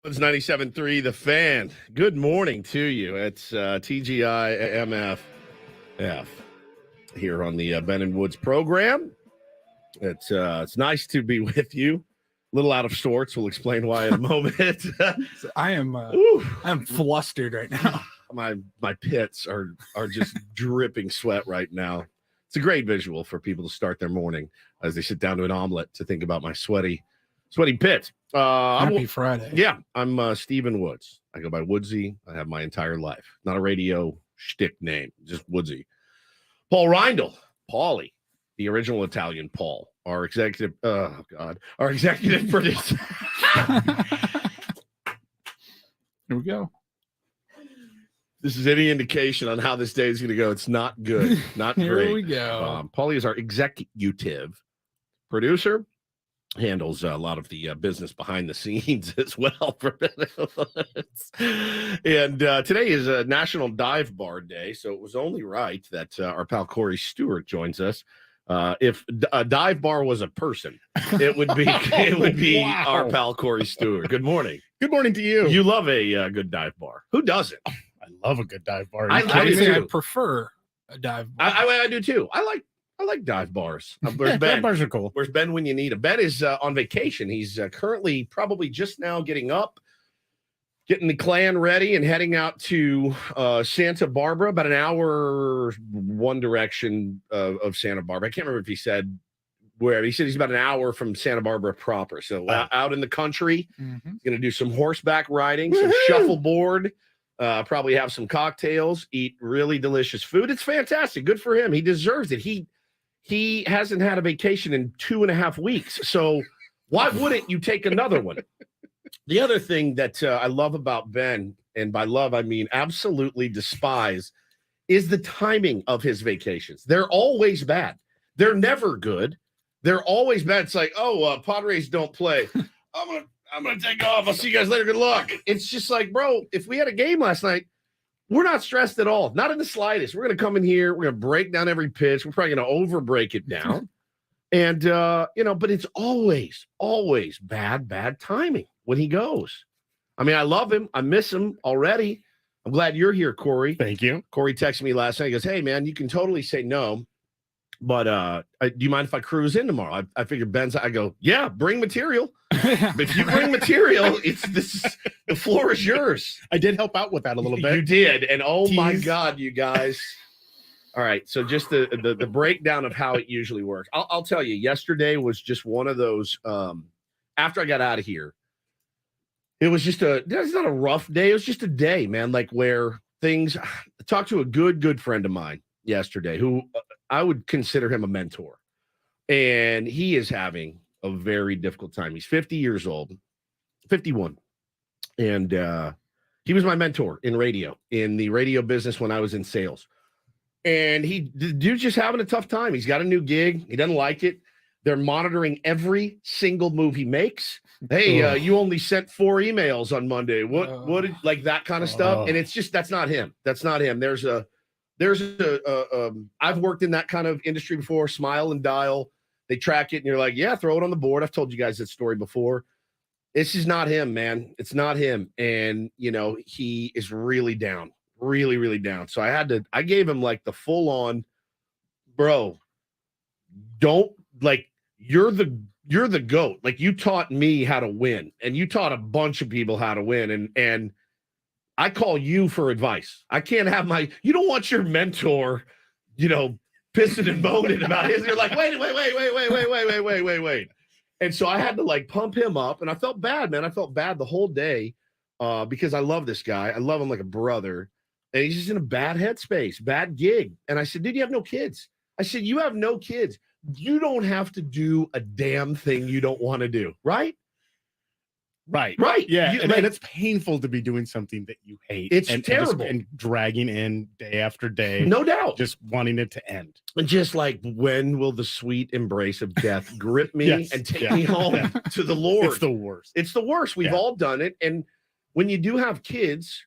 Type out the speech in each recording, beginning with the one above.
It's 97.3 The Fan. Good morning to you. It's TGI MFF here on the Ben and Woods program. It's nice to be with you. A little out of sorts. We'll explain why in a moment. I'm flustered right now. My pits are just dripping sweat right now. It's a great visual for people to start their morning as they sit down to an omelet to think about my sweaty pits. Happy Friday. Yeah, I'm Stephen Woods. I go by Woodsy. I have my entire life. Not a radio shtick name, just Woodsy. Paul Reindl, Paulie, the original Italian Paul, our executive producer. Here we go. This is any indication on how this day is going to go. It's not good. Not Here great. we go. Paulie is our executive producer. Handles a lot of the business behind the scenes as well. And today is a National Dive Bar Day, so it was only right that our pal Corey Stewart joins us. If a dive bar was a person, it would be Wow. our pal Corey Stewart. Good morning. Good morning to you. You love a good dive bar. Who doesn't? I love a good dive bar. I I do think too. I prefer a dive bar. I do too. I like dive bars. Where's Yeah, Ben? dive bars are cool. Where's Ben when you need him? Ben is on vacation. He's currently probably just now getting up, getting the clan ready, and heading out to Santa Barbara, about an hour one direction of Santa Barbara. I can't remember if he said where. He said he's about an hour from Santa Barbara proper. So out in the country, Mhm. he's going to do some horseback riding, some shuffleboard, probably have some cocktails, eat really delicious food. It's fantastic. Good for him. He deserves it. He hasn't had a vacation in 2.5 weeks. So why wouldn't you take another one? The other thing that I love about Ben, and by love, I mean absolutely despise, is the timing of his vacations. They're always bad. They're never good. They're always bad. It's like, Padres don't play. I'm gonna take off. I'll see you guys later. Good luck. It's just like, bro, if we had a game last night, we're not stressed at all. Not in the slightest. We're going to come in here. We're going to break down every pitch. We're probably going to over break it down. And, but it's always bad timing when he goes. I mean, I love him. I miss him already. I'm glad you're here, Corey. Thank you. Corey texted me last night. He goes, hey, man, you can totally say no. But do you mind if I cruise in tomorrow? I figured I go, yeah, bring material. If you bring material, the floor is yours. I did help out with that a little bit. You did, and oh my Tease. God, you guys! All right, so just the breakdown of how it usually works. I'll tell you. Yesterday was just one of those. After I got out of here, it was just it's not a rough day. It was just a day, man. Like where things. I talked to a good friend of mine yesterday, who I would consider him a mentor, and he is having a very difficult time. He's 50 years old, 51. And he was my mentor in the radio business when I was in sales. And the dude's just having a tough time. He's got a new gig. He doesn't like it. They're monitoring every single move he makes. Hey, you only sent 4 emails on Monday. What did, like that kind of stuff? And it's just, that's not him. That's not him. I've worked in that kind of industry before, Smile and Dial. They track it and you're like, yeah, throw it on the board. I've told you guys that story before. This is not him, man. It's not him. And, he is really down, really, really down. So I gave him like the full on, bro, don't like, you're the GOAT. Like you taught me how to win and you taught a bunch of people how to win. And I call you for advice. I can't have you don't want your mentor, pissing and moaning about his. You're like, wait. And so I had to like pump him up, and I felt bad, man. I felt bad the whole day because I love this guy. I love him like a brother, and he's just in a bad headspace, bad gig. And I said, dude, you have no kids. I said, you have no kids. You don't have to do a damn thing you don't want to do, right? Right. Yeah. And it's painful to be doing something that you hate. It's terrible. terrible. And dragging in day after day. No doubt. Just wanting it to end. And just like, when will the sweet embrace of death grip me Yes. and take me home to the Lord? It's the worst. It's the worst. We've all done it. And when you do have kids,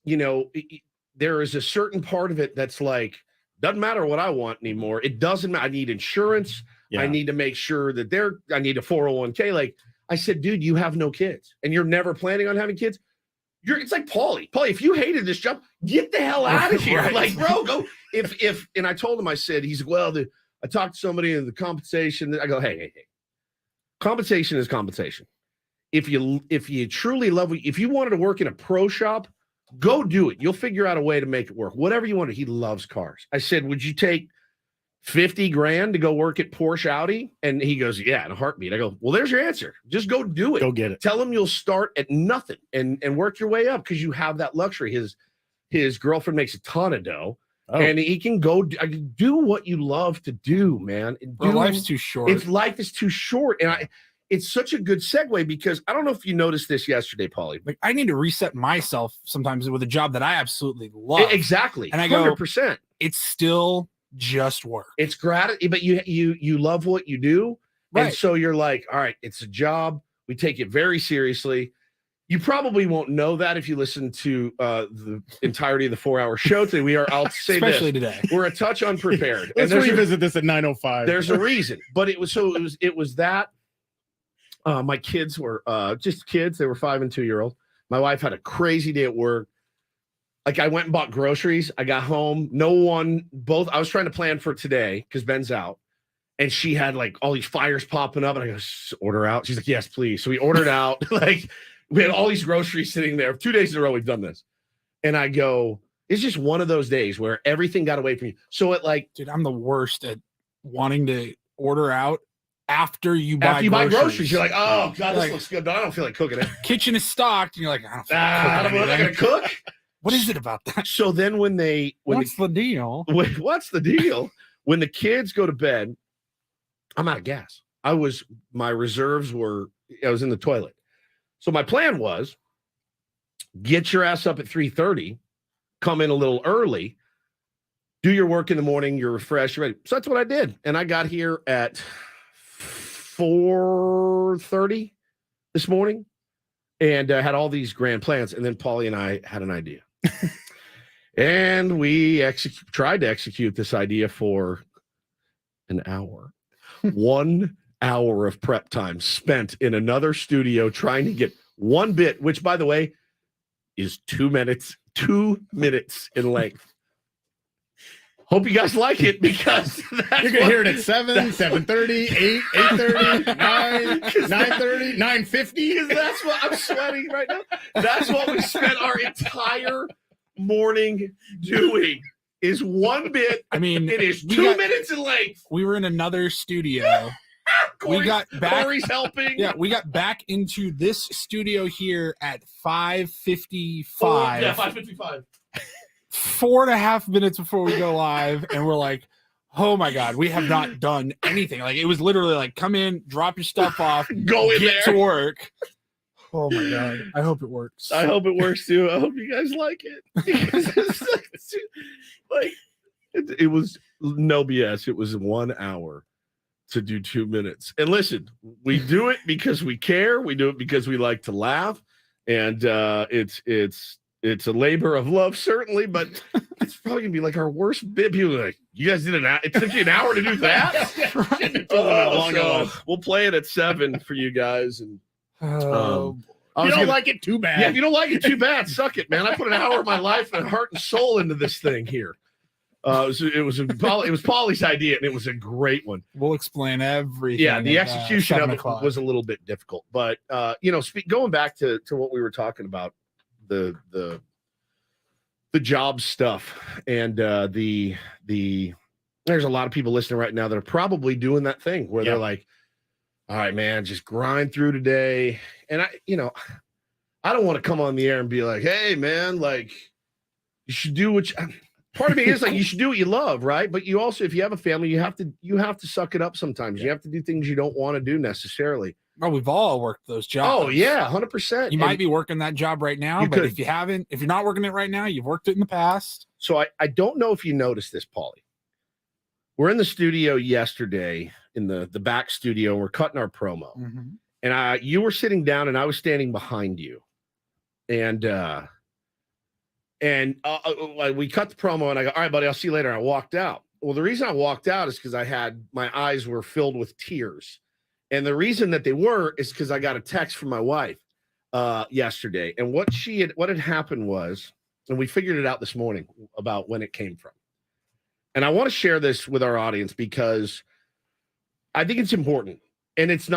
there is a certain part of it that's like, doesn't matter what I want anymore. It doesn't matter. I need insurance. Yeah. I need to make sure that I need a 401k. Like, I said, dude, you have no kids and you're never planning on having kids. It's like Paulie. Paulie, if you hated this job, get the hell out of here. Right. Like, bro, go. And I told him, I said, he's like, well, I talked to somebody in the compensation. I go, hey. Compensation is compensation. If you truly love, if you wanted to work in a pro shop, go do it. You'll figure out a way to make it work. Whatever you want. He loves cars. I said, would you take $50,000 to go work at Porsche Audi? And he goes, yeah, in a heartbeat. I go, well, there's your answer. Just go do it. Go get it. Tell him you'll start at nothing and work your way up because you have that luxury. His girlfriend makes a ton of dough. Oh. And he can go do what you love to do, man. Life's too short. Life is too short. And it's such a good segue because I don't know if you noticed this yesterday, Paulie. Like I need to reset myself sometimes with a job that I absolutely love. Exactly. And I go, 100%. It's still just work. It's gratitude, but you love what you do. Right. And so you're like, all right, it's a job. We take it very seriously. You probably won't know that if you listen to the entirety of the 4-hour show today. I'll say especially this, today. We're a touch unprepared. Let's revisit this at 9:05. There's a reason, but it was that my kids were just kids. They were 5 and 2-year-old. My wife had a crazy day at work. Like I went and bought groceries. I got home. I was trying to plan for today because Ben's out. And she had like all these fires popping up. And I go, order out. She's like, yes, please. So we ordered out. Like we had all these groceries sitting there. 2 days in a row, we've done this. And I go, it's just one of those days where everything got away from you. So dude, I'm the worst at wanting to order out after you buy groceries. You're like, oh God, this looks good, but I don't feel like cooking it. Kitchen is stocked. And you're like, I'm not going to cook. What is it about that? So then what's the deal? What's the deal? When the kids go to bed, I'm out of gas. I was in the toilet. So my plan was get your ass up at 3:30, come in a little early, do your work in the morning, you're refreshed, you're ready. So that's what I did. And I got here at 4:30 this morning and had all these grand plans. And then Paulie and I had an idea. And we tried to execute this idea for an hour. 1 hour of prep time spent in another studio trying to get one bit, which, by the way, is 2 minutes. 2 minutes in length. Hope you guys like it because you're gonna hear it at 7, 7:30, 8, 8:30, 9, 9:30, 9:50. Because that's what I'm sweating right now. That's what we spent our entire morning doing. Is one bit. I mean, it is 2 minutes in length. We were in another studio. We got back. Corey's helping. Yeah, we got back into this studio here at 5:55. Yeah, 5:55. 4.5 minutes before we go live, and we're like, oh my God, we have not done anything. Like it was literally like, come in, drop your stuff off, go in get there to work. Oh my God. I hope it works. I hope it works too. I hope you guys like it. It was no BS. It was 1 hour to do 2 minutes. And listen, we do it because we care. We do it because we like to laugh. And it's a labor of love, certainly, but it's probably gonna be like our worst bit. People are like, you guys did it took you an hour to do that? So we'll play it at 7 for you guys. And if you don't like it, too bad. Yeah, if you don't like it, too bad. Suck it, man. I put an hour of my life and heart and soul into this thing here. It was Paulie's idea, and it was a great one. We'll explain everything. Yeah, the execution of it was a little bit difficult, but going back to what we were talking about, the job stuff, and there's a lot of people listening right now that are probably doing that thing where they're like, all right, man, just grind through today. And I don't want to come on the air and be like, hey, man, like you should do part of me is like, you should do what you love. Right. But you also, if you have a family, you have to suck it up sometimes. You have to do things you don't want to do necessarily. Oh, we've all worked those jobs. Oh yeah. 100%. You might be working that job right now, but if you're not working it right now, you've worked it in the past. So I don't know if you noticed this, Paulie. We're in the studio yesterday in the back studio, and we're cutting our promo. Mm-hmm. And you were sitting down and I was standing behind you. And we cut the promo and I go, all right, buddy, I'll see you later. I walked out. Well, the reason I walked out is because my eyes were filled with tears. And the reason that they were is because I got a text from my wife yesterday. And what had happened was, and we figured it out this morning about when it came from. And I want to share this with our audience because I think it's important. And this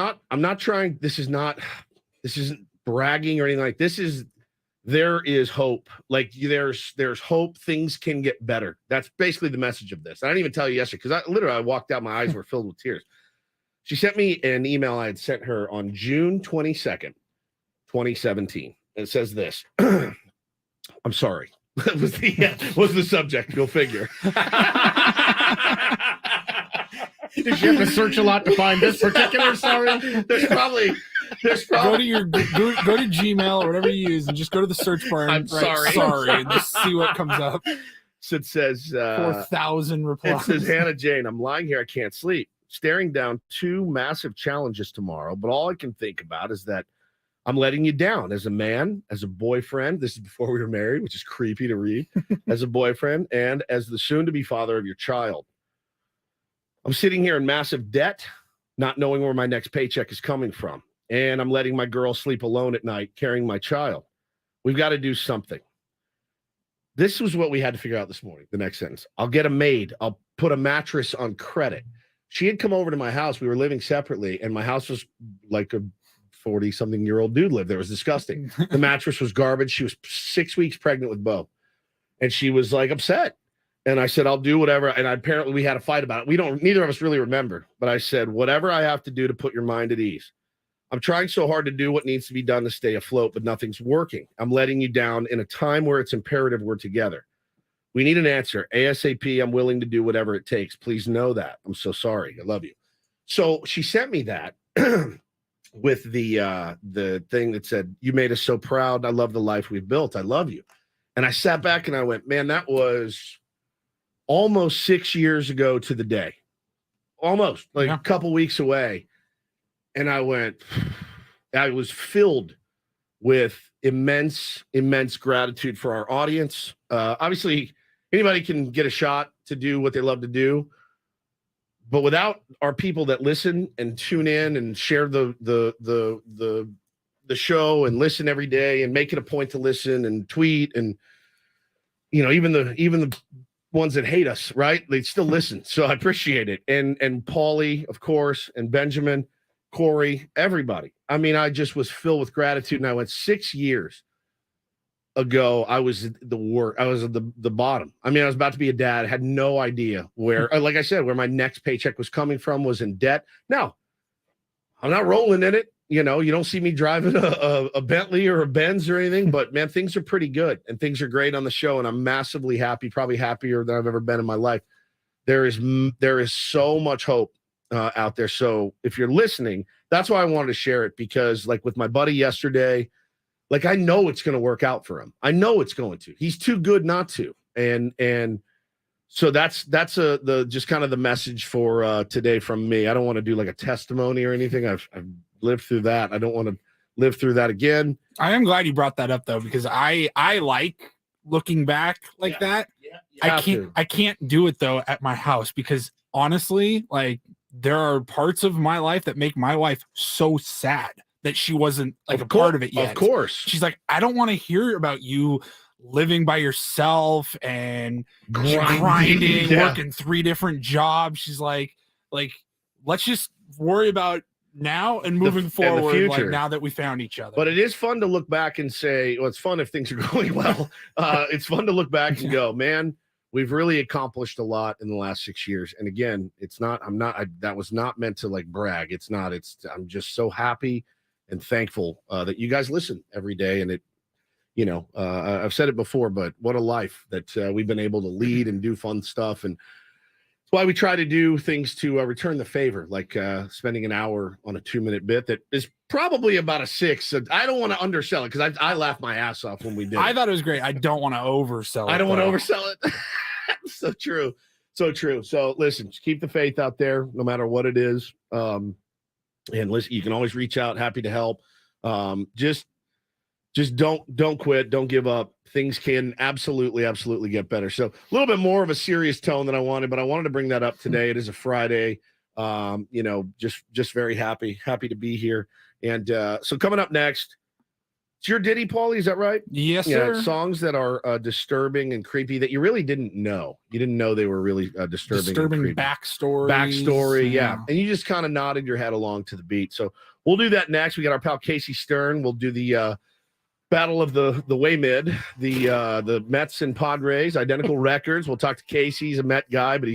isn't bragging or anything like this. There is hope. Like there's hope. Things can get better. That's basically the message of this. I didn't even tell you yesterday because I walked out. My eyes were filled with tears. She sent me an email I had sent her on June 22nd, 2017. And it says this. I'm sorry. That was the subject. Go figure. Did you have to search a lot to find this particular sorry? There's probably go to Gmail or whatever you use and just go to the search bar and write sorry and just see what comes up. So it says 4,000 replies. It says, Hannah Jane, I'm lying here. I can't sleep. Staring down 2 massive challenges tomorrow. But all I can think about is that I'm letting you down as a man, as a boyfriend. This is before we were married, which is creepy to read. As a boyfriend and as the soon-to-be father of your child. I'm sitting here in massive debt, not knowing where my next paycheck is coming from. And I'm letting my girl sleep alone at night, carrying my child. We've got to do something. This was what we had to figure out this morning. The next sentence. I'll get a maid. I'll put a mattress on credit. She had come over to my house. We were living separately, and my house was like a 40-something-year-old dude lived there. It was disgusting. The mattress was garbage. She was 6 weeks pregnant with Bo, and she was like upset. And I said, I'll do whatever. And apparently we had a fight about it. Neither of us really remember, but I said, whatever I have to do to put your mind at ease. I'm trying so hard to do what needs to be done to stay afloat, but nothing's working. I'm letting you down in a time where it's imperative we're together. We need an answer. ASAP, I'm willing to do whatever it takes. Please know that. I'm so sorry. I love you. So she sent me that with the thing that said, you made us so proud. I love the life we've built. I love you. And I sat back and I went, man, that was almost 6 years ago to the day. Almost like a couple weeks away. And I was filled with immense gratitude for our audience. Obviously, anybody can get a shot to do what they love to do, but without our people that listen and tune in and share the show and listen every day and make it a point to listen and tweet and even the ones that hate us, right? They still listen, so I appreciate it. And Paulie, of course, and Benjamin. Corey, everybody. I mean, I just was filled with gratitude. And I went 6 years ago. I was the worst. I was at the bottom. I mean, I was about to be a dad. I had no idea where, like I said, where my next paycheck was coming from, was in debt. Now, I'm not rolling in it. You don't see me driving a Bentley or a Benz or anything, but man, things are pretty good and things are great on the show. And I'm massively happy, probably happier than I've ever been in my life. There is so much hope out there. So if you're listening, that's why I wanted to share it, because like with my buddy yesterday, like I know it's going to work out for him. I know it's going to. He's too good not to. And so that's just kind of the message for today from me. I don't want to do like a testimony or anything. I've lived through that. I don't want to live through that again. I am glad you brought that up though, because I like looking back like that. Yeah, I can't do it though at my house, because honestly, like there are parts of my life that make my wife so sad that she wasn't like a part of it yet. Of course. She's like, I don't want to hear about you living by yourself and grinding, working 3 different jobs. She's like, let's just worry about now and moving forward, like now that we found each other. But it is fun to look back and say, well, it's fun if things are going well. It's fun to look back and go, man, we've really accomplished a lot in the last 6 years. And again, that was not meant to like brag. I'm just so happy and thankful that you guys listen every day. And I've said it before, but what a life that we've been able to lead and do fun stuff. And that's why we try to do things to return the favor, like spending an hour on a 2-minute bit that is probably about a 6. So I don't want to undersell it, because I laughed my ass off when we did. I thought it was great. I don't want to oversell it. I don't want to oversell it. So true. So true. So listen, just keep the faith out there, no matter what it is. And listen, you can always reach out. Happy to help. Just don't quit. Don't give up. Things can absolutely get better. So a little bit more of a serious tone than I wanted, but I wanted to bring that up today. It is a Friday. You know, just very happy to be here. And so coming up next, it's your ditty, Paulie. Is that right? Yes, Yeah, sir. songs that are disturbing and creepy that you really didn't know. You didn't know they were really disturbing and creepy. Backstory, yeah. And you just kind of nodded your head along to the beat. So we'll do that next. We got our pal Casey Stern. We'll do the battle of the way mid, the Mets and Padres, identical records. We'll talk to Casey. He's a Met guy, but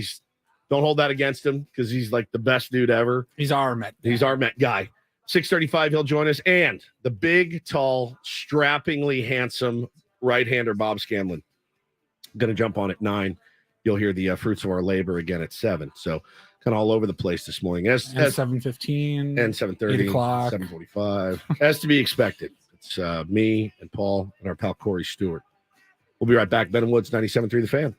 don't hold that against him because he's like the best dude ever. He's our Met guy. He's our Met guy. 6:35, he'll join us. And the big, tall, strappingly handsome right-hander, Bob Scanlon. Going to jump on at 9. You'll hear the fruits of our labor again at 7. So kind of all over the place this morning. As 7:15. And 7:30. 8 o'clock. 7:45. As to be expected. It's me and Paul and our pal Corey Stewart. We'll be right back. Ben and Woods, 97.3 The Fan.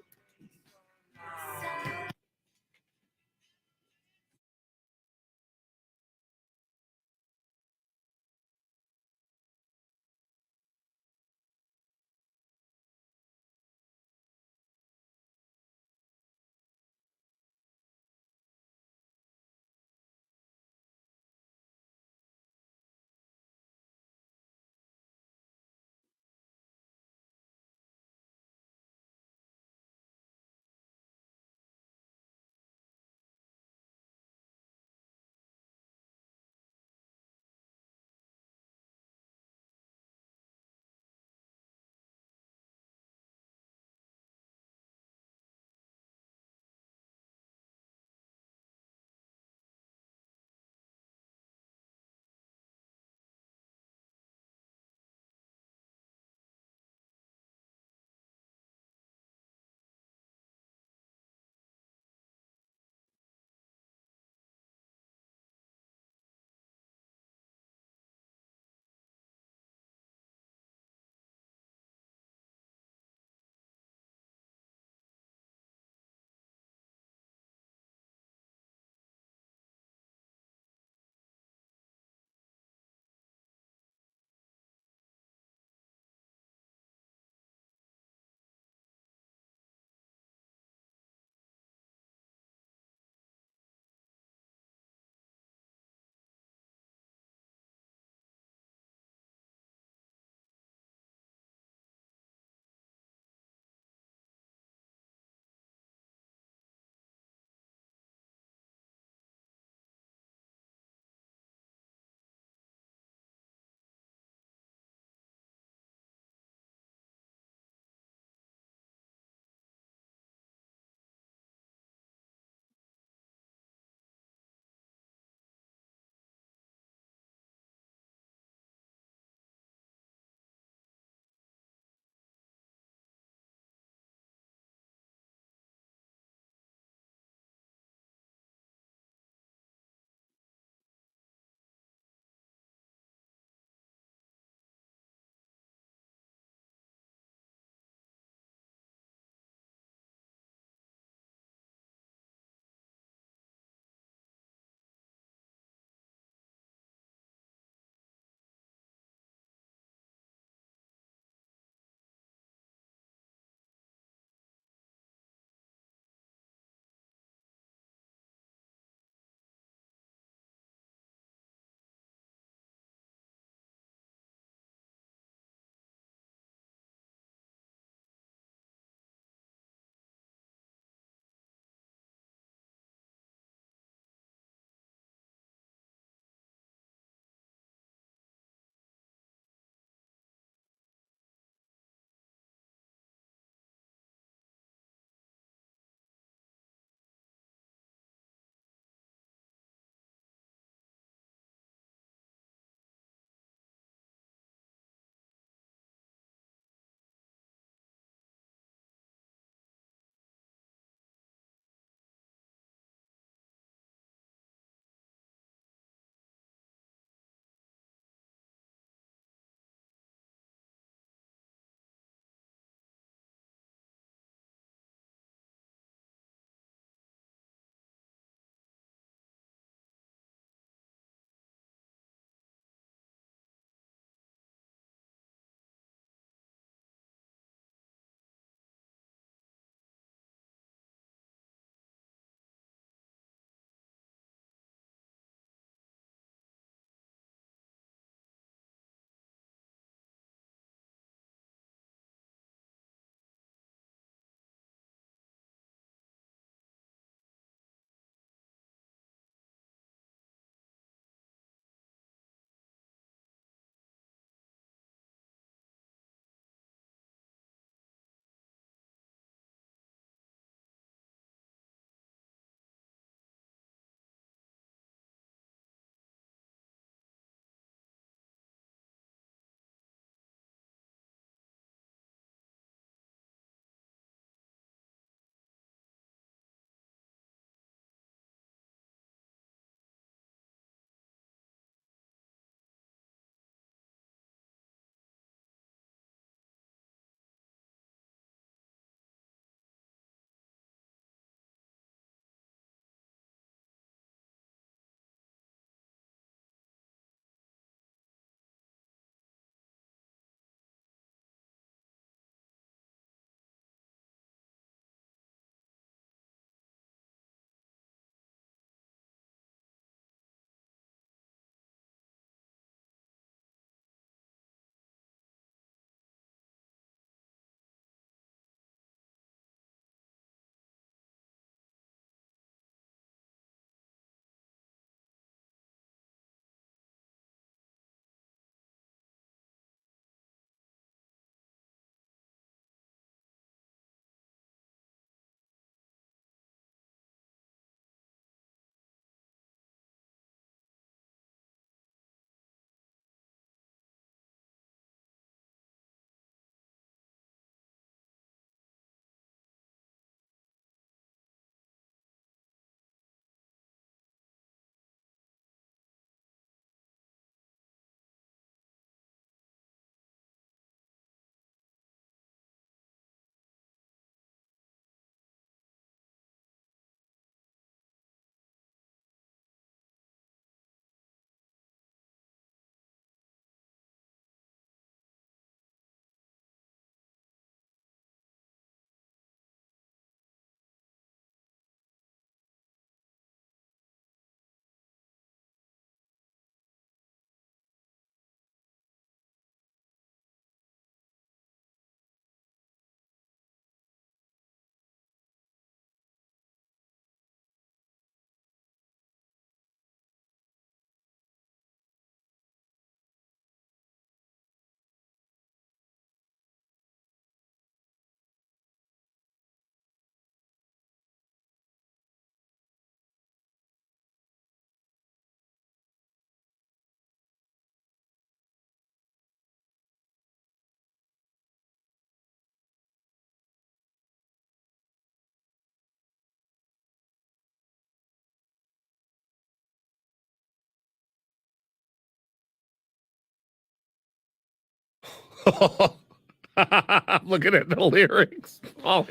I'm looking at the lyrics. Oh,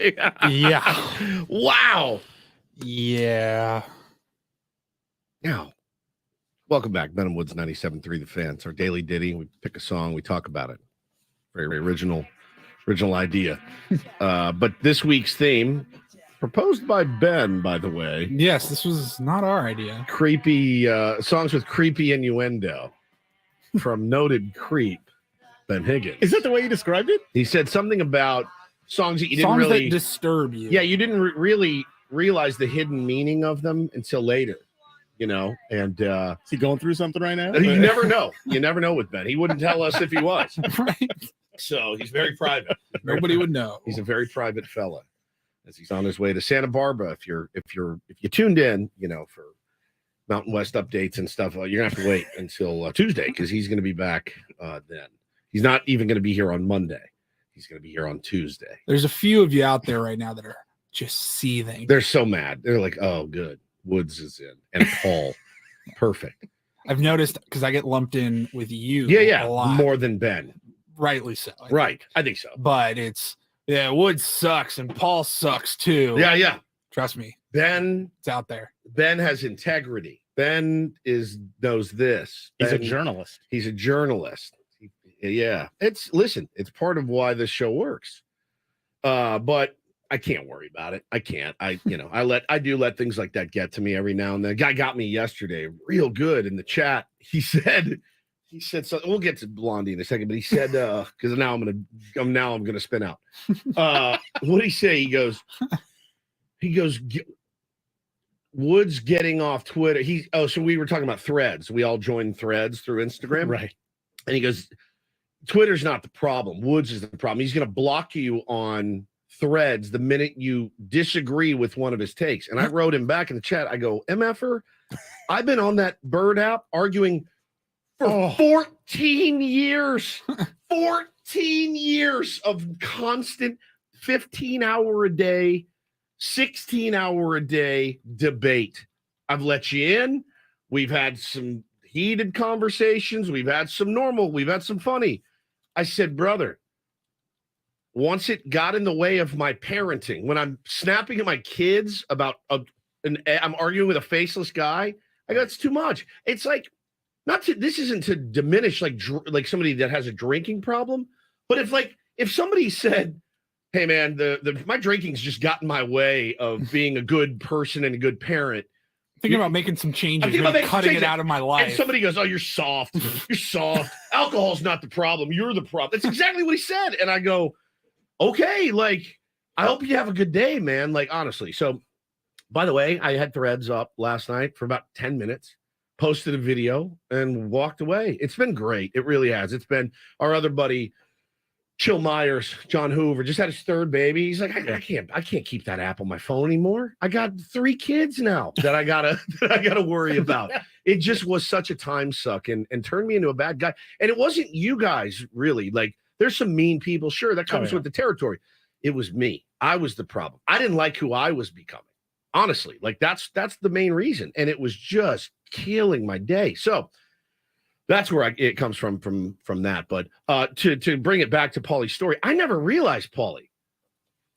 Yeah. Wow. Yeah. Now, welcome back. Benham Woods 97.3 The Fan. It's our daily ditty. We pick a song, we talk about it. Very original idea. But this week's theme, proposed by Ben, by the way. Yes, this was not our idea. Creepy songs with creepy innuendo from noted creep Ben Higgins. Is that the way you described it? He said something about songs that you didn't Songs really that disturb you. Yeah, you didn't really realize the hidden meaning of them until later, and Is he going through something right now? you never know. You never know with Ben. He wouldn't tell us if he was. Right. So he's very private. Nobody would know. He's a very private fella as he's on his way to Santa Barbara. If you tuned in, for Mountain West updates and stuff, you're gonna have to wait until Tuesday because he's gonna be back then. He's not even gonna be here on Monday. He's gonna be here on Tuesday. There's a few of you out there right now that are just seething. They're so mad. They're like, "Oh, good, Woods is in and Paul, perfect." I've noticed because I get lumped in with you. Yeah, a lot. more than Ben. Rightly so. Right, I think so. But it's Woods sucks and Paul sucks too. Yeah. Trust me, Ben it's out there. Ben has integrity. Ben knows this. He's a Ben- journalist. He's a journalist. Yeah. It's part of why this show works. But I can't worry about it. I can't. I do let things like that get to me every now and then. A guy got me yesterday real good in the chat. He said something. We'll get to Blondie in a second, but he said, because now I'm gonna spin out. What did he say? He goes, Woods getting off Twitter. So we were talking about Threads. We all joined Threads through Instagram. Right. And he goes, Twitter's not the problem. Woods is the problem. He's going to block you on Threads the minute you disagree with one of his takes. And I wrote him back in the chat. I go, MFer, I've been on that Bird app arguing for 14 years. 14 years of constant 15-hour-a-day, 16-hour-a-day debate. I've let you in. We've had some heated conversations. We've had some normal. We've had some funny. I said, brother, once it got in the way of my parenting, when I'm snapping at my kids about I'm arguing with a faceless guy, I go, it's too much. It's like, this isn't to diminish like somebody that has a drinking problem, but if somebody said, hey man, my drinking's just got in my way of being a good person and a good parent. Thinking about making some changes, cutting it out of my life. And somebody goes, oh, you're soft. You're soft. Alcohol's not the problem. You're the problem. That's exactly what he said. And I go, okay, I hope you have a good day, man. Honestly. So, by the way, I had Threads up last night for about 10 minutes, posted a video, and walked away. It's been great. It really has. It's been our other buddy, Chill Myers, John Hoover, just had his third baby. He's like, I can't keep that app on my phone anymore. I got 3 kids now that I gotta worry about. It just was such a time suck and turned me into a bad guy. And it wasn't you guys really. There's some mean people, sure, that comes with the territory. It was me. I was the problem. I didn't like who I was becoming. Honestly, that's the main reason. And it was just killing my day. So that's where it comes from that. But to bring it back to Paulie's story, I never realized Paulie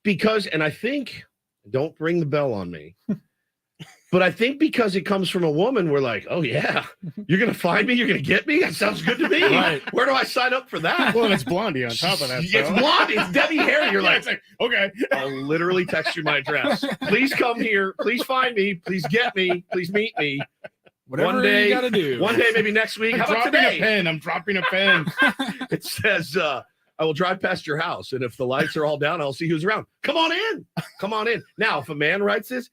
because, and I think, don't ring the bell on me, but I think because it comes from a woman, we're like, oh yeah, you're going to find me? You're going to get me? That sounds good to me. Right. Where do I sign up for that? Well, it's Blondie on top of that. It's Blondie. It's Debbie Harry. You're like, okay. I'll literally text you my address. Please come here. Please find me. Please get me. Please meet me. Whatever one day, you gotta do. One day, maybe next week. How about today? I'm dropping a pen. It says, I will drive past your house, and if the lights are all down, I'll see who's around. Come on in. Come on in. Now, if a man writes this,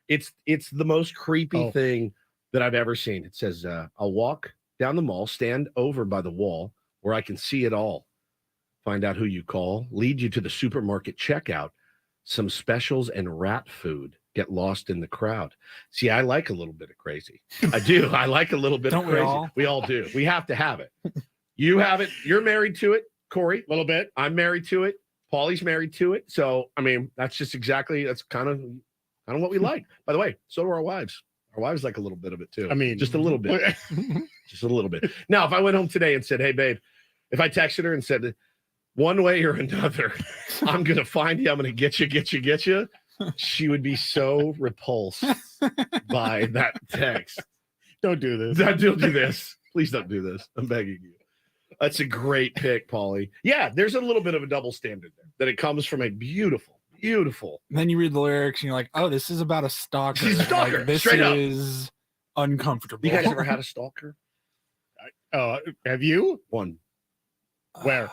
it's the most creepy thing that I've ever seen. It says, I'll walk down the mall, stand over by the wall where I can see it all. Find out who you call, lead you to the supermarket checkout, some specials and rat food. Get lost in the crowd. See, I like a little bit of crazy. I do. I like a little bit of crazy. We all do. We have to have it. You have it. You're married to it, Corey. A little bit. I'm married to it. Paulie's married to it. So, I mean, that's kind of what we like. By the way, so do our wives. Our wives like a little bit of it too. I mean, just a little bit. Just a little bit. Now, if I went home today and said, hey, babe, if I texted her and said, one way or another, I'm gonna find you. I'm gonna get you. She would be so repulsed by that text. Don't do this. Don't do this. Please don't do this. I'm begging you. That's a great pick, Paulie. Yeah, there's a little bit of a double standard there. That it comes from a beautiful. Then you read the lyrics and you're like, oh, this is about a stalker. She's a stalker. Like, this straight up. You uncomfortable. guys ever had a stalker? Have you? One. Where?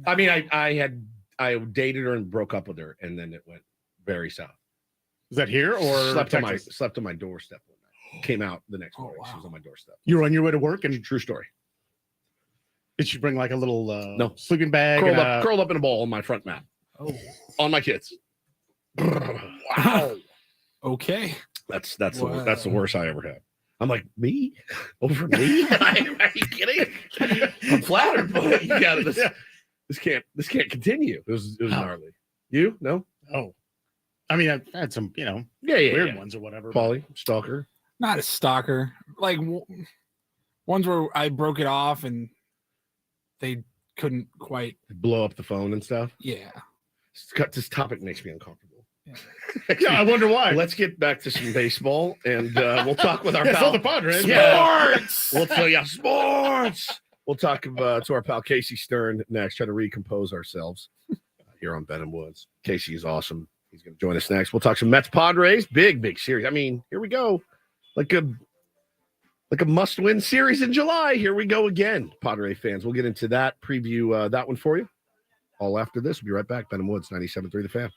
I mean, I dated her and broke up with her, and then it went very south. Is that here or slept on Texas? my doorstep one night. Came out the next morning. wow. She was on my doorstep. You were on your way to work, and True story. did she bring like a little No. sleeping bag? Curled up in a ball on my front mat. Oh, On my kids. Wow. okay. That's the worst I ever had. I'm like, me? Over me? Are you kidding? I'm flattered, but this can't continue. It was gnarly. You? No? Oh, I mean, I've had some, Yeah, weird ones or whatever. Paulie, stalker. Not a stalker. Like ones where I broke it off and they couldn't quite. Blow up the phone and stuff. Yeah. This topic makes me uncomfortable. Yeah, I wonder why. Let's get back to some baseball, and we'll talk with our Yeah, pal. so the Padres. Sports. We'll tell you sports. We'll talk to our pal Casey Stern next. Try to recompose ourselves here on Ben and Woods. Casey is awesome. He's going to join us next. We'll talk some Mets Padres. Big series. I mean, here we go. Like a must-win series in July. Here we go again, Padre fans. We'll get into that, preview that one for you. All after this. We'll be right back. Ben and Woods, 97.3 The Fan.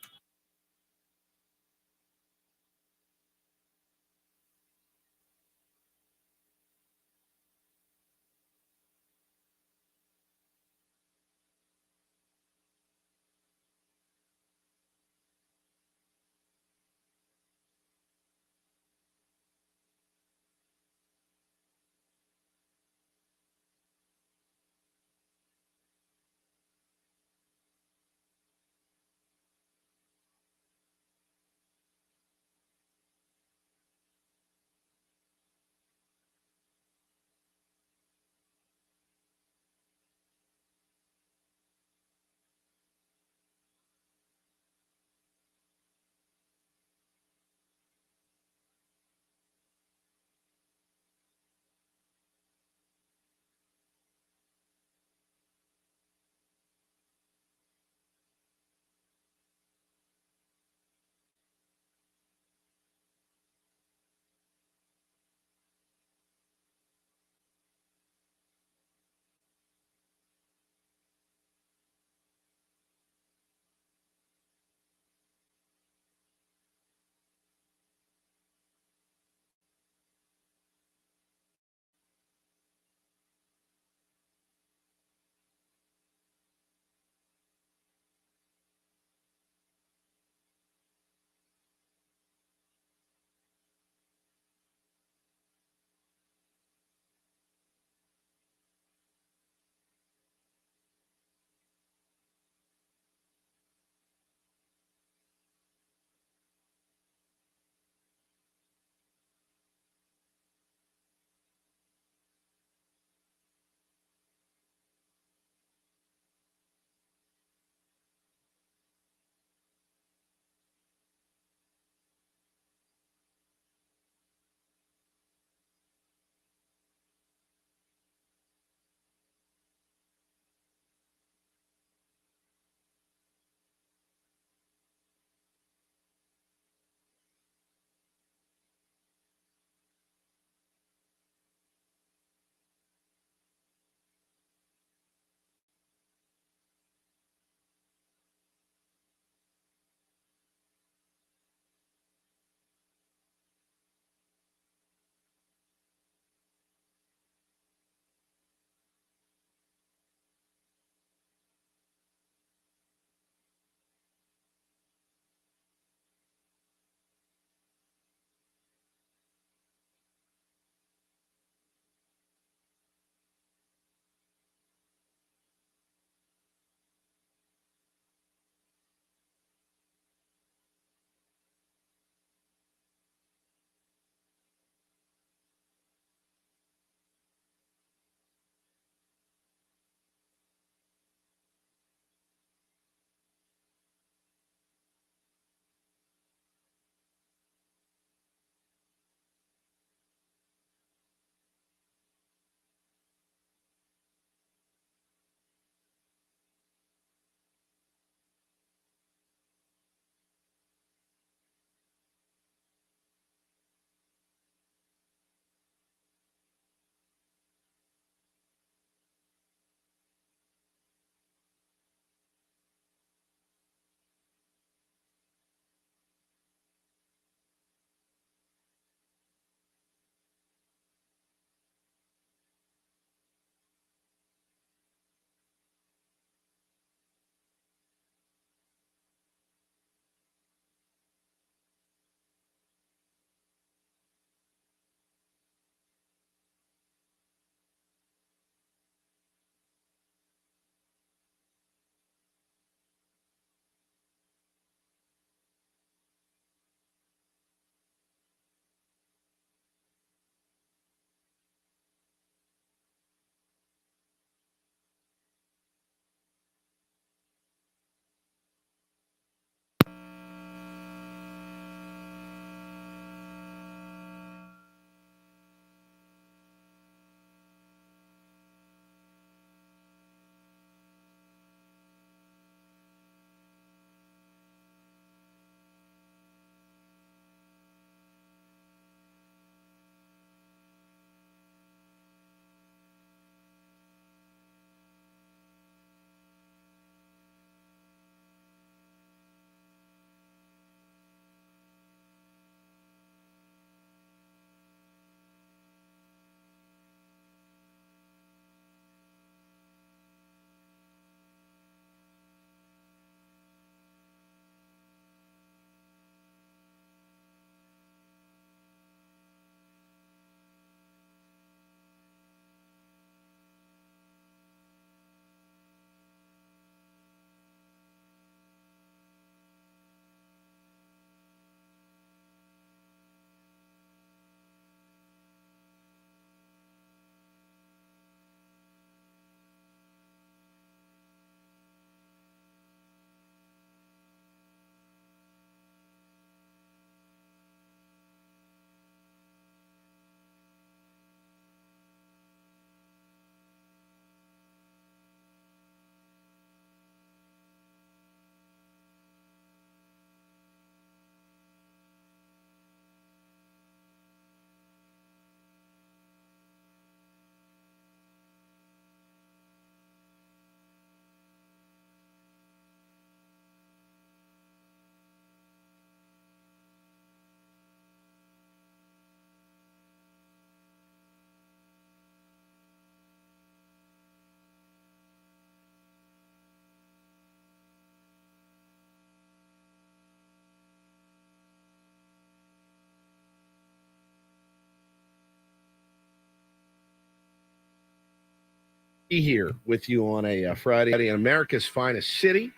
here with you on a Friday in America's finest city.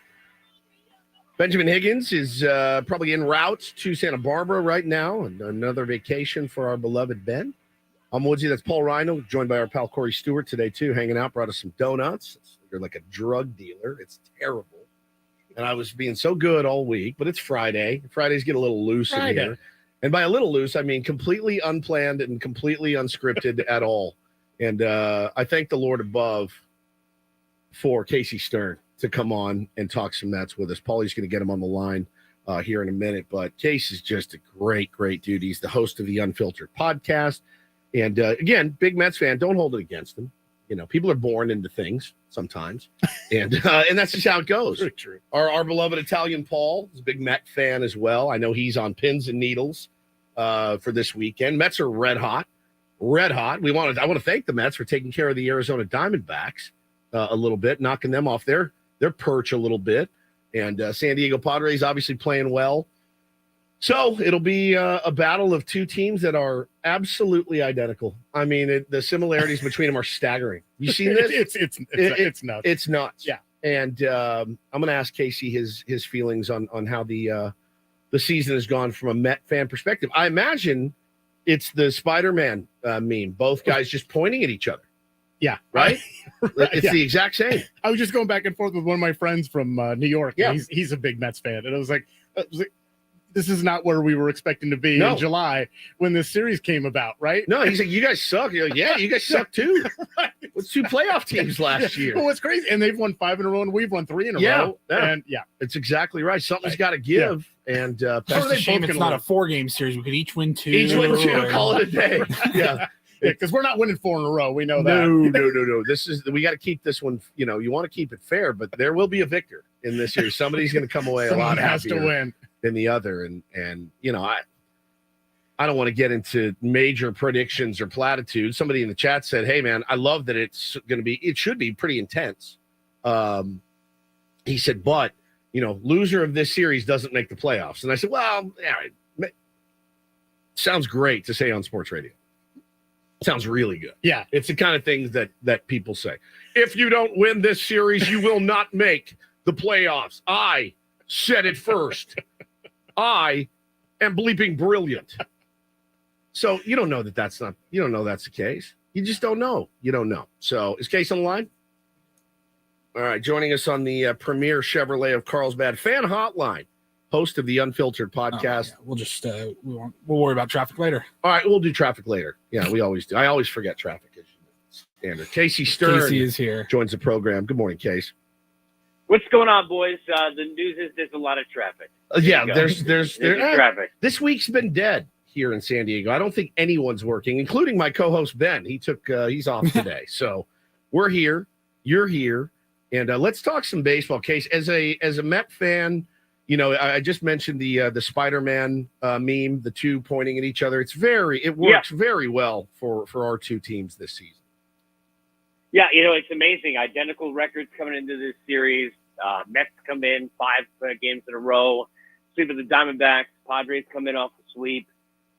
Benjamin Higgins is probably en route to Santa Barbara right now, and another vacation for our beloved Ben. I'm Woodsy. That's Paul Rhino, joined by our pal Corey Stewart today too, hanging out. Brought us some donuts. You're like a drug dealer. It's terrible. And I was being so good all week, but it's Friday. Fridays get a little loose in here. And by a little loose, I mean completely unplanned and completely unscripted at all. And I thank the Lord above for Casey Stern to come on and talk some Mets with us. Paulie's going to get him on the line here in a minute. But Case is just a great, great dude. He's the host of the Unfiltered podcast. And again, big Mets fan. Don't hold it against him. You know, people are born into things sometimes. And that's just how it goes. Very true. Our beloved Italian Paul is a big Met fan as well. I know he's on pins and needles for this weekend. Mets are red hot. Red hot. I want to thank the Mets for taking care of the Arizona Diamondbacks a little bit, knocking them off their perch a little bit. And San Diego Padres obviously playing well. So it'll be a battle of two teams that are absolutely identical. I mean, the similarities between them are staggering. You seen this? It's nuts. It's nuts. Yeah. And I'm going to ask Casey his feelings on how the season has gone from a Met fan perspective. I imagine it's the Spider-Man meme. Both guys just pointing at each other. Yeah. Right? It's yeah. the exact same. I was just going back and forth with one of my friends from New York. Yeah. He's a big Mets fan. And I was like, this is not where we were expecting to be in July when this series came about, right? No, he's like, you guys suck. You're like, yeah, you guys suck too. Right. What's two playoff teams last year? Well, it's crazy. And they've won 5 in a row, and we've won 3 in a row. Yeah. And it's exactly right. Something's got to give. Yeah. And it's a shame it's not a 4-game series. We could each win 2. Each win 2. Call it a day. Yeah. Because we're not winning 4 in a row. We know that. No. We got to keep this one. You know, you want to keep it fair, but there will be a victor in this series. Somebody's going to come away a lot has to happier win than the other. And you know, I don't want to get into major predictions or platitudes. Somebody in the chat said, "Hey, man, I love that it should be pretty intense." He said, "But you know, loser of this series doesn't make the playoffs." And I said, "Well, yeah, sounds great to say on sports radio." Sounds really good. Yeah. It's the kind of things that people say. If you don't win this series, you will not make the playoffs. I said it first. I am bleeping brilliant. So you don't know that's the case. You just don't know. You don't know. So is Case on the line? All right. Joining us on the premier Chevrolet of Carlsbad fan hotline, host of the Unfiltered podcast. Yeah. We'll just we'll worry about traffic later. All right, we'll do traffic later. Yeah, we always do. I always forget traffic is standard. Casey Stern Casey is here. Joins the program. Good morning, Case. What's going on, boys? The news is there's a lot of traffic. There's traffic. This week's been dead here in San Diego. I don't think anyone's working, including my co-host Ben. He's off today, so we're here. You're here, and let's talk some baseball. Case, as a Met fan. You know, I just mentioned the Spider-Man meme, the two pointing at each other. It works very well for our two teams this season. Yeah, you know, it's amazing. Identical records coming into this series. Mets come in 5 games in a row. Sweep of the Diamondbacks. Padres come in off the sweep.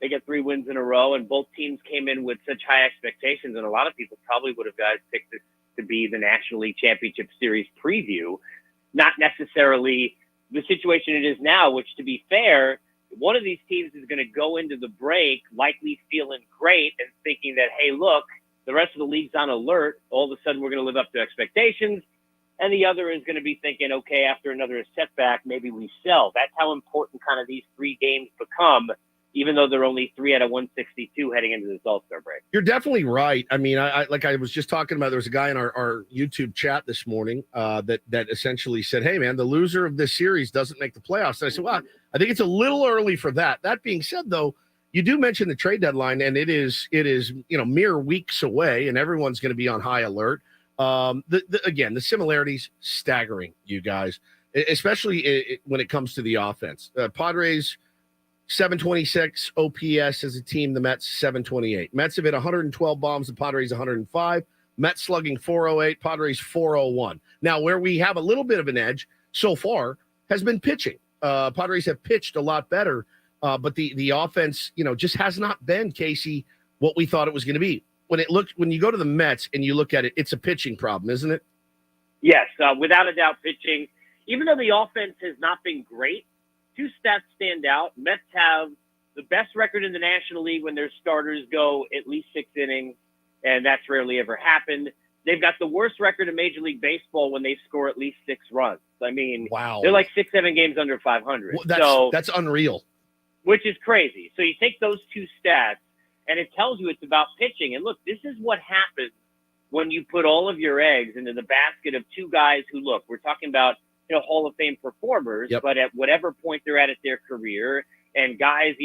They get 3 wins in a row, and both teams came in with such high expectations, and a lot of people probably would have guys picked this to be the National League Championship Series preview, not necessarily the situation it is now, which, to be fair, one of these teams is going to go into the break likely feeling great and thinking that, hey, look, the rest of the league's on alert. All of a sudden, we're going to live up to expectations. And the other is going to be thinking, okay, after another setback, maybe we sell. That's how important kind of these 3 games become, even though they're only 3 out of 162 heading into this All-Star break. You're definitely right. I mean, I was just talking about, there was a guy in our YouTube chat this morning that essentially said, hey, man, the loser of this series doesn't make the playoffs. And I said, well, I think it's a little early for that. That being said, though, you do mention the trade deadline, and it is mere weeks away, and everyone's going to be on high alert. Again, the similarities staggering, you guys, especially when it comes to the offense. Padres 726 OPS as a team. The Mets 728. Mets have hit 112 bombs. The Padres 105. Mets slugging 408. Padres 401. Now, where we have a little bit of an edge so far has been pitching. Padres have pitched a lot better, but the offense, just has not been, Casey, what we thought it was going to be. when you go to the Mets and you look at it, it's a pitching problem, isn't it? Yes, without a doubt, pitching. Even though the offense has not been great, two stats stand out. Mets have the best record in the National League when their starters go at least 6 innings, and that's rarely ever happened. They've got the worst record in Major League Baseball when they score at least 6 runs. I mean, wow, they're like 6-7 games under 500. Well, that's unreal. Which is crazy. So you take those two stats, and it tells you it's about pitching. And look, this is what happens when you put all of your eggs into the basket of two guys who, look, we're talking about Hall of Fame performers, yep. But at whatever point they're at their career, and guys,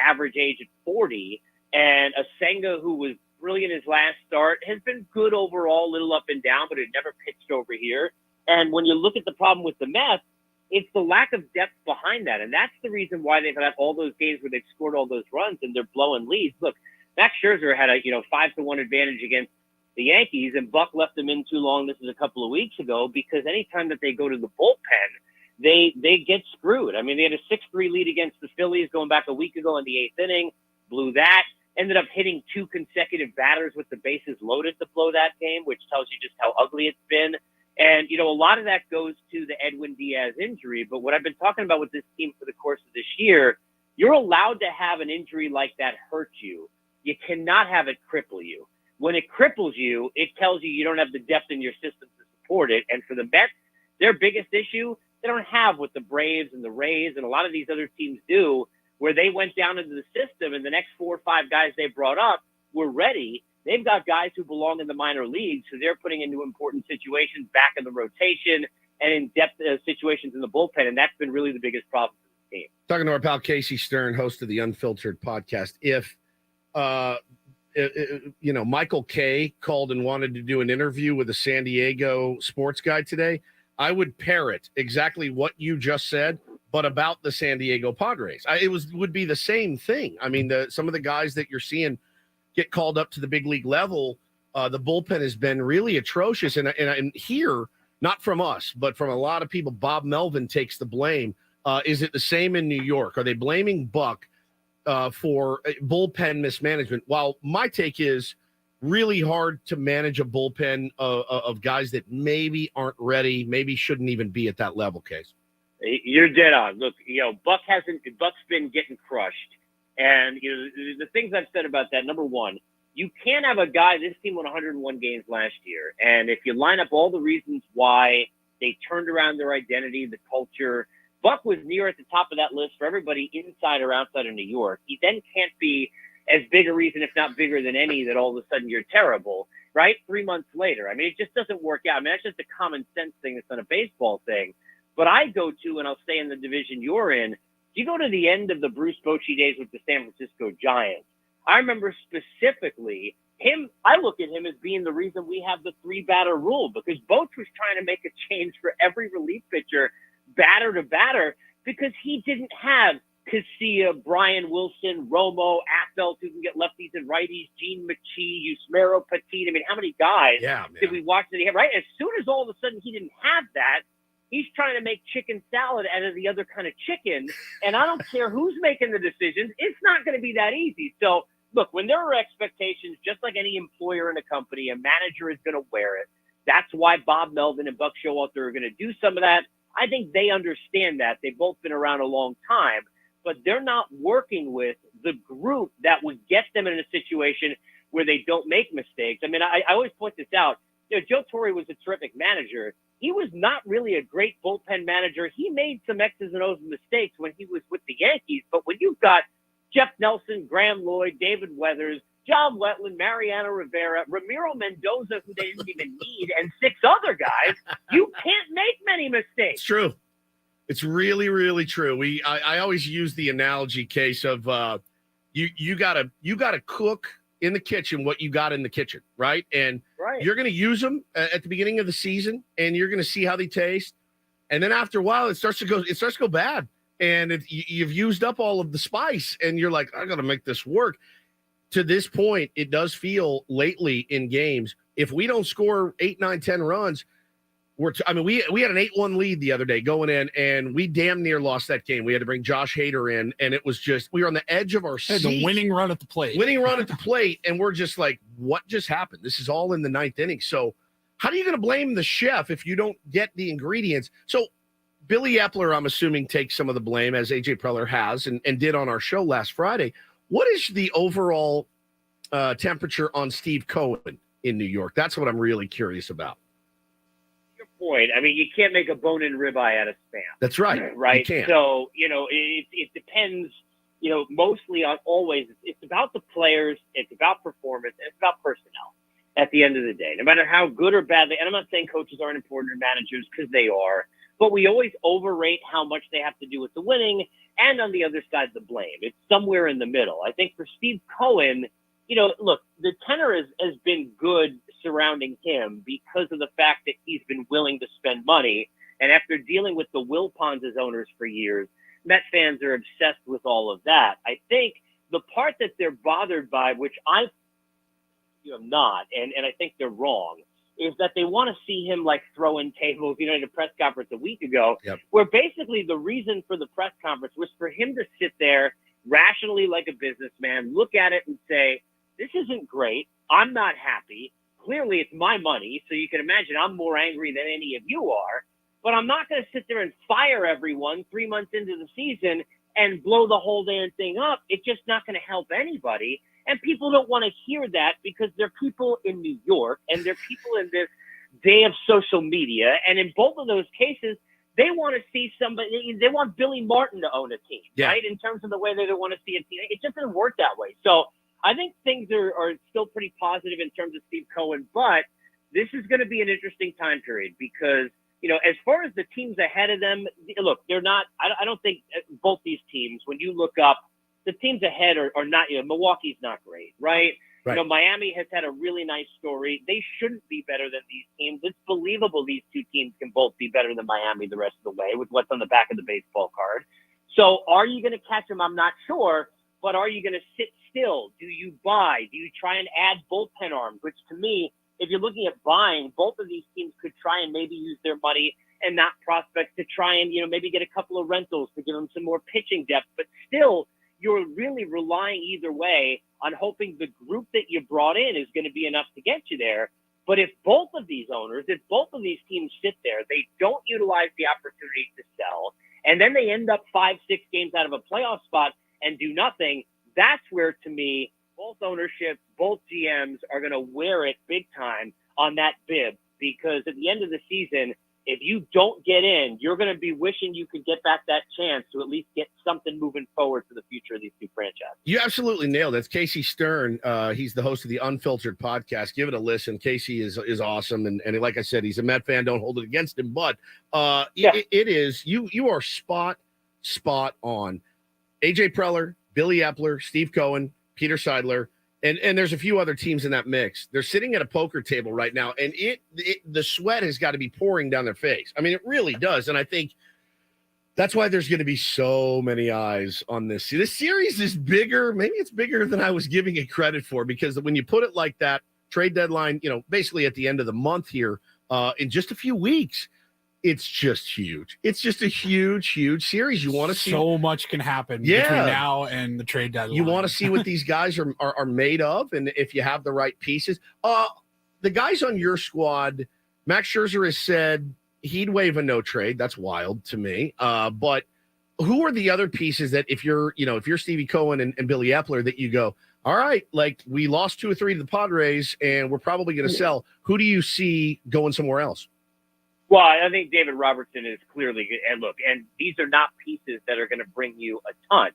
average age at 40, and a Senga who was brilliant his last start, has been good overall, a little up and down, but it never pitched over here. And when you look at the problem with the Mets, it's the lack of depth behind that. And that's the reason why they've had all those games where they've scored all those runs and they're blowing leads. Look, Max Scherzer had a 5-1 advantage against the Yankees, and Buck left them in too long. This is a couple of weeks ago, because anytime that they go to the bullpen, they get screwed. I mean, they had a 6-3 lead against the Phillies going back a week ago in the 8th inning, blew that, ended up hitting 2 consecutive batters with the bases loaded to blow that game, which tells you just how ugly it's been. And, a lot of that goes to the Edwin Diaz injury. But what I've been talking about with this team for the course of this year, you're allowed to have an injury like that hurt you. You cannot have it cripple you. When it cripples you, it tells you you don't have the depth in your system to support it. And for the Mets, their biggest issue, they don't have what the Braves and the Rays and a lot of these other teams do, where they went down into the system and the next 4 or 5 guys they brought up were ready. They've got guys who belong in the minor leagues, so they're putting into important situations back in the rotation and in depth situations in the bullpen, and that's been really the biggest problem for the team. Talking to our pal Casey Stern, host of the Unfiltered podcast. If Michael Kay called and wanted to do an interview with a San Diego sports guy today, I would parrot exactly what you just said, but about the San Diego Padres. It would be the same thing. I mean, some of the guys that you're seeing get called up to the big league level, the bullpen has been really atrocious. And here, not from us, but from a lot of people, Bob Melvin takes the blame. Is it the same in New York? Are they blaming Buck for bullpen mismanagement? While my take is really hard to manage a bullpen of guys that maybe aren't ready, maybe shouldn't even be at that level, Case. You're dead on. Look, Buck's been getting crushed. And, the things I've said about that, number one, you can't have a guy, this team won 101 games last year. And if you line up all the reasons why they turned around their identity, the culture, Buck was near at the top of that list for everybody inside or outside of New York. He then can't be as big a reason, if not bigger than any, that all of a sudden you're terrible, right? 3 months later. I mean, it just doesn't work out. I mean, that's just a common sense thing. It's not a baseball thing. But I go to, and I'll stay in the division you're in, you go to the end of the Bruce Bochy days with the San Francisco Giants. I remember specifically him. I look at him as being the reason we have the 3-batter rule, because Boch was trying to make a change for every relief pitcher, batter to batter, because he didn't have Casilla, Brian Wilson, Romo, Affeldt, who can get lefties and righties, Gene McChee, Yusmero Petit. I mean, how many guys did we watch that he had, right? As soon as all of a sudden he didn't have that, he's trying to make chicken salad out of the other kind of chicken. And I don't care who's making the decisions. It's not going to be that easy. So, look, when there are expectations, just like any employer in a company, a manager is going to wear it. That's why Bob Melvin and Buck Showalter are going to do some of that. I think they understand that. They've both been around a long time, but they're not working with the group that would get them in a situation where they don't make mistakes. I mean, I always point this out. Joe Torre was a terrific manager. He was not really a great bullpen manager. He made some X's and O's mistakes when he was with the Yankees. But when you've got Jeff Nelson, Graham Lloyd, David Weathers, John Wetland, Mariano Rivera, Ramiro Mendoza, who they didn't even need, and 6 other guys, you can't make many mistakes. It's true. It's really, really true. I always use the analogy case of you gotta cook in the kitchen what you got in the kitchen, right? And you're going to use them at the beginning of the season, and you're going to see how they taste. And then after a while, it starts to go bad, and you've used up all of the spice, and you're like, I got to make this work. To this point, it does feel lately in games, if we don't score 8, 9, 10 runs, we had an 8-1 lead the other day going in, and we damn near lost that game. We had to bring Josh Hader in, and it was just we were on the edge of our seat. The winning run at the plate. And we're just like, what just happened? This is all in the 9th inning. So how are you going to blame the chef if you don't get the ingredients? So Billy Epler, I'm assuming, takes some of the blame, as AJ Preller has and did on our show last Friday. What is the overall temperature on Steve Cohen in New York? That's what I'm really curious about. Your point. I mean, you can't make a bone-in ribeye out of Spam. That's right. Right. So, it depends, mostly on always. It's about the players. It's about performance. And it's about personnel at the end of the day. No matter how good or bad and I'm not saying coaches aren't important or managers, because they are. But we always overrate how much they have to do with the winning, and on the other side, the blame. It's somewhere in the middle. I think for Steve Cohen, look, the tenor has been good surrounding him because of the fact that he's been willing to spend money. And after dealing with the Wilpons as owners for years, Met fans are obsessed with all of that. I think the part that they're bothered by, which I am not, and I think they're wrong, is that they want to see him like throwing tables, in a press conference a week ago, where basically the reason for the press conference was for him to sit there rationally like a businessman, look at it and say, this isn't great. I'm not happy. Clearly it's my money. So you can imagine I'm more angry than any of you are, but I'm not going to sit there and fire everyone 3 months into the season and blow the whole damn thing up. It's just not going to help anybody. And people don't want to hear that because they're people in New York and they're people in this day of social media. And in both of those cases, they want to see somebody, they want Billy Martin to own a team, right? In terms of the way they want to see a team. It just doesn't work that way. So I think things are still pretty positive in terms of Steve Cohen, but this is going to be an interesting time period because, as far as the teams ahead of them, look, they're not, I don't think both these teams, when you look up, the teams ahead are not, Milwaukee's not great, right? Miami has had a really nice story. They shouldn't be better than these teams. It's believable these two teams can both be better than Miami the rest of the way with what's on the back of the baseball card. So are you going to catch them? I'm not sure, but are you going to sit still? Do you buy? Do you try and add bullpen arms? Which to me, if you're looking at buying, both of these teams could try and maybe use their money and not prospects to try and, maybe get a couple of rentals to give them some more pitching depth, but still, you're really relying either way on hoping the group that you brought in is going to be enough to get you there. But if both of these owners, if both of these teams sit there, they don't utilize the opportunity to sell, and then they end up 5-6 games out of a playoff spot and do nothing, that's where, to me, both ownerships, both GMs are going to wear it big time on that bib because at the end of the season, if you don't get in, you're going to be wishing you could get back that chance to at least get something moving forward for the future of these two franchises. You absolutely nailed it. It's Casey Stern. He's the host of the Unfiltered podcast. Give it a listen. Casey is awesome. And like I said, he's a Met fan. Don't hold it against him. But it is, you are spot on. AJ Preller, Billy Epler, Steve Cohen, Peter Seidler, and there's a few other teams in that mix. They're sitting at a poker table right now, and the sweat has got to be pouring down their face. I mean, it really does. And I think that's why there's going to be so many eyes on this. See, this series is bigger. Maybe it's bigger than I was giving it credit for, because when you put it like that, trade deadline, basically at the end of the month here, in just a few weeks, it's just huge. It's just a huge series. You want to see so much can happen between now and the trade deadline. You want to see what these guys are made of, and if you have the right pieces. The guys on your squad, Max Scherzer has said he'd waive a no trade. That's wild to me. But who are the other pieces that if you're Stevie Cohen and Billy Epler, that you go, all right, like we lost 2 or 3 to the Padres and we're probably going to sell. Who do you see going somewhere else? Well, I think David Robertson is clearly good. And look, and these are not pieces that are going to bring you a ton,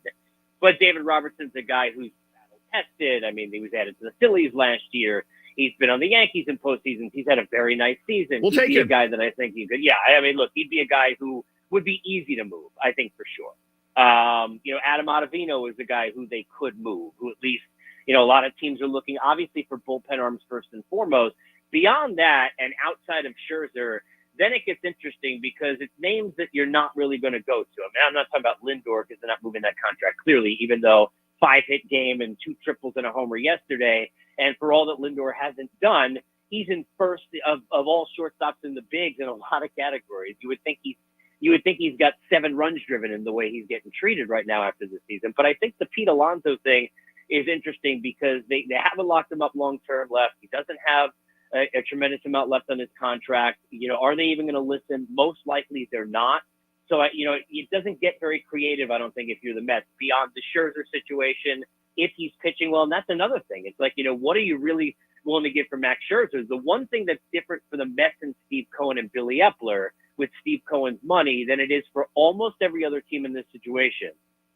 but David Robertson's a guy who's battle tested. I mean, he was added to the Phillies last year. He's been on the Yankees in postseasons. He's had a very nice season. We'll take him. A guy that I think he could. Yeah, I mean, look, he'd be a guy who would be easy to move, I think, for sure. Adam Ottavino is a guy who they could move, who at least, a lot of teams are looking, obviously, for bullpen arms first and foremost. Beyond that, and outside of Scherzer, then it gets interesting because it's names that you're not really going to go to. I mean, I'm not talking about Lindor because they're not moving that contract, clearly, even though 5-hit game and 2 triples and a homer yesterday. And for all that Lindor hasn't done, he's in first of all shortstops in the bigs in a lot of categories. You would think he's got 7 runs driven in the way he's getting treated right now after this season. But I think the Pete Alonso thing is interesting because they haven't locked him up long-term left. He doesn't have a tremendous amount left on his contract. Are they even going to listen? Most likely they're not. So, it doesn't get very creative, I don't think, if you're the Mets, beyond the Scherzer situation, if he's pitching well. And that's another thing. It's like, what are you really willing to give for Max Scherzer? The one thing that's different for the Mets and Steve Cohen and Billy Epler with Steve Cohen's money than it is for almost every other team in this situation.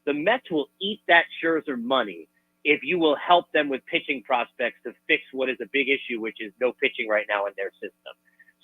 The Mets will eat that Scherzer money if you will help them with pitching prospects to fix what is a big issue, which is no pitching right now in their system.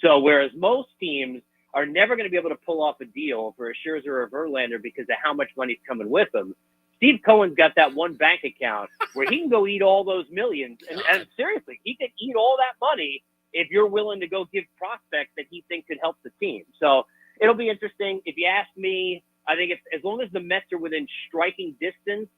So whereas most teams are never going to be able to pull off a deal for a Scherzer or a Verlander because of how much money's coming with them, Steve Cohen's got that one bank account where he can go eat all those millions. And seriously, he can eat all that money if you're willing to go give prospects that he thinks could help the team. So it'll be interesting. If you ask me, I think it's, as long as the Mets are within striking distance,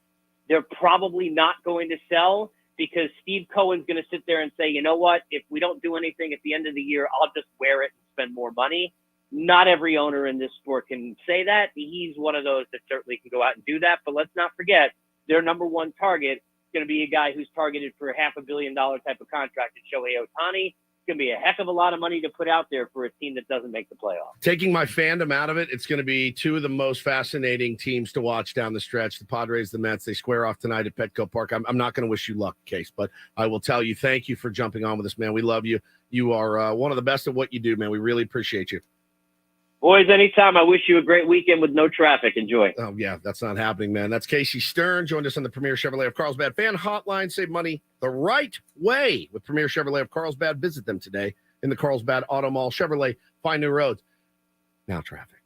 they're probably not going to sell because Steve Cohen's going to sit there and say, you know what, if we don't do anything at the end of the year, I'll just wear it and spend more money. Not every owner in this sport can say that. He's one of those that certainly can go out and do that. But let's not forget, their number one target is going to be a guy who's targeted for a $500 million type of contract in Shohei Ohtani. It's going to be a heck of a lot of money to put out there for a team that doesn't make the playoffs. Taking my fandom out of it, it's going to be 2 of the most fascinating teams to watch down the stretch. The Padres, the Mets, they square off tonight at Petco Park. I'm not going to wish you luck, Case, but I will tell you, thank you for jumping on with us, man. We love you. You are one of the best at what you do, man. We really appreciate you. Boys, anytime. I wish you a great weekend with no traffic. Enjoy. Oh, yeah, that's not happening, man. That's Casey Stern. Joined us on the Premier Chevrolet of Carlsbad Fan Hotline. Save money the right way with Premier Chevrolet of Carlsbad. Visit them today in the Carlsbad Auto Mall. Chevrolet, find new roads. Now traffic.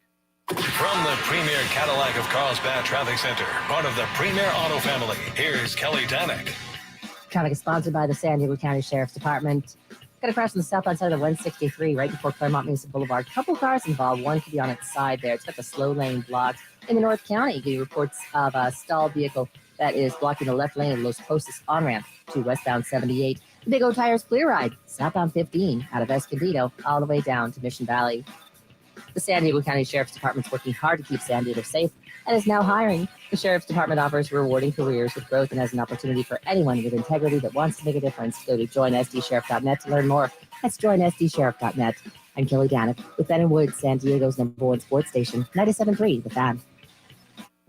From the Premier Cadillac of Carlsbad Traffic Center, part of the Premier Auto family, here's Kelly Danick. Traffic is sponsored by the San Diego County Sheriff's Department. Got a crash on the southbound side of the 163 right before Claremont Municipal Boulevard. Couple cars involved. One could be on its side there. It's got the slow lane blocked. In the North County, getting reports of a stalled vehicle that is blocking the left lane of Los Postos on-ramp to westbound 78. The Big O Tires Clear Ride, southbound 15 out of Escondido all the way down to Mission Valley. The San Diego County Sheriff's Department is working hard to keep San Diego safe and is now hiring. The Sheriff's Department offers rewarding careers with growth and has an opportunity for anyone with integrity that wants to make a difference. Go to joinsdsheriff.net to learn more. That's joinsdsheriff.net. I'm Kelly Danick with Ben & Woods, San Diego's #1 sports station, 97.3 The Fan.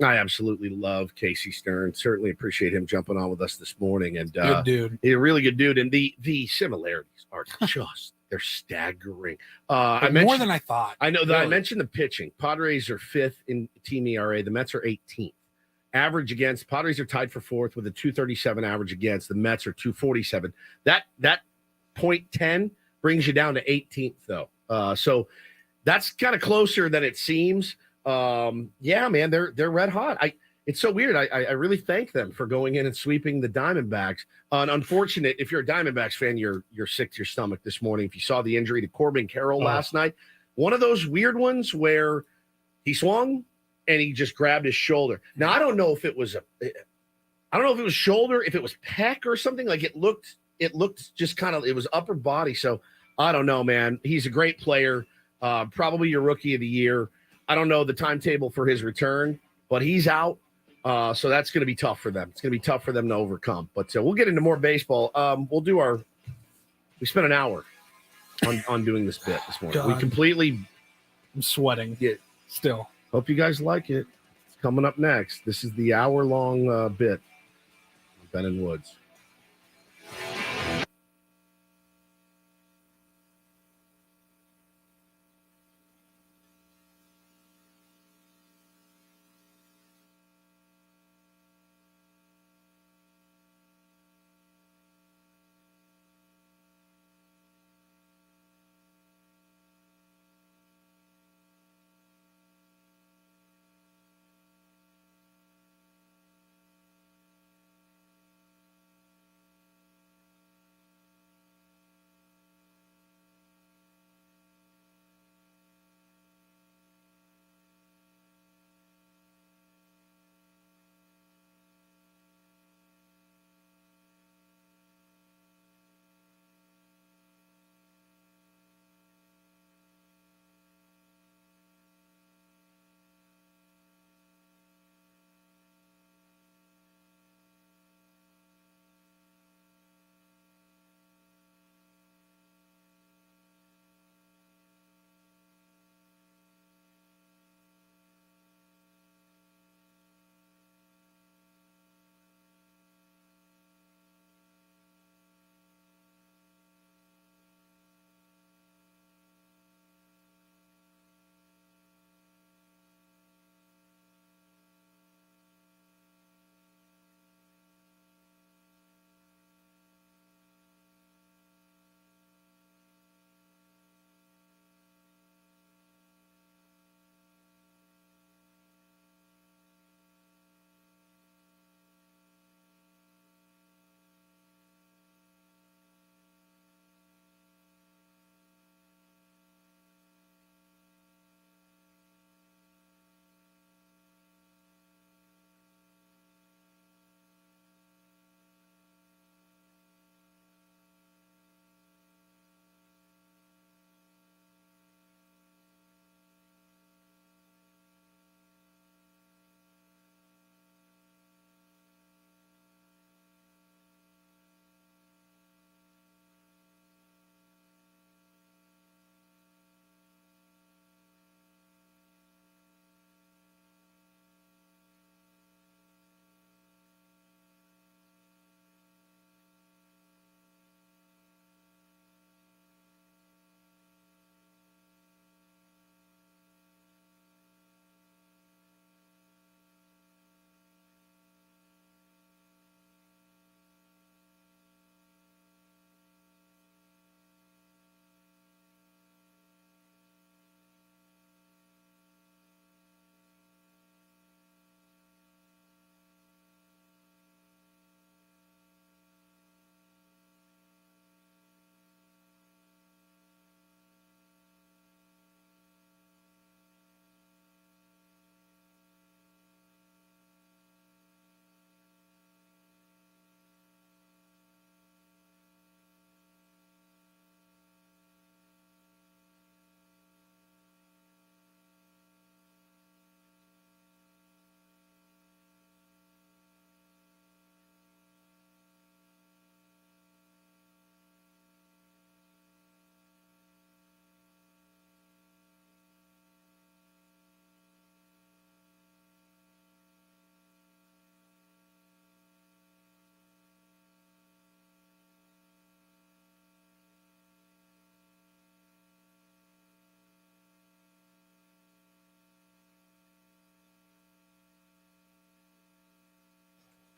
I absolutely love Casey Stern. Certainly appreciate him jumping on with us this morning. And Good dude. He's a really good dude. And the similarities are just they're staggering. More than I thought. I know that really. I mentioned the pitching. Padres are 5th in team ERA. The Mets are 18th. Average against, Padres are tied for 4th with a 237 average against. The Mets are 247. That .10 brings you down to 18th, though. So that's kind of closer than it seems. Yeah, man, they're red hot. It's so weird. I really thank them for going in and sweeping the Diamondbacks. Unfortunate, if you're a Diamondbacks fan, you're sick to your stomach this morning. If you saw the injury to Corbin Carroll last night, one of those weird ones where he swung and he just grabbed his shoulder. Now I don't know if it was shoulder, if it was pec or something. Like it looked just kind of, it was upper body. So I don't know, man. He's a great player. Probably your rookie of the year. I don't know the timetable for his return, but he's out. So that's going to be tough for them. It's going to be tough for them to overcome. But we'll get into more baseball. We spent an hour on doing this bit this morning. God. I'm sweating. Still. Hope you guys like it. It's coming up next. This is the hour-long bit. Ben & Woods.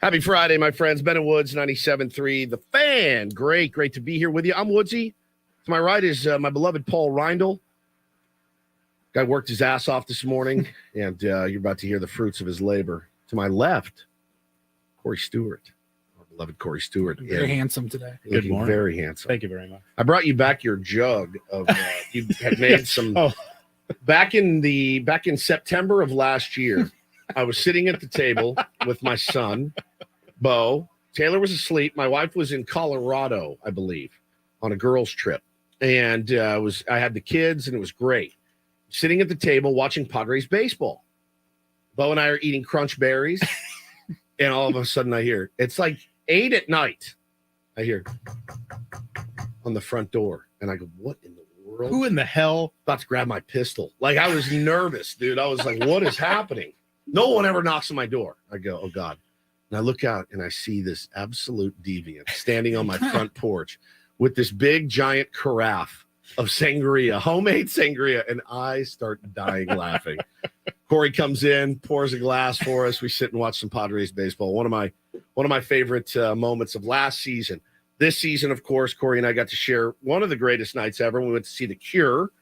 Happy Friday, my friends. Ben and Woods, 97.3. The Fan. Great to be here with you. I'm Woodsy. To my right is my beloved Paul Reindl. Guy worked his ass off this morning, and you're about to hear the fruits of his labor. To my left, Corey Stewart. Our beloved Corey Stewart. Very handsome today. Good morning. Very handsome. Thank you very much. I brought you back your jug of you had made some back in September of last year. I was sitting at the table with my son, Bo. Taylor was asleep. My wife was in Colorado, I believe, on a girls' trip. And I had the kids, and it was great. Sitting at the table watching Padres baseball. Bo and I are eating crunch berries, and all of a sudden I hear, it's like 8 at night. I hear on the front door, and I go, what in the world? Who in the hell? About to grab my pistol. Like, I was nervous, dude. I was like, what is happening? No one ever knocks on my door. I go, oh, God. And I look out, and I see this absolute deviant standing on my front porch with this big, giant carafe of sangria, homemade sangria, and I start dying laughing. Corey comes in, pours a glass for us. We sit and watch some Padres baseball. One of my favorite moments of last season. This season, of course, Corey and I got to share one of the greatest nights ever. We went to see The Cure,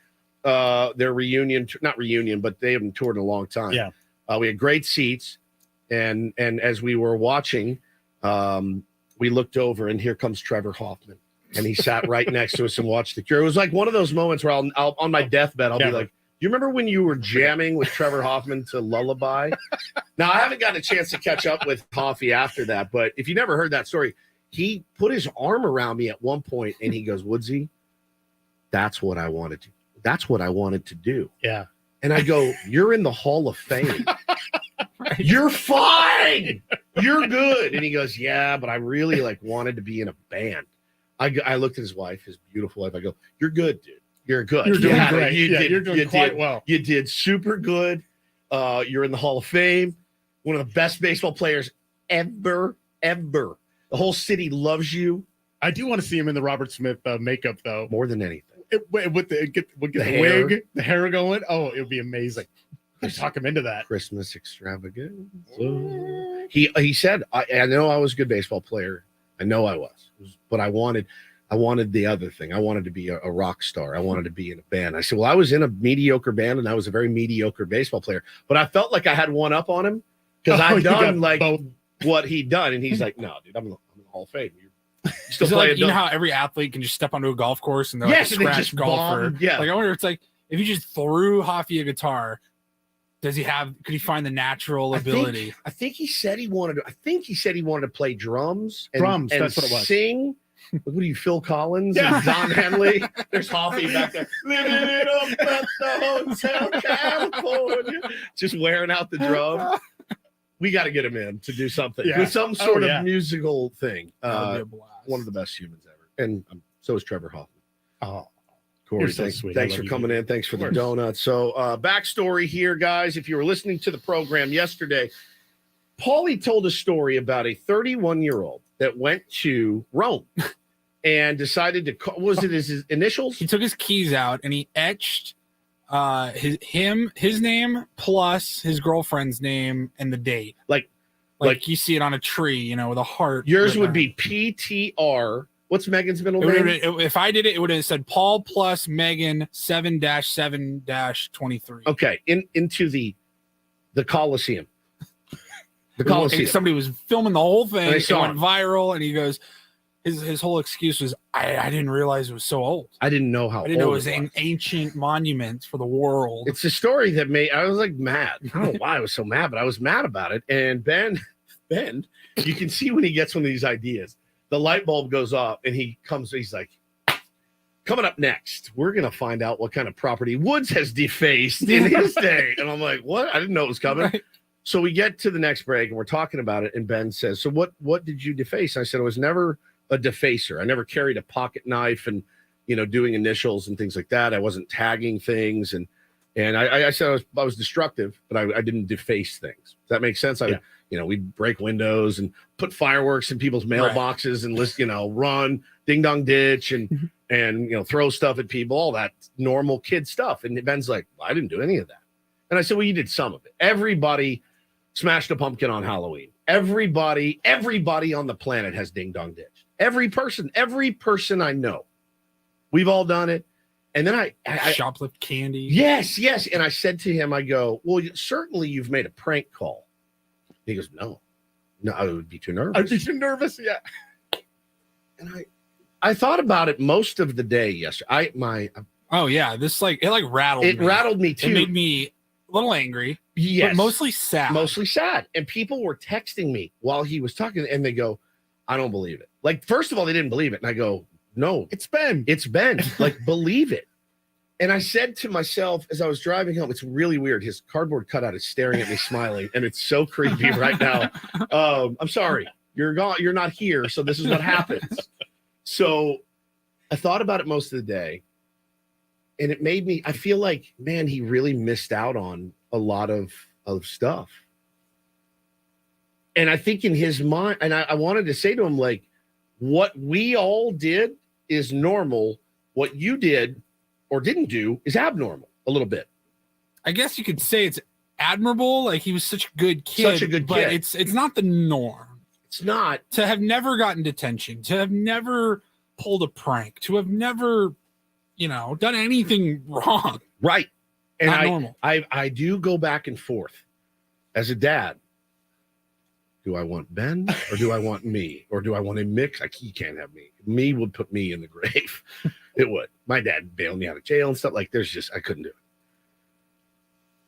their reunion, not reunion, but they haven't toured in a long time. Yeah. We had great seats, and as we were watching, we looked over, and here comes Trevor Hoffman, and he sat right next to us and watched The Cure. It was like one of those moments where I'll on my deathbed, I'll be like, you remember when you were jamming with Trevor Hoffman to Lullaby? Now, I haven't gotten a chance to catch up with Hoffy after that, but if you never heard that story, he put his arm around me at one point, and he goes, Woodsy, that's what I wanted to. That's what I wanted to do. Yeah. And I go, you're in the Hall of Fame. You're fine. You're good. And he goes, yeah, but I really wanted to be in a band. I looked at his wife, his beautiful wife. I go, you're good, dude. You're good. You're doing great. You're doing quite well. You did super good. You're in the Hall of Fame. One of the best baseball players ever. The whole city loves you. I do want to see him in the Robert Smith makeup, though. More than anything. With the wig, the hair going. Oh, it would be amazing. I'd talk him into that. Christmas extravaganza. He said, I know I was a good baseball player. I know I was, but I wanted the other thing. I wanted to be a rock star. I wanted to be in a band. I said, well, I was in a mediocre band, and I was a very mediocre baseball player, but I felt like I had one up on him because I'd done what he'd done. And he's like, no, dude, I'm in the Hall of Fame. You still play you know how every athlete can just step onto a golf course and they're yes, like a scratch golfer. Yeah. Like, I wonder, it's like, if you just threw Hoffy a guitar, could he find the natural ability? I think he said he wanted to play drums. And that's what it was. Sing. What are you, Phil Collins and Don Henley? There's Hoffy back there. Living it up at the Hotel California. Just wearing out the drum. We got to get him in to do something with some sort of musical thing. One of the best humans ever. And so is Trevor Hoffman. Oh, Corey, so sweet. Thanks for coming in. Thanks for the donuts. So, backstory here, guys. If you were listening to the program yesterday, Paulie told a story about a 31-year-old that went to Rome and decided to was it his initials? He took his keys out and he etched his name plus his girlfriend's name and the date. Like you see it on a tree, with a heart. Yours would be PTR. What's Megan's middle name? If I did it, it would have said Paul plus Megan 7-7-23. Okay, into the Coliseum. The Coliseum. Somebody was filming the whole thing. It went viral, and he goes, his whole excuse was, I didn't realize it was so old. I didn't know how old I didn't know it was an ancient monument for the world. It's a story that I was mad. I don't know why I was so mad, but I was mad about it. And Ben, you can see when he gets one of these ideas, the light bulb goes off, and he's like, coming up next, we're going to find out what kind of property Woods has defaced in his day. And I'm like, what? I didn't know it was coming. Right. So we get to the next break, and we're talking about it, and Ben says, so what did you deface? I said, I was never a defacer. I never carried a pocket knife and, doing initials and things like that. I wasn't tagging things. And I said I was destructive, but I didn't deface things. Does that make sense? We'd break windows and put fireworks in people's mailboxes and run ding dong ditch and throw stuff at people, all that normal kid stuff. And Ben's like, well, I didn't do any of that. And I said, well, you did some of it. Everybody smashed a pumpkin on Halloween. Everybody on the planet has ding dong ditched. Every person I know. We've all done it. And then I shoplift candy. Yes. And I said to him, I go, well, certainly you've made a prank call. He goes, no, I would be too nervous. I'd be too nervous. Yeah. And I thought about it most of the day yesterday. Oh yeah, this it rattled me. It rattled me too. It made me a little angry. Yes. But mostly sad. And people were texting me while he was talking, and they go, I don't believe it. Like, first of all, they didn't believe it. And I go, no, it's Ben. Like, believe it. And I said to myself as I was driving home, it's really weird. His cardboard cutout is staring at me smiling, and it's so creepy right now. I'm sorry. You're gone. You're not here. So this is what happens. So I thought about it most of the day, and it made me, I feel like, man, he really missed out on a lot of stuff. And I think in his mind, and I wanted to say to him, like, what we all did is normal. What you did or didn't do is abnormal a little bit. I guess you could say it's admirable. Like, he was such a good kid. But it's not the norm. It's not. To have never gotten detention, to have never pulled a prank, to have never, done anything wrong. Right. And not normal. I do go back and forth as a dad. Do I want Ben or do I want me? Or do I want a mix? You can't have me. Me would put me in the grave. It would. My dad bailed me out of jail and stuff. Like, I couldn't do it.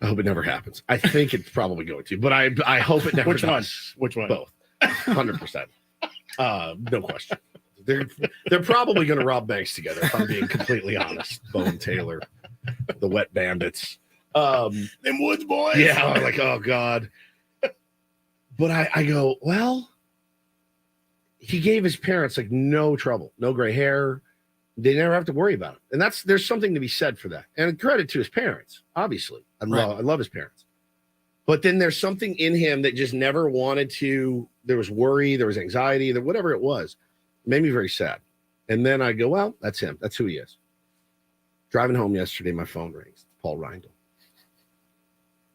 I hope it never happens. I think it's probably going to, but I hope it never does. Which one? Both. 100%. No question. They're probably going to rob banks together, if I'm being completely honest. Bo and Taylor, the Wet Bandits. Them Woods boys. Yeah, I'm like, oh, God. But I go, well, he gave his parents like no trouble, no gray hair. They never have to worry about it. And there's something to be said for that. And credit to his parents, obviously. I love his parents. But then there's something in him that just never wanted to. There was worry, there was anxiety, whatever it was. It made me very sad. And then I go, well, that's him. That's who he is. Driving home yesterday, my phone rings. Paul Reindl.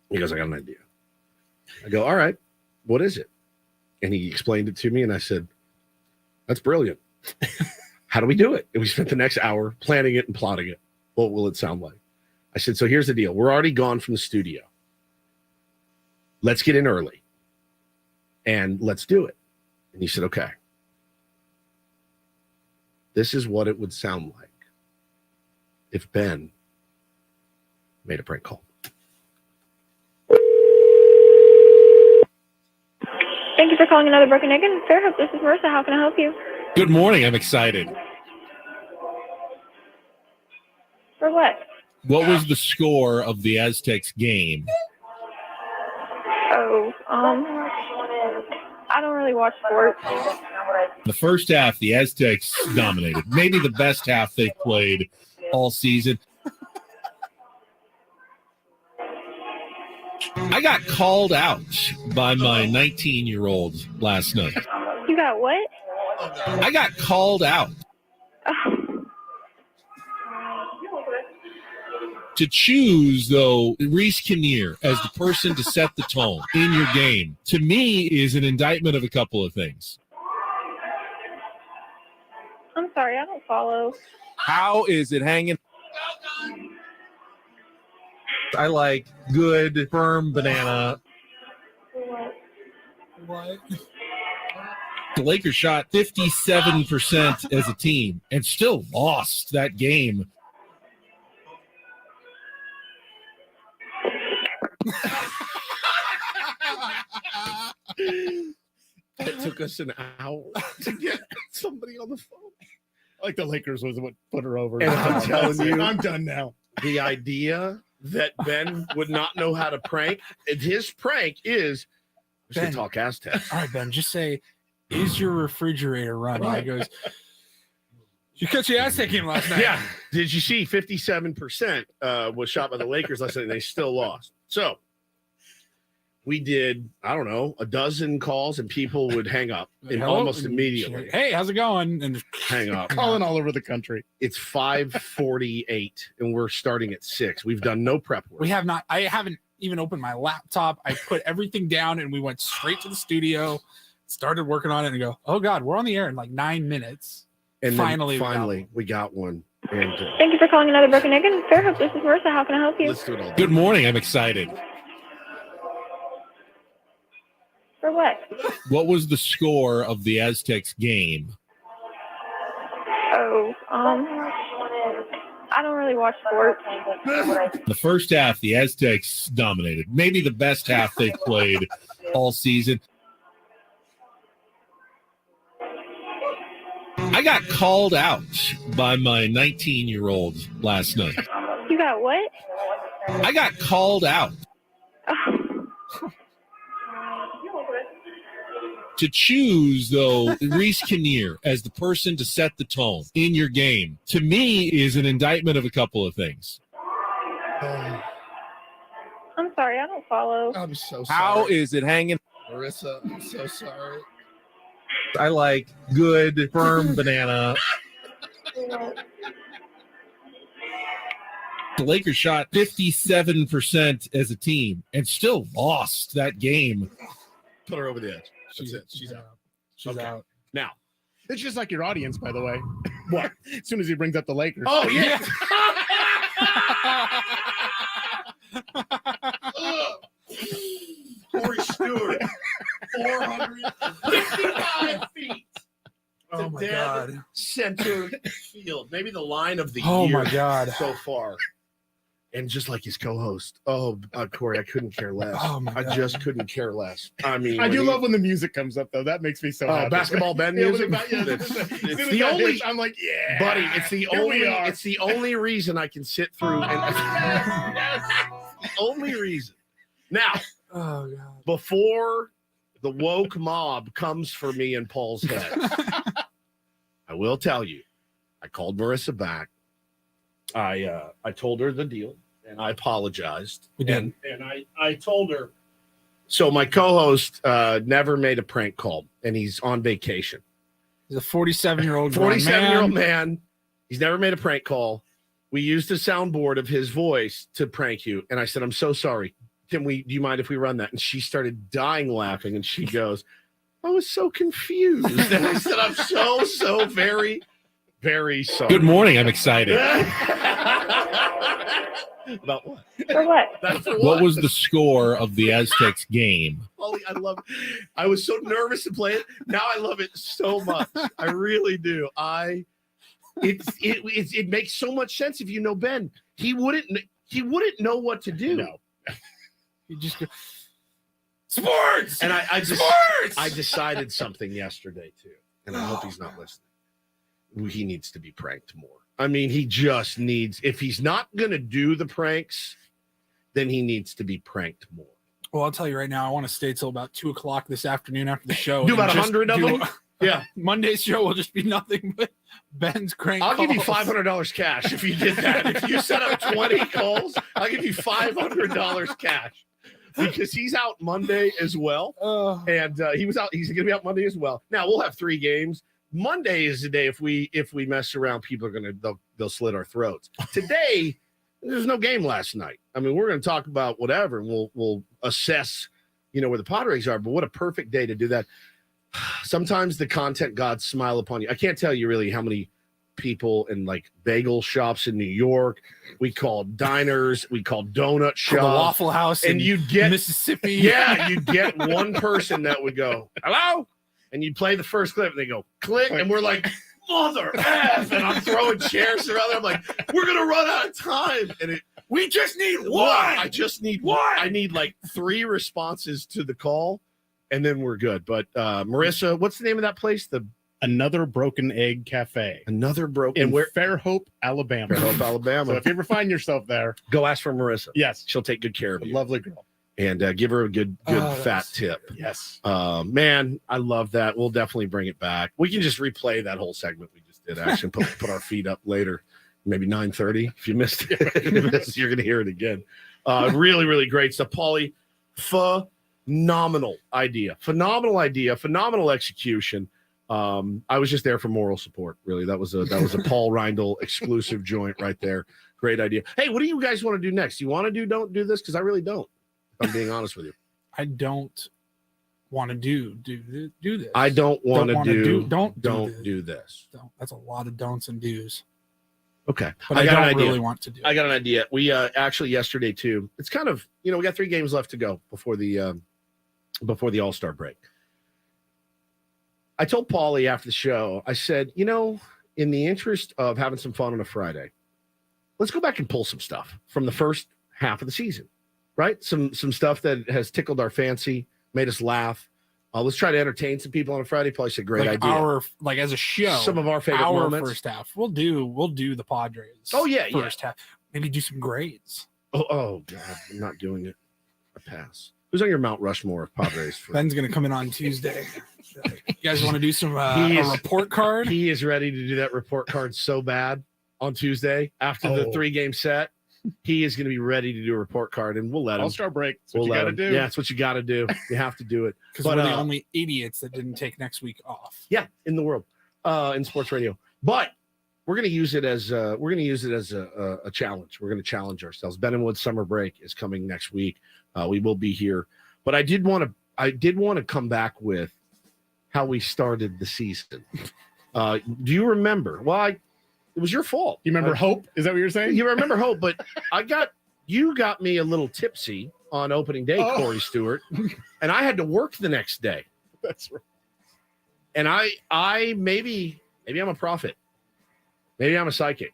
He goes, I got an idea. I go, all right. What is it? And he explained it to me, and I said, that's brilliant. How do we do it? And we spent the next hour planning it and plotting it. What will it sound like? I said, so here's the deal. We're already gone from the studio. Let's get in early, and let's do it. And he said, okay. This is what it would sound like if Ben made a prank call. Thank you for calling another Broken Egg and Fairhope. This is Marissa. How can I help you? Good morning. I'm excited. For what? What was the score of the Aztecs game? Oh, I don't really watch sports. The first half, the Aztecs dominated. Maybe the best half they played all season. I got called out by my 19-year-old last night. You got what? I got called out. Oh. To choose, though, Reese Kinnear as the person to set the tone in your game, to me, is an indictment of a couple of things. I'm sorry, I don't follow. How is it hanging? I like good, firm banana. What? The Lakers shot 57% as a team and still lost that game. It took us an hour to get somebody on the phone. Like the Lakers was what put her over. And I'm telling you, I'm done now. The idea that Ben would not know how to prank, and his prank is, we should Ben. talk Aztec. All right, Ben, just say, is your refrigerator running? He goes, you catch the Aztec game last night. Yeah. Did you see 57% was shot by the Lakers last night, and they still lost. So we did, I don't know, a dozen calls, and people would hang up almost immediately. Hey, how's it going? And Hang up. Calling all over the country. It's 5:48, and we're starting at 6. We've done no prep work. we have not. I haven't even open my laptop. I put everything down and we went straight to the studio, started working on it, and go, oh God, we're on the air in like 9 minutes. And finally we got one. And Thank you for calling another Broken Egg and Fairhope. This is Marissa. How can I help you? let's do it all. Good morning. I'm excited. For what? What was the score of the Aztecs game? Oh, I don't really watch sports. The first half, the Aztecs dominated. Maybe the best half they've played all season. I got called out by my 19-year-old last night. You got what? I got called out. Oh. To choose, though, Reese Kinnear as the person to set the tone in your game, to me, is an indictment of a couple of things. I'm sorry, I don't follow. I'm so sorry. How is it hanging? Marissa, I'm so sorry. I like good, firm banana. The Lakers shot 57% as a team and still lost that game. Put her over the edge. That's it. She's out. She's Okay. out. Now. It's just like your audience, by the way. What? As soon as he brings up the Lakers. Oh, yeah. Corey Stewart, 455 feet. Oh my God. Center field. Maybe the line of the Oh year my God. so far. And just like his co-host. Oh, Corey, I couldn't care less. Oh my I God. just couldn't care less. I mean, I do love when the music comes up, though. That makes me so happy. Basketball Ben Yeah, music. it's the only. I'm like, yeah, buddy. It's the Here we only. are. It's the only reason I can sit through. And the only reason. Now, Oh God. before the woke mob comes for me and Paul's head, I will tell you, I called Marissa back. I told her the deal, and I apologized. We did. And I told her. So my co-host never made a prank call, and he's on vacation. He's a 47-year-old 47-year-old man. He's never made a prank call. We used a soundboard of his voice to prank you, and I said, "I'm so sorry. Do you mind if we run that?" And she started dying laughing, and she goes, "I was so confused." And I said, "I'm so very, very sorry." Good morning. I'm excited. About what? For what? That's for What was the score of the Aztecs game? Holly, I love it. I was so nervous to play it. Now I love it so much. I really do. It makes so much sense if you know Ben. He wouldn't know what to do. No. You just go, sports. And I Sports! decided something yesterday too, and I hope he's not listening. He needs to be pranked more. I mean, he just needs. If he's not gonna do the pranks, then he needs to be pranked more. Well, I'll tell you right now, I want to stay till about 2:00 this afternoon after the show. Do and about just 100 of do- them. Yeah, Monday's show will just be nothing but Ben's crank I'll give you calls. $500 cash if you did that. If you set up 20 calls, I'll give you $500 cash because he's out Monday as well. And he's going to be out Monday as well. Now we'll have 3 games. Monday is the day if we mess around, people are they'll slit our throats. Today, there's no game last night. I mean, we're going to talk about whatever, and we'll assess, where the Padres are. But what a perfect day to do that. Sometimes the content gods smile upon you. I can't tell you really how many people in like bagel shops in New York, we call diners, we call donut shops, the Waffle House, and you'd get Mississippi. Yeah, you'd get one person that would go, "Hello," and you'd play the first clip, and they go, "Click," and we're like, "Mother F!" And I'm throwing chairs around there. I'm like, "We're gonna run out of time," and We just need one. I just need one. I need like 3 responses to the call, and then we're good. But Marissa, what's the name of that place? Another Broken Egg Cafe Another Broken. in Fairhope, Alabama. Fairhope, Alabama. So if you ever find yourself there, Go ask for Marissa. yes, She'll take good care of a you. lovely girl. And give her a good Oh, fat that's- tip. Yes. Man, I love that. We'll definitely bring it back. We can just replay that whole segment we just did. Actually, put our feet up later, maybe 9:30. If you missed it, you're gonna hear it again. Really, really great stuff, Paulie. Phenomenal idea, phenomenal execution. I was just there for moral support. Really, that was a Paul Reindl exclusive joint right there. Great idea. Hey, what do you guys want to do next? You want to do? Don't do this because I really don't. I'm being honest with you. I don't want to do this. I don't want to do. Don't do this. That's a lot of don'ts and do's. Okay, but I don't really want to do it. I got an idea. We actually yesterday too. It's kind of we got 3 games left to go before the All-Star break. I told Paulie after the show. I said, in the interest of having some fun on a Friday, let's go back and pull some stuff from the first half of the season, right? Some stuff that has tickled our fancy, made us laugh. Let's try to entertain some people on a Friday. Probably a great idea. As a show, some of our favorite moments. First half. We'll do the Padres. Oh yeah, first half. Maybe do some grades. Oh God, I'm not doing it. I pass. Who's on your Mount Rushmore of Padres? Ben's gonna come in on Tuesday. You guys want to do some a report card? He is ready to do that report card so bad on Tuesday after the 3-game set. He is going to be ready to do a report card, and we'll let him. All-Star break. That's what you got to do. Yeah, that's what you got to do. You have to do it. Because we're the only idiots that didn't take next week off. Yeah, in the world, in sports radio. But we're going to use it as a challenge. We're going to challenge ourselves. Ben and Wood's summer break is coming next week. We will be here, but I did want to come back with how we started the season. Do you remember? Well, it was your fault. You remember Hope? Is that what you're saying? You remember Hope, but you got me a little tipsy on opening day, Corey Stewart, and I had to work the next day. That's right. And I maybe I'm a prophet. Maybe I'm a psychic.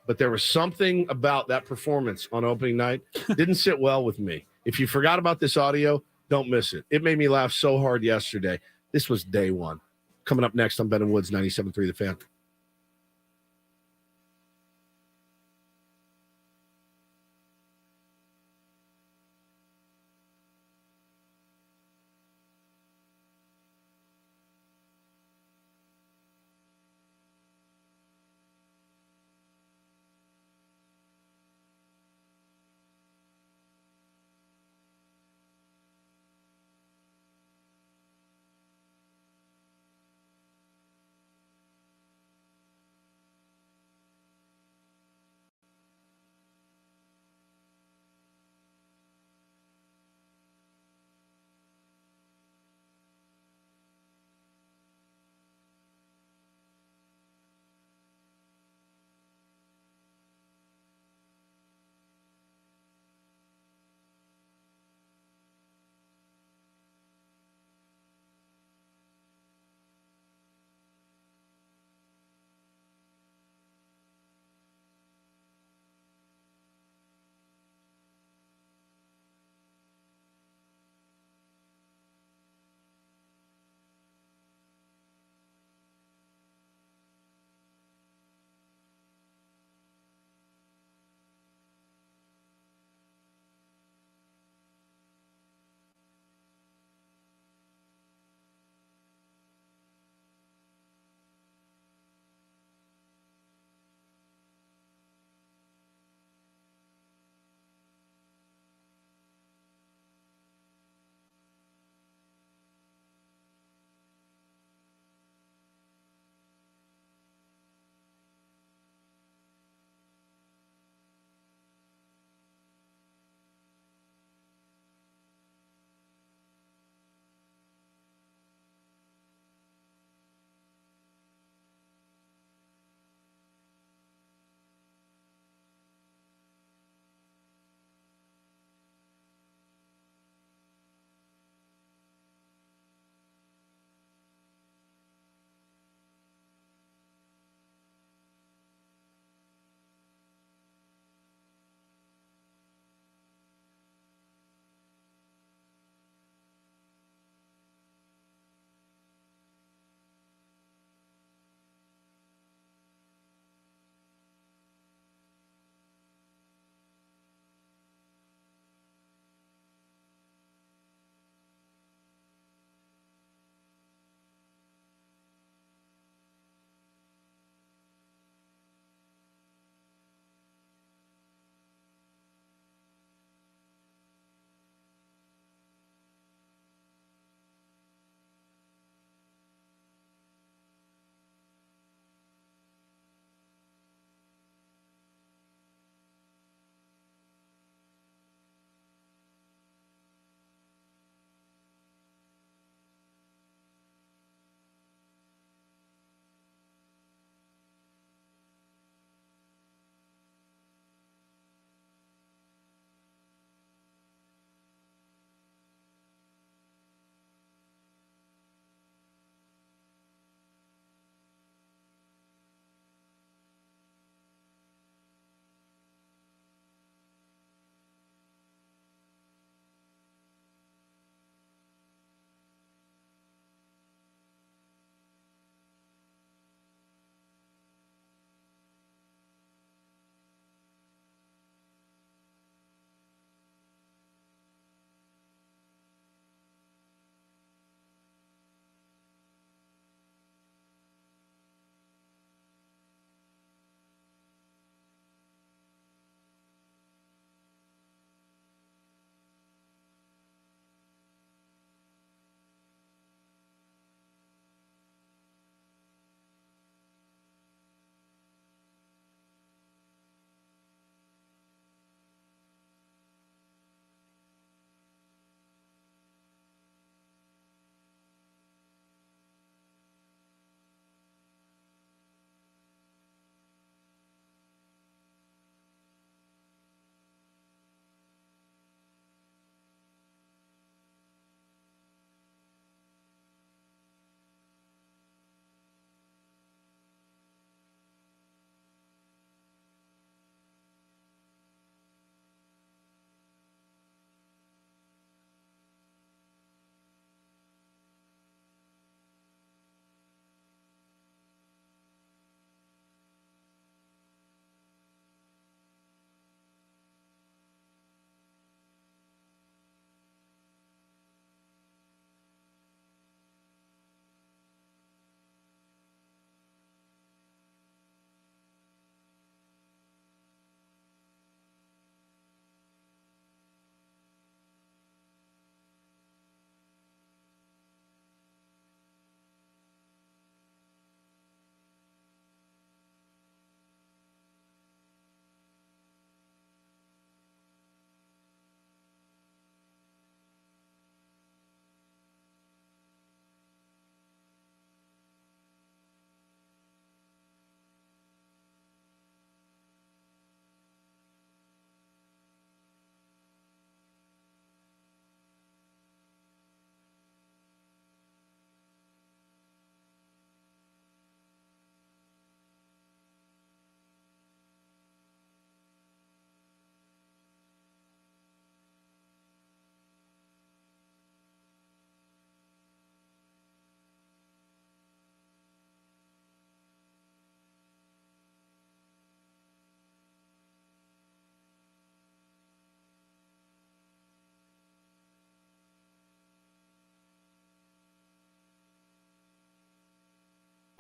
But there was something about that performance on opening night didn't sit well with me. If you forgot about this audio, don't miss it. It made me laugh so hard yesterday. This was day one. Coming up next on Ben and Woods 97.3 The Fan.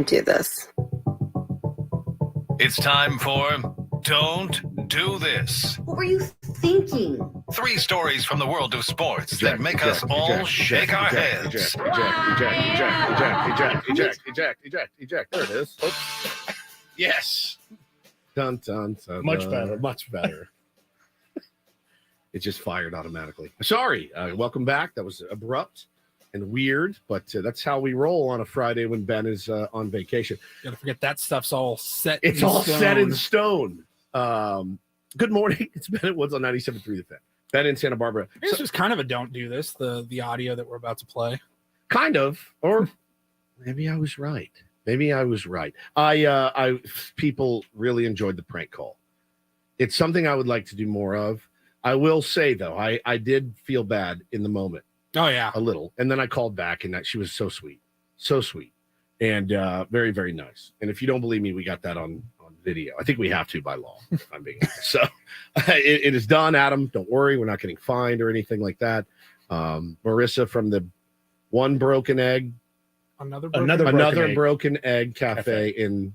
do this. It's time for Don't Do This. What were you thinking? 3 stories from the world of sports that make us all shake our heads. Eject. There it is. Oops. Yes. Dun, dun, dun, Much better. Much better. It just fired automatically. Sorry. Welcome back. That was abrupt and weird, but that's how we roll on a Friday when Ben is on vacation. Gotta forget that stuff's all set. It's all set in stone. Good morning. It's Ben at Woods on 97.3 The Fan. Ben in Santa Barbara. This was kind of a don't do this, the audio that we're about to play. Kind of, or maybe I was right. People really enjoyed the prank call. It's something I would like to do more of. I will say though, I did feel bad in the moment. Oh yeah, a little, and then I called back, and she was so sweet, and very, very nice. And if you don't believe me, we got that on video. I think we have to by law. I'm being honest. So it is done, Adam. Don't worry, we're not getting fined or anything like that. Marissa from the One Broken Egg, another broken egg cafe in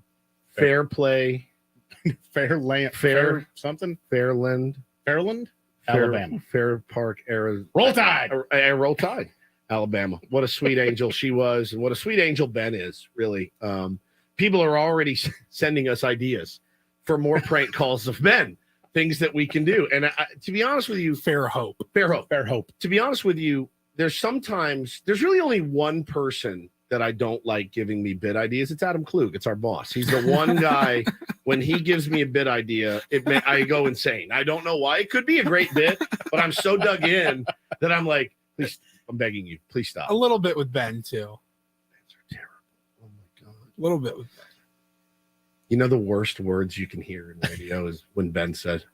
Fairland, Alabama. Fair Park, Arizona. Roll Tide. Roll Tide, Alabama. What a sweet angel she was, and what a sweet angel Ben is, really. People are already sending us ideas for more prank calls of Ben, things that we can do. And to be honest with you, fair hope. To be honest with you, there's really only one person that I don't like giving me bid ideas. It's Adam Klug. It's our boss. He's the one guy, when he gives me a bid idea, I go insane. I don't know why. It could be a great bit, but I'm so dug in that I'm like, please, I'm begging you, please stop. A little bit with Ben too. Bens are terrible. Oh my God. A little bit with Ben. You know, the worst words you can hear in radio is when Ben said,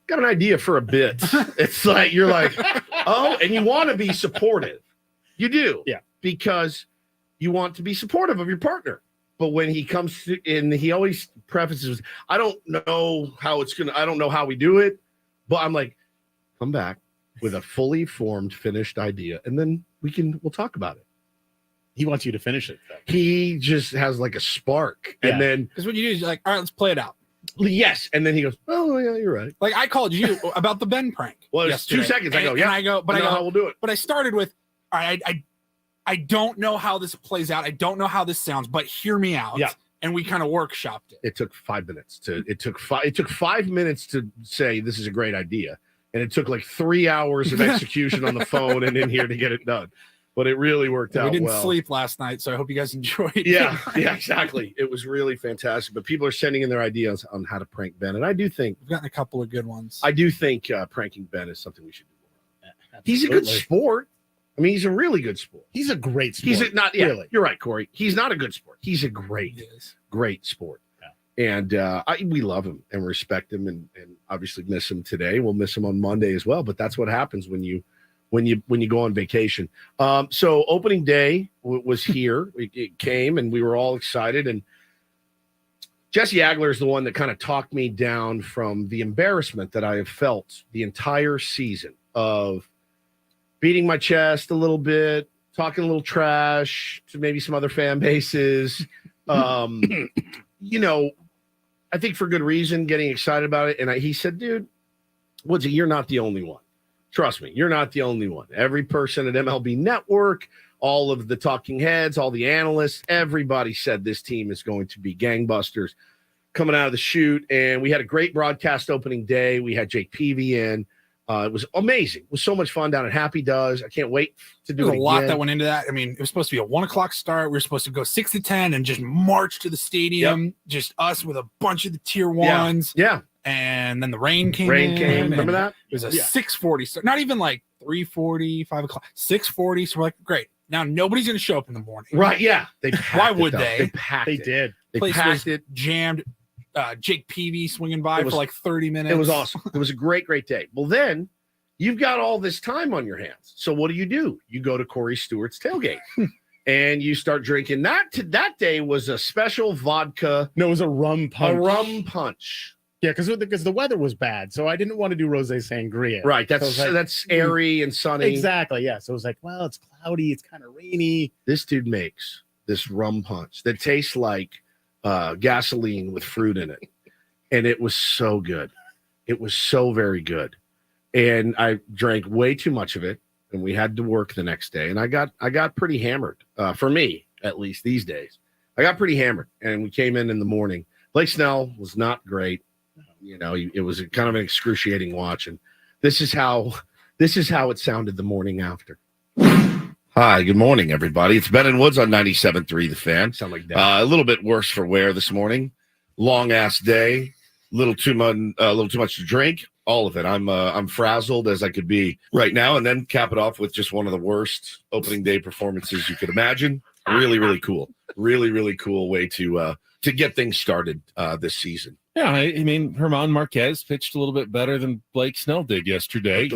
got an idea for a bit. It's like, you're like, oh, and you want to be supportive. You do. Yeah. Because you want to be supportive of your partner. But when he comes to, and he always prefaces, I don't know how we do it, but I'm like, come back with a fully formed, finished idea, and then we'll talk about it. He wants you to finish it, though. He just has like a spark. Yeah. And then, because what you do is you're like, all right, let's play it out. Yes. And then he goes, oh yeah, you're right. Like I called you about the Ben prank. Well, it's 2 seconds. I go, yeah. And I know how we'll do it. But I started with, all right, I don't know how this plays out. I don't know how this sounds, but hear me out. Yeah. And we kind of workshopped it. It took 5 minutes it took 5 minutes to say this is a great idea. And it took like 3 hours of execution on the phone and in here to get it done. But it really worked out well. We didn't sleep last night, so I hope you guys enjoyed it. Yeah, exactly. It was really fantastic. But people are sending in their ideas on how to prank Ben. And I do think we've gotten a couple of good ones. I do think pranking Ben is something we should do more of. He's a good sport. I mean, he's a really good sport. He's a great sport. Really. You're right, Corey. He's not a good sport. He's a great sport. Yeah. And we love him and respect him and obviously miss him today. We'll miss him on Monday as well. But that's what happens when you go on vacation. So opening day was here. It came and we were all excited. And Jesse Agler is the one that kind of talked me down from the embarrassment that I have felt the entire season of beating my chest a little bit, talking a little trash to maybe some other fan bases. You know, I think for good reason, getting excited about it. And he said, dude, Woodsy, you're not the only one. Trust me, you're not the only one. Every person at MLB Network, all of the talking heads, all the analysts, everybody said this team is going to be gangbusters coming out of the chute. And we had a great broadcast opening day. We had Jake Peavy in. It was amazing. It was so much fun down at Happy Does. I can't wait to do it again. A lot that went into that. I mean, it was supposed to be a 1:00 start. We were supposed to go 6 to 10 and just march to the stadium. Yep. Just us with a bunch of the tier ones. Yeah. And then the rain came. Remember that? It was a 6:40 start. Not even like 3:40, 5 o'clock. 6:40. So we're like, great. Now nobody's going to show up in the morning. Right? Yeah. Why would they? They packed it. Did. They place packed was it. Jammed. Jake Peavy swinging by for like 30 minutes. It was awesome. It was a great day. Well, then you've got all this time on your hands. So what do? You go to Corey Stewart's tailgate and you start drinking. That day was a special vodka. No, it was a rum punch. A rum punch. Yeah, because the weather was bad, so I didn't want to do rosé sangria. Right, that's airy and sunny. Exactly, yeah. So it was like, well, it's cloudy, it's kind of rainy. This dude makes this rum punch that tastes like gasoline with fruit in it. And it was so good. It was so very good. And I drank way too much of it, and we had to work the next day. And I got pretty hammered, for me, at least these days. I got pretty hammered, and we came in the morning. Blake Snell was not great. You know, it was kind of an excruciating watch. And this is how it sounded the morning after. Hi, good morning, everybody. It's Ben and Woods on 97.3 The Fan. Sound like that. A little bit worse for wear this morning. Long ass day. A little too much to drink. All of it. I'm frazzled as I could be right now, and then cap it off with just one of the worst opening day performances you could imagine. Really, really cool. Really, really cool way to get things started this season. Yeah, I mean, German Marquez pitched a little bit better than Blake Snell did yesterday.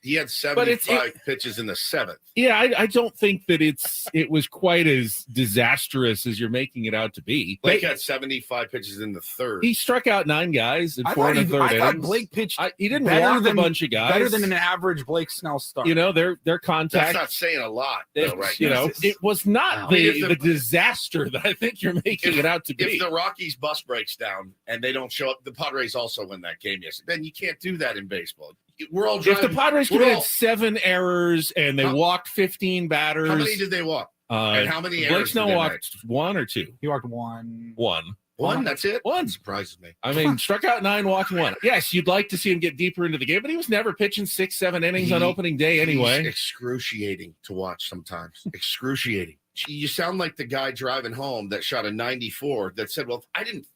He had 75 pitches in the seventh. Yeah, I don't think that it was quite as disastrous as you're making it out to be. Blake had 75 pitches in the third. He struck out 9 guys in 4 1/3 innings. I thought Blake pitched he didn't walk a bunch of guys. Better than an average Blake Snell start. You know, their contact. That's not saying a lot, though, right? You know, it was not the disaster that I think you're making it out to be. If the Rockies bus breaks down and they don't show up, the Padres also win that game yesterday. Then you can't do that in baseball. We're all driving. If the Padres committed 7 errors and they walked 15 batters. How many did they walk? And how many errors? Blake Snell walked 1 or 2. He walked 1. 1, that's it? 1 surprises me. I mean, struck out 9, walked 1. Yes, you'd like to see him get deeper into the game, but he was never pitching 6-7 innings on opening day anyway. He's excruciating to watch sometimes. Excruciating. You sound like the guy driving home that shot a 94 that said, well,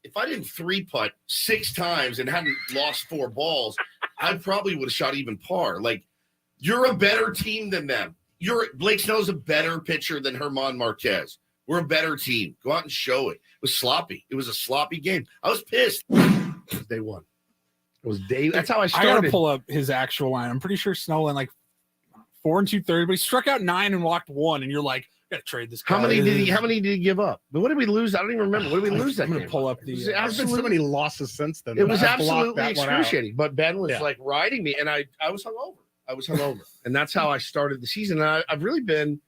if I didn't 3-putt 6 times and hadn't lost 4 balls, I probably would have shot even par. Like, you're a better team than them. Blake Snell's a better pitcher than German Marquez. We're a better team. Go out and show it. It was sloppy. It was a sloppy game. I was pissed. It was day 1. It was day. That's how I started. I gotta pull up his actual line. I'm pretty sure Snell went like 4 2/3, but he struck out 9 and walked 1. And you're like, gotta trade this guy. How many did he give up? But what did we lose? I don't even remember. What did we lose that I'm gonna game? pull up There's been so many losses since then. It was I blocked absolutely that one out. excruciating. But Ben was like riding me, and I was hungover. And that's how I started the season. And I've really been.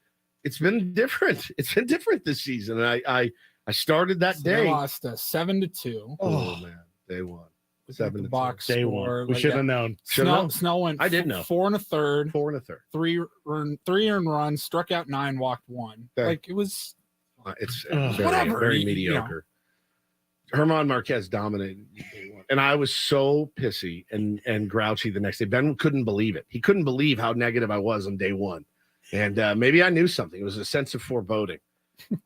It's been different. It's been different this season. And I started that day. They lost 7-2. Oh man, day 1. 7 the box day score. 1. We should have known. Snell went. I did know. 4 1/3. 4 1/3. 3 earned runs, struck out 9, walked 1. Okay. Like it was. It's whatever. very mediocre. German Marquez dominated, and I was so pissy and grouchy the next day. Ben couldn't believe it. He couldn't believe how negative I was on day 1, and maybe I knew something. It was a sense of foreboding.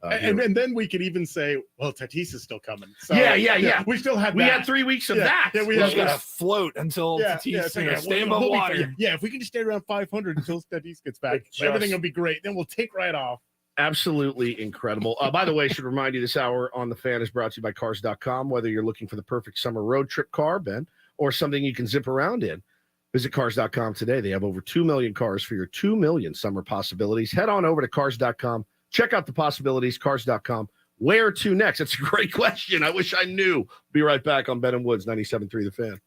And then we could even say, well, Tatis is still coming. So, yeah. We still had that. We had 3 weeks of that. Yeah, we We're had just gonna that. float until Tatis stay above we'll water. If we can just stay around 500 until Tatis gets back, everything will be great. Then we'll take right off. Absolutely incredible. By the way, I should remind you this hour on The Fan is brought to you by Cars.com. Whether you're looking for the perfect summer road trip car, Ben, or something you can zip around in, visit Cars.com today. They have over 2 million cars for your 2 million summer possibilities. Head on over to Cars.com. Check out the possibilities, Cars.com. Where to next? That's a great question. I wish I knew. Be right back on Ben and Woods, 97.3 The Fan.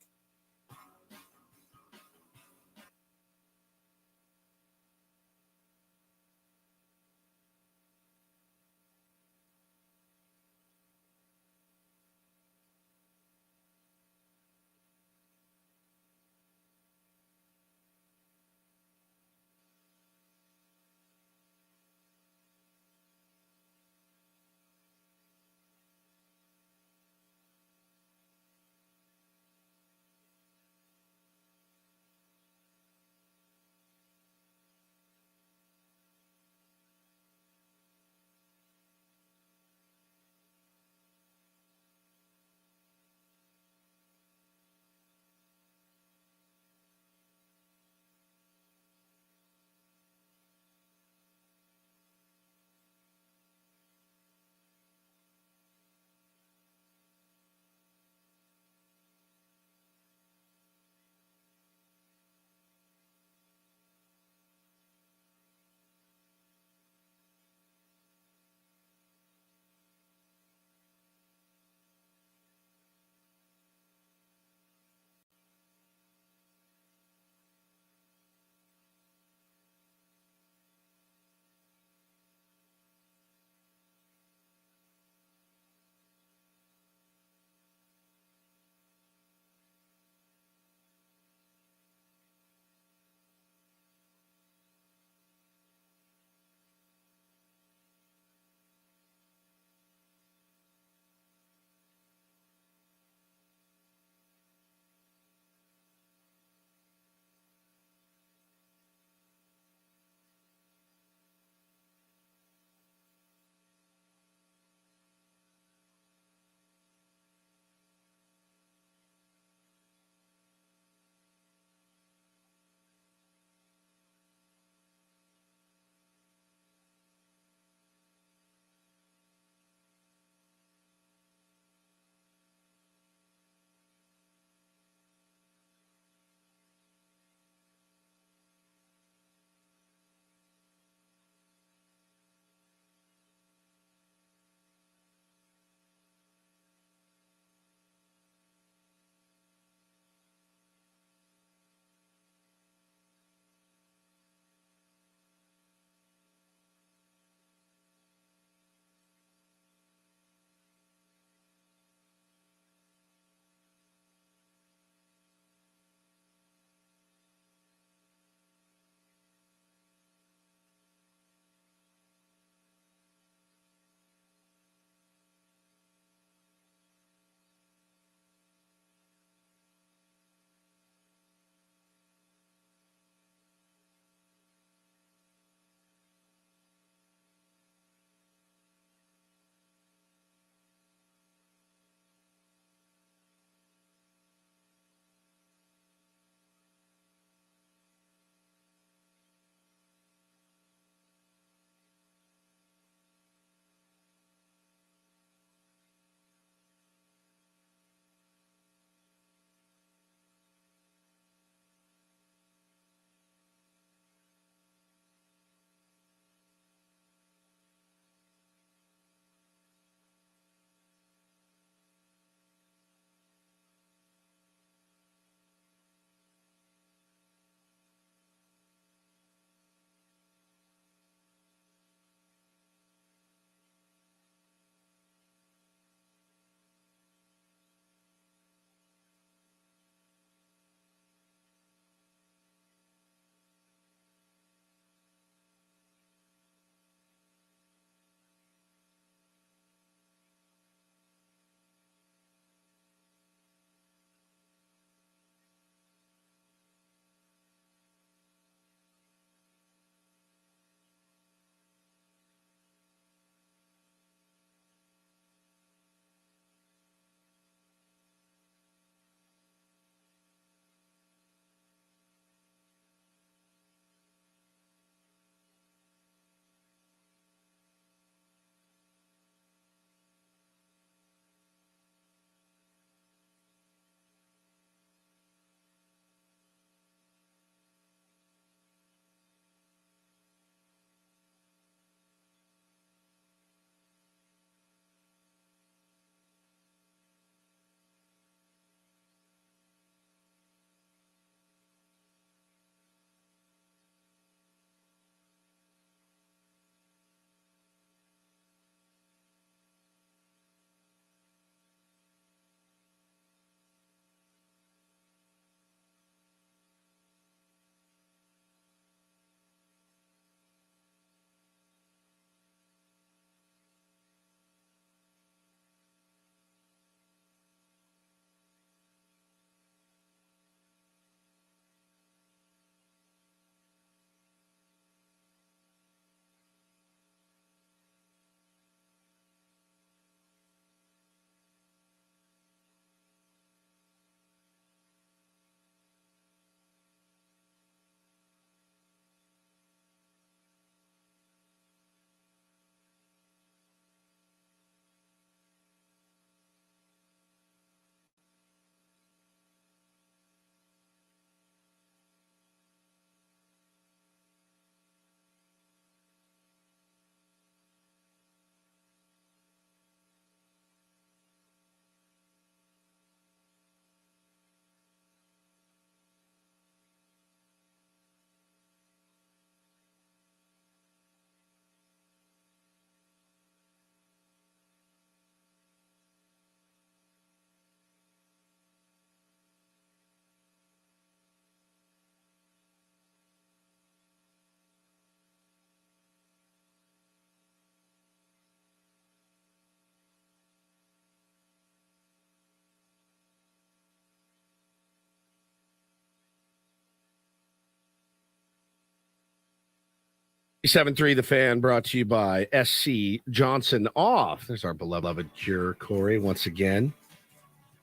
7.3 The Fan brought to you by SC Johnson Off. There's our beloved Cure, Corey, once again.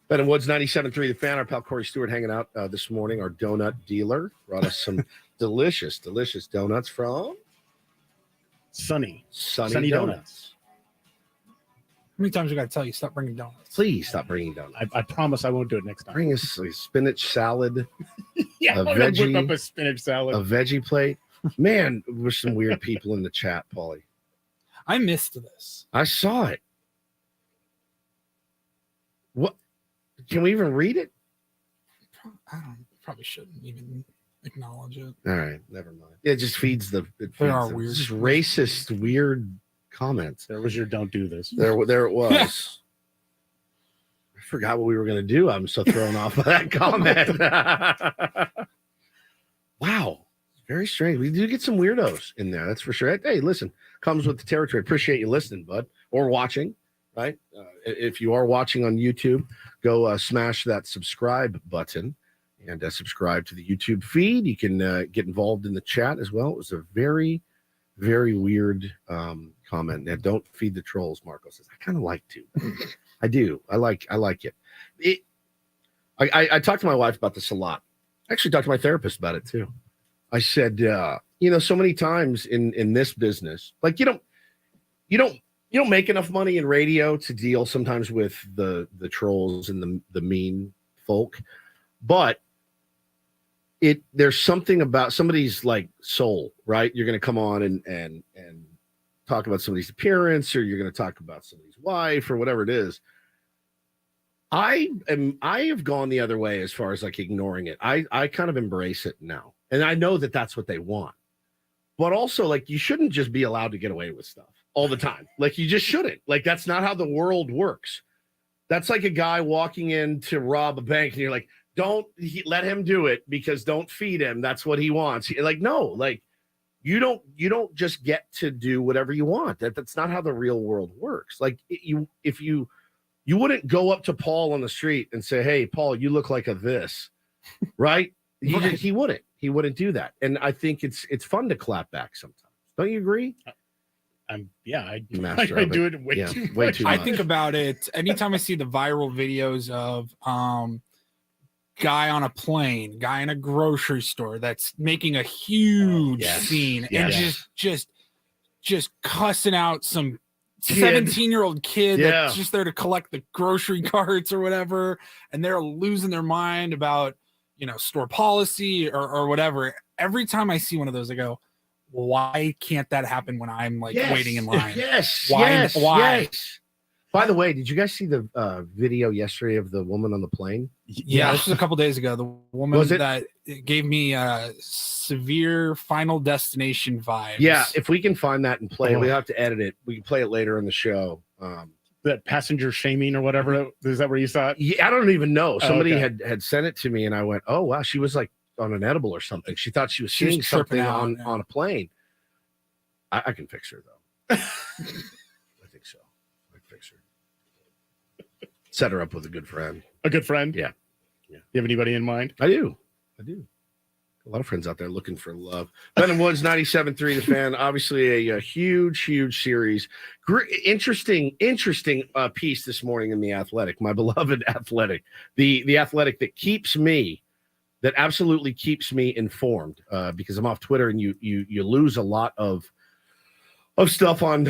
Ben and Woods, 97.3 The Fan. Our pal Corey Stewart hanging out this morning. Our donut dealer brought us some delicious donuts from Sunny Donuts. Donuts. How many times we got to tell you stop bringing donuts? Please stop bringing donuts. I promise I won't do it next time. Bring us a spinach salad, Yeah, a I'm gonna whip veggie- up a spinach salad. a veggie plate. Man, there's some weird people in the chat, Paulie. I missed this. I saw it. What? Can we even read it? Probably shouldn't even acknowledge it. All right, never mind. It just feeds the. They are weird. Just racist, weird comments. There was your don't do this. There it was. I forgot what we were going to do. I'm so thrown off by that comment. Wow. Very strange. We do get some weirdos in there. That's for sure. Hey, listen, comes with the territory. Appreciate you listening, bud, or watching, right? If you are watching on YouTube, go smash that subscribe button and subscribe to the YouTube feed. You can get involved in the chat as well. It was a very, very weird comment. Now, don't feed the trolls, Marco says. I kind of like to. I do. I like it. I talked to my wife about this a lot. I actually talked to my therapist about it too. I said, so many times in this business, like you don't make enough money in radio to deal sometimes with the trolls and the mean folk, but there's something about somebody's like soul, right? You're going to come on and talk about somebody's appearance, or you're going to talk about somebody's wife or whatever it is. I have gone the other way as far as like ignoring it. I kind of embrace it now. And I know that that's what they want. But also, like, you shouldn't just be allowed to get away with stuff all the time. Like, you just shouldn't. Like, that's not how the world works. That's like a guy walking in to rob a bank, and you're like, let him do it, because don't feed him. That's what he wants. Like, no, like, you don't just get to do whatever you want. That's not how the real world works. Like, if you wouldn't go up to Paul on the street and say, "Hey, Paul, you look like a this," right? He wouldn't. He wouldn't do that. And I think it's fun to clap back sometimes. Don't you agree? I do it way too much. Way too much. I think about it anytime I see the viral videos of guy on a plane, guy in a grocery store that's making a huge scene and just cussing out some 17-year-old kid that's just there to collect the grocery carts or whatever, and they're losing their mind about store policy or whatever. Every time I see one of those, I go, why can't that happen when I'm like waiting in line? Why? Yes. By the way, did you guys see the video yesterday of the woman on the plane? Yeah, this was a couple days ago. The woman that gave me severe Final Destination vibes. Yeah, if we can find that and play it, we have to edit it. We can play it later in the show. That passenger shaming or whatever, is that where you saw it? Yeah, I don't even know. Somebody had sent it to me, and I went, "Oh wow, she was like on an edible or something." She thought she was seeing something on a plane. I can fix her though. I think so. I can fix her. Set her up with a good friend. A good friend? Yeah. You have anybody in mind? I do. A lot of friends out there looking for love. Ben and Woods, 97.3 The Fan. Obviously a huge series. Interesting piece this morning in The Athletic. My beloved Athletic. The Athletic that absolutely keeps me informed, because I'm off Twitter, and you lose a lot of stuff on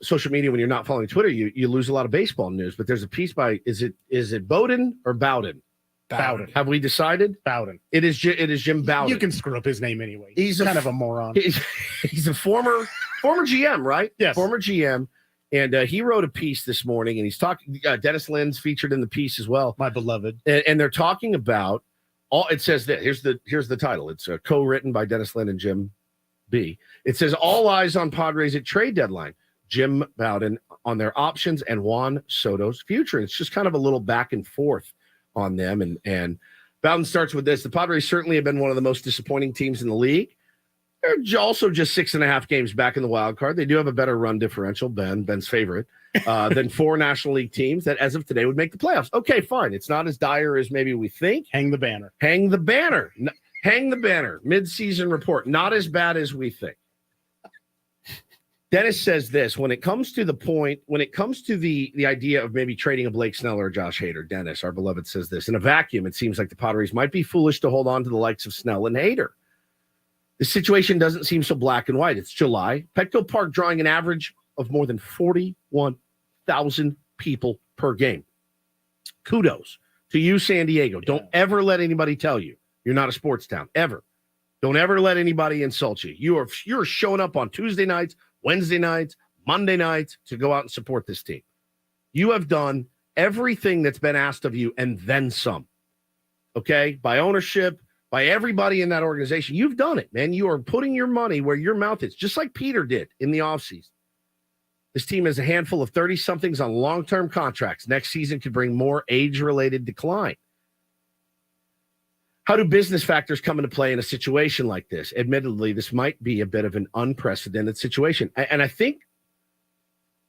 social media when you're not following Twitter. You lose a lot of baseball news. But there's a piece by is it Bowden or Bowden? Bowden. Have we decided? Bowden. It is Jim Bowden. You can screw up his name anyway. He's kind of a moron. He's a former GM, right? Yes. Former GM. And he wrote a piece this morning, and he's talking. Dennis Lynn's featured in the piece as well. My beloved. And they're talking about all. It says that here's the title. It's co-written by Dennis Lynn and Jim B. It says all eyes on Padres at trade deadline. Jim Bowden on their options and Juan Soto's future. And it's just kind of a little back and forth on them. And Bowden starts with this. The Padres certainly have been one of the most disappointing teams in the league. They're also just 6.5 games back in the wild card. They do have a better run differential, Ben's favorite, than 4 National League teams that as of today would make the playoffs. Okay, fine. It's not as dire as maybe we think. Hang the banner. Hang the banner. Hang the banner. Mid-season report. Not as bad as we think. Dennis says this, when it comes to the idea of maybe trading a Blake Snell or a Josh Hader, Dennis, our beloved, says this, in a vacuum, it seems like the Padres might be foolish to hold on to the likes of Snell and Hader. The situation doesn't seem so black and white. It's July. Petco Park drawing an average of more than 41,000 people per game. Kudos to you, San Diego. Yeah. Don't ever let anybody tell you you're not a sports town, ever. Don't ever let anybody insult you. You're showing up on Tuesday nights, Wednesday nights, Monday nights to go out and support this team. You have done everything that's been asked of you and then some. Okay? By ownership, by everybody in that organization. You've done it, man. You are putting your money where your mouth is, just like Peter did in the offseason. This team has a handful of 30-somethings on long-term contracts. Next season could bring more age-related decline. How do business factors come into play in a situation like this? Admittedly, this might be a bit of an unprecedented situation. And I think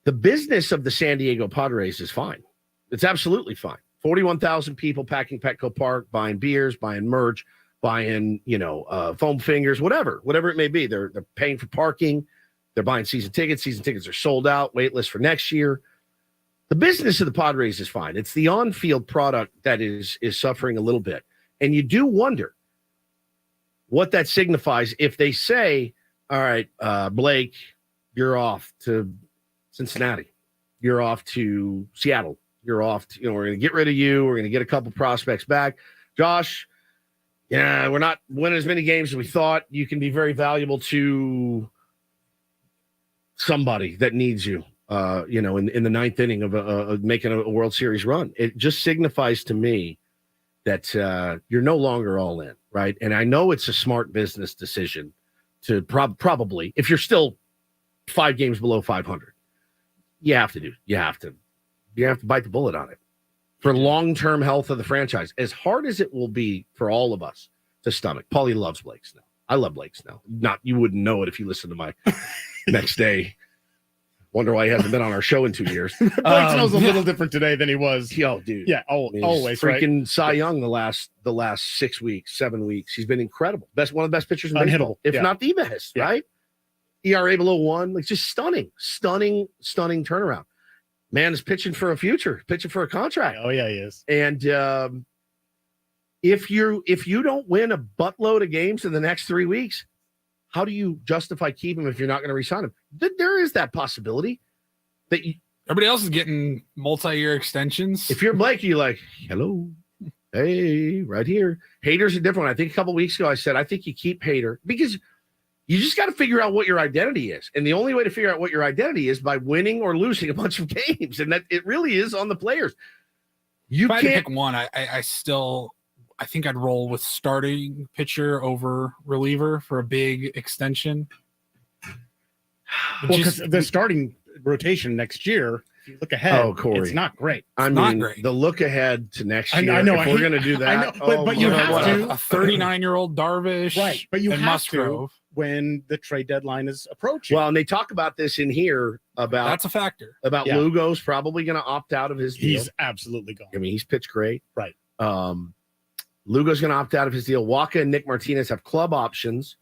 the business of the San Diego Padres is fine. It's absolutely fine. 41,000 people packing Petco Park, buying beers, buying merch, buying, foam fingers, whatever it may be. They're paying for parking. They're buying season tickets. Season tickets are sold out, wait list for next year. The business of the Padres is fine. It's the on-field product that is suffering a little bit. And you do wonder what that signifies if they say, all right, Blake, you're off to Cincinnati. You're off to Seattle. You're off to, we're going to get rid of you. We're going to get a couple prospects back. Josh, we're not winning as many games as we thought. You can be very valuable to somebody that needs you, in the ninth inning of making a World Series run. It just signifies to me that you're no longer all in, right? And I know it's a smart business decision to probably, if you're still 5 games below 500, you have to bite the bullet on it for long-term health of the franchise. As hard as it will be for all of us to stomach. Paulie loves Blake Snell. I love Blake Snell. You wouldn't know it if you listened to my next day. Wonder why he hasn't been on our show in 2 years. Blake Snell's a little different today than he was. Yo, dude. Yeah, always. Freaking right? Cy Young the last 6 weeks, 7 weeks. He's been incredible. One of the best pitchers in baseball, if not the best, right? ERA below 1, like just stunning turnaround. Man is pitching for a future, pitching for a contract. Oh yeah, he is. And if you don't win a buttload of games in the next 3 weeks, how do you justify keeping him if you're not going to re-sign him? There is that possibility that everybody else is getting multi-year extensions. If you're Blake, you're like, hello, hey, right here. Hader's a different one. I think a couple weeks ago I said I think you keep Hader because you just got to figure out what your identity is. And the only way to figure out what your identity is by winning or losing a bunch of games. And that it really is on the players. You can't can't pick one. I think I'd roll with starting pitcher over reliever for a big extension. Well, because the starting rotation next year, if you look ahead, Corey, it's not great. I mean, the look ahead to next year. I know. If we're going to do that, I know, but you have to. A 39-year-old Darvish, right? But you have Musgrove. To when the trade deadline is approaching. Well, and they talk about this in here about that's a factor. About Lugo's probably going to opt out of his deal. He's absolutely gone. I mean, he's pitched great, right? Lugo's going to opt out of his deal. Waka and Nick Martinez have club options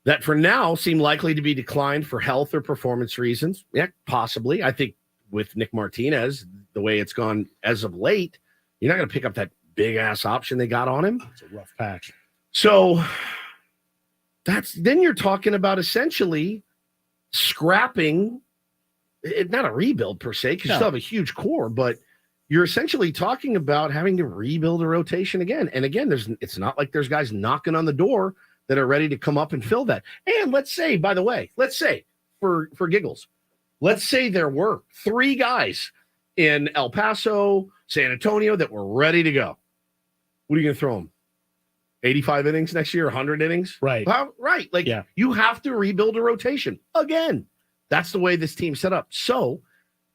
that for now seem likely to be declined for health or performance reasons. Yeah, possibly. I think with Nick Martinez, the way it's gone as of late, you're not going to pick up that big-ass option they got on him. It's a rough patch. So then you're talking about essentially scrapping, not a rebuild per se, because you still have a huge core, but you're essentially talking about having to rebuild a rotation again. And again, it's not like there's guys knocking on the door that are ready to come up and fill that. And let's say, by the way, for giggles, let's say there were 3 guys in El Paso, San Antonio that were ready to go. What are you going to throw them? 85 innings next year, 100 innings? Right. Right. You have to rebuild a rotation again. That's the way this team's set up. So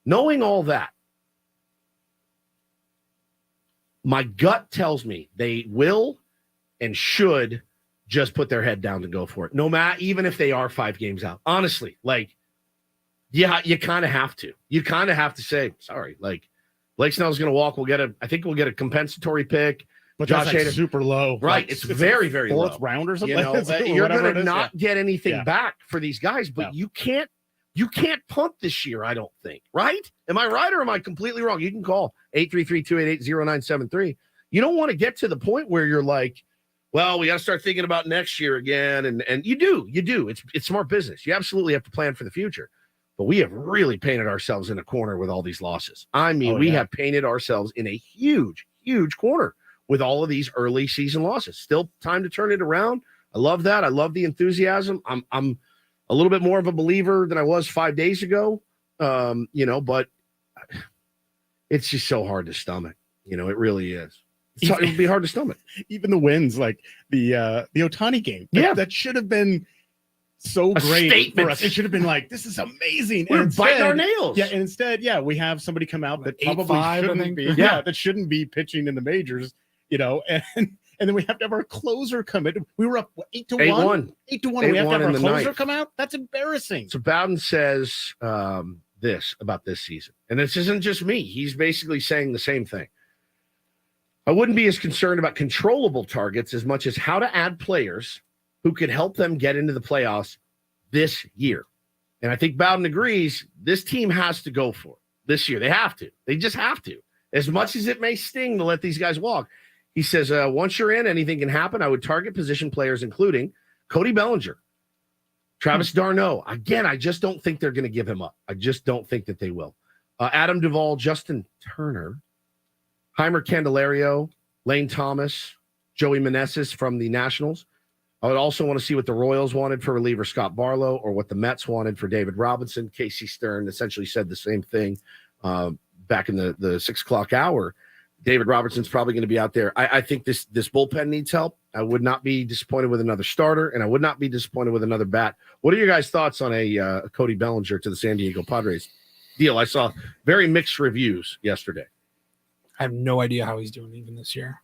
knowing all that, my gut tells me they will and should just put their head down and go for it. No matter, even if they are 5 games out. Honestly, you kind of have to. You kind of have to say, sorry, Blake Snell's going to walk. I think we'll get a compensatory pick. But Josh Hader, super low. Right. It's very, very low. 4th round or something. You're going to not get anything back for these guys, but you You can't punt this year, I don't think, right? Am I right or am I completely wrong? You can call 833-288-0973. You don't want to get to the point where you're like, well, we got to start thinking about next year again. And you do. It's smart business. You absolutely have to plan for the future. But we have really painted ourselves in a corner with all these losses. I mean, we have painted ourselves in a huge, huge corner with all of these early season losses. Still time to turn it around. I love that. I love the enthusiasm. I'm a little bit more of a believer than I was 5 days ago, but it's just so hard to stomach. It really is. It would be hard to stomach. Even the wins, like the Ohtani game. That should have been so great for us. It should have been like, this is amazing. We're biting our nails. Yeah, and instead, we have somebody come out that probably 8-5, shouldn't be. Yeah, that shouldn't be pitching in the majors. And then we have to have our closer come in. We were up 8-1. 8-1. We have to have our closer come out. That's embarrassing. So Bowden says this about this season, and this isn't just me. He's basically saying the same thing. I wouldn't be as concerned about controllable targets as much as how to add players who could help them get into the playoffs this year. And I think Bowden agrees this team has to go for it this year. They have to. They just have to. As much as it may sting to let these guys walk. He says, once you're in, anything can happen. I would target position players, including Cody Bellinger, Travis d'Arnaud. Again, I just don't think they're going to give him up. I just don't think that they will. Adam Duvall, Justin Turner, Heimer Candelario, Lane Thomas, Joey Meneses from the Nationals. I would also want to see what the Royals wanted for reliever Scott Barlow or what the Mets wanted for David Robinson. Casey Stern essentially said the same thing back in the 6 o'clock hour. David Robertson's probably going to be out there. I think this bullpen needs help. I would not be disappointed with another starter, and I would not be disappointed with another bat. What are your guys' thoughts on a Cody Bellinger to the San Diego Padres deal? I saw very mixed reviews yesterday. I have no idea how he's doing even this year.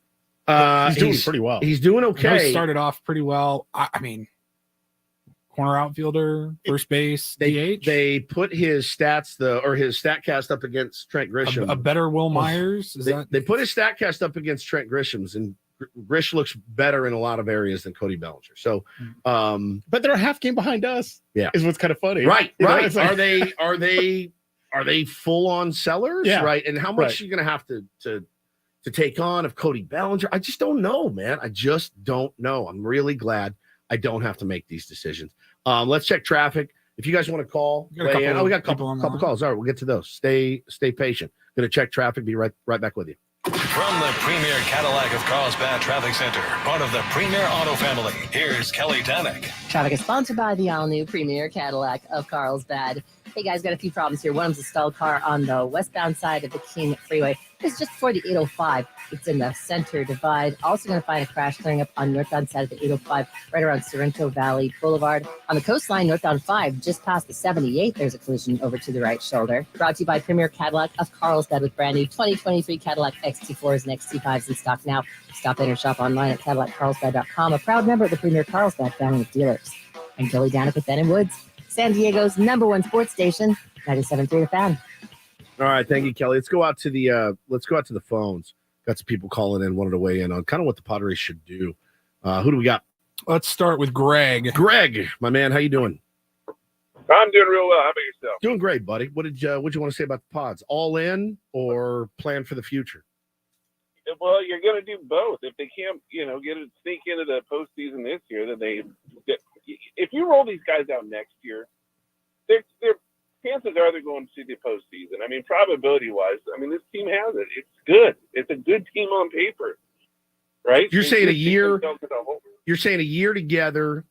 He's doing pretty well. He's doing okay. He started off pretty well. I mean, corner outfielder, first base, DH. They put his stats, his StatCast up against Trent Grisham. A better Will Myers? They put his StatCast up against Trent Grisham's, and Grish looks better in a lot of areas than Cody Bellinger. So, but they're a half game behind us. Yeah, is what's kind of funny. Right. Like, Are they full on sellers? Yeah. Right. And how much are you going to have to take on of Cody Bellinger? I just don't know, man. I just don't know. I'm really glad I don't have to make these decisions. Let's check traffic. If you guys want to call, we got a couple calls. All right, we'll get to those. Stay patient. Going to check traffic. Be right back with you. From the Premier Cadillac of Carlsbad Traffic Center, part of the Premier Auto family, here's Kelly Danek. Traffic is sponsored by the all-new Premier Cadillac of Carlsbad. Hey guys, got a few problems here. One of them's a stalled car on the westbound side of the King Freeway. It's just before the 805. It's in the center divide. Also going to find a crash clearing up on northbound side of the 805, right around Sorrento Valley Boulevard. On the coastline, northbound 5, just past the 78, there's a collision over to the right shoulder. Brought to you by Premier Cadillac of Carlsbad with brand new 2023 Cadillac XT4s and XT5s in stock now. Stop in or shop online at CadillacCarlsbad.com. A proud member of the Premier Carlsbad family of dealers. I'm Kelly Danek with Ben & Woods, San Diego's #1 sports station, 97.3 The Fan. All right, thank you, Kelly. Let's go out to the phones. Got some people calling in, wanted to weigh in on kind of what the Padres should do. Who do we got? Let's start with Greg. Greg, my man, how you doing? I'm doing real well. How about yourself? Doing great, buddy. What'd you want to say about the Pods? All in or plan for the future? Well, you're going to do both. If they can't, sneak into the postseason this year, then if you roll these guys out next year, their chances are they're going to see the postseason. I mean, probability-wise, this team has it. It's good. It's a good team on paper, right? You're saying a year. You're saying a year together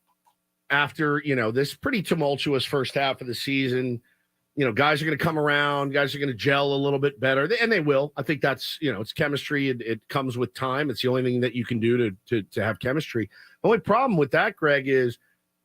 after this pretty tumultuous first half of the season. Guys are going to come around. Guys are going to gel a little bit better, and they will. I think that's it's chemistry. It comes with time. It's the only thing that you can do to have chemistry. The only problem with that, Greg, is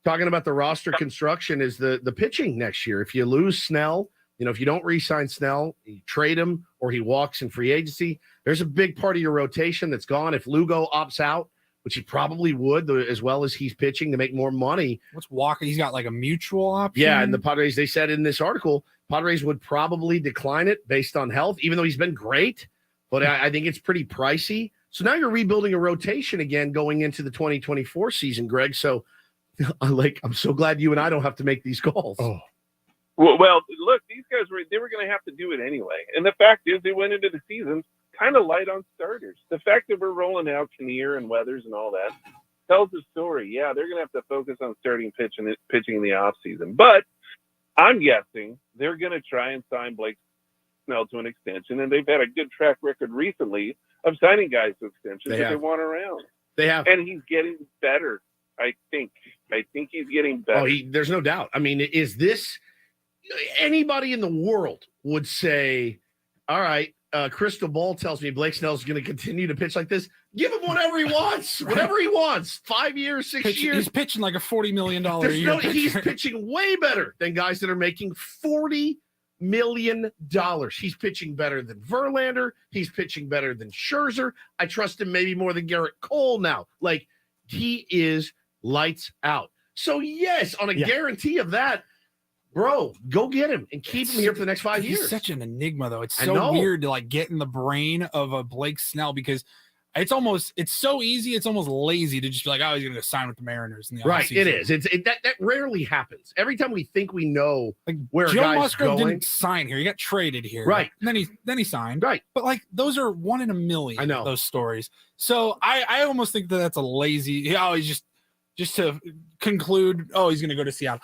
talking about the roster construction is the pitching next year. If you lose Snell, if you don't re-sign Snell, you trade him or he walks in free agency, there's a big part of your rotation that's gone. If Lugo opts out, which he probably would, as well as he's pitching to make more money. What's Walker? He's got like a mutual option. Yeah, and the Padres, they said in this article, Padres would probably decline it based on health, even though he's been great. But I think it's pretty pricey. So now you're rebuilding a rotation again going into the 2024 season, Greg. So I'm so glad you and I don't have to make these calls. Oh. Well, look, these guys they were going to have to do it anyway. And the fact is, they went into the season kind of light on starters. The fact that we're rolling out Kinnear and Weathers and all that tells the story. Yeah, they're going to have to focus on starting pitching in the offseason. But I'm guessing they're going to try and sign Blake Snell to an extension, and they've had a good track record recently of signing guys to extensions that they want around. They have. And he's getting better, I think. I think he's getting better. There's no doubt. I mean, is this anybody in the world would say, all right, Crystal Ball tells me Blake Snell's going to continue to pitch like this. Give him whatever he wants, whatever he wants. 5 years, 6 years. He's pitching like a $40 million a year. He's pitching way better than guys that are making $40 million. He's pitching better than Verlander. He's pitching better than Scherzer. I trust him maybe more than Garrett Cole now. Like, he is lights out. So, yes, on a guarantee of that, bro, go get him and keep him here for the next 5 years. He's such an enigma, though. It's so weird to like get in the brain of a Blake Snell because it's so easy. It's almost lazy to just be like, oh, he's going to sign with the Mariners. In the right. offseason. It is. That rarely happens. Every time we think we know like where Joe a guy's Musgrove going. didn't sign here. He got traded here. Right. And then he signed. Right. But like those are 1 in a million. I know those stories. So I almost think that's a lazy. Oh, he's just to conclude. Oh, he's going to go to Seattle.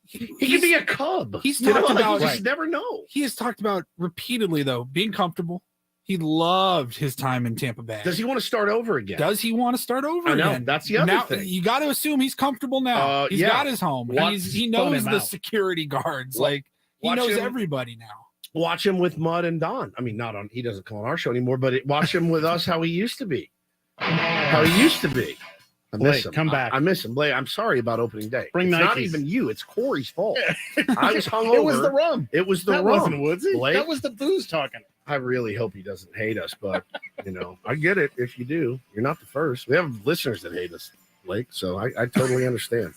He could be a Cub. He's talked about. You just never know. He has talked about repeatedly though being comfortable. He loved his time in Tampa Bay. Does he want to start over again? Does he want to start over I know. again? That's the other thing. You got to assume he's comfortable now. He's got his home. He knows the security guards. Like he knows everybody now. Watch him with Mud and Don. I mean, he doesn't come on our show anymore, but watch him with us how he used to be. How he used to be. I miss him. Come back. I miss him. Blake, I'm sorry about opening day. Bring it's Nikes. not even you. It's Corey's fault. I was hungover. It was the rum. It was the that rum. Wasn't Woodsy. Blake, that was the booze talking. I really hope he doesn't hate us, but I get it. If you do, you're not the first. We have listeners that hate us, Blake. So I totally understand.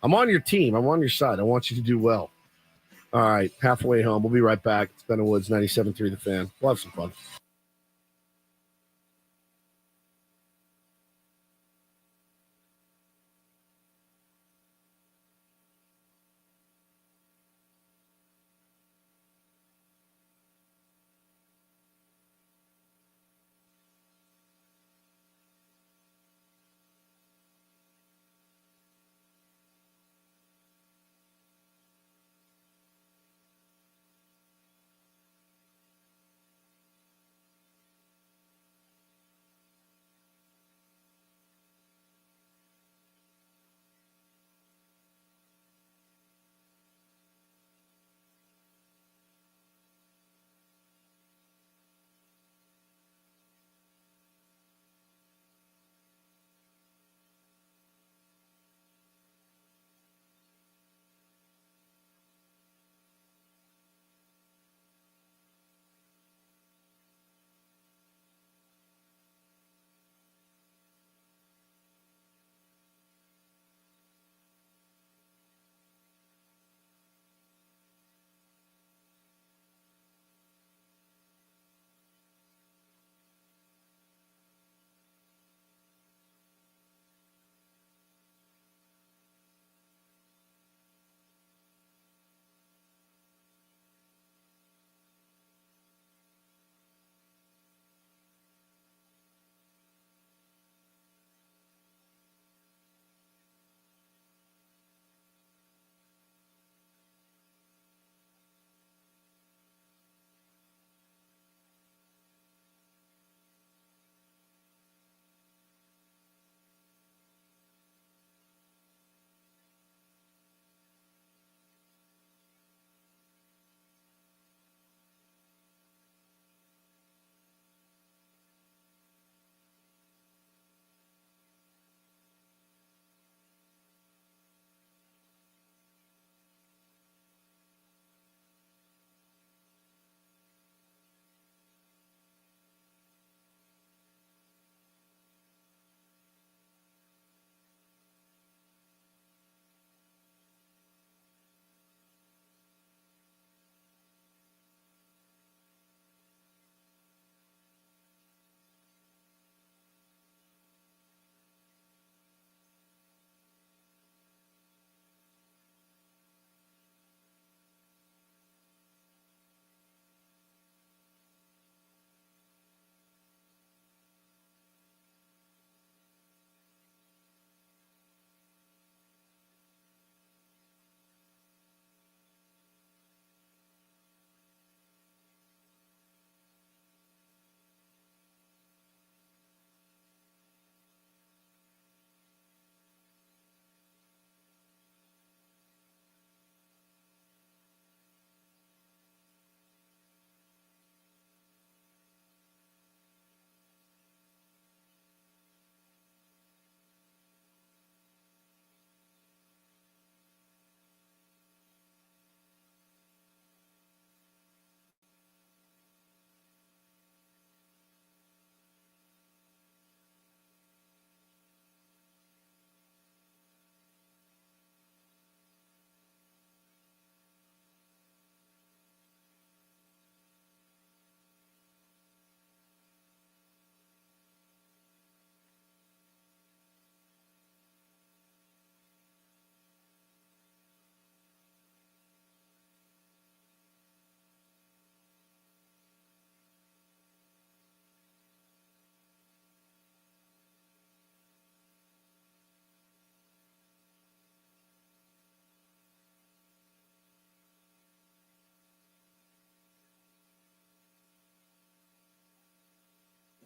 I'm on your team. I'm on your side. I want you to do well. All right, halfway home. We'll be right back. It's Ben Woods, 97.3 The Fan. We'll have some fun.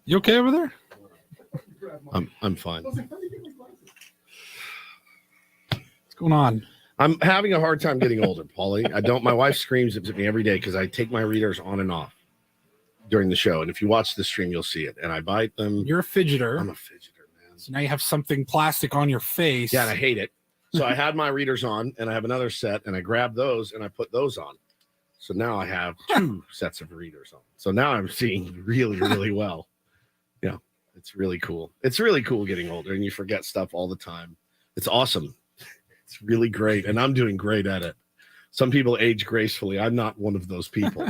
You okay over there? I'm fine. What's going on? I'm having a hard time getting older, Paulie. My wife screams at me every day because I take my readers on and off during the show. And if you watch the stream, you'll see it. And I bite them. You're a fidgeter. I'm a fidgeter, man. So now you have something plastic on your face. Yeah, and I hate it. So I had my readers on, and I have another set, and I grabbed those, and I put those on. So now I have 2 sets of readers on. So now I'm seeing really, really well. Yeah, it's really cool. It's really cool getting older, and you forget stuff all the time. It's awesome. It's really great, and I'm doing great at it. Some people age gracefully. I'm not one of those people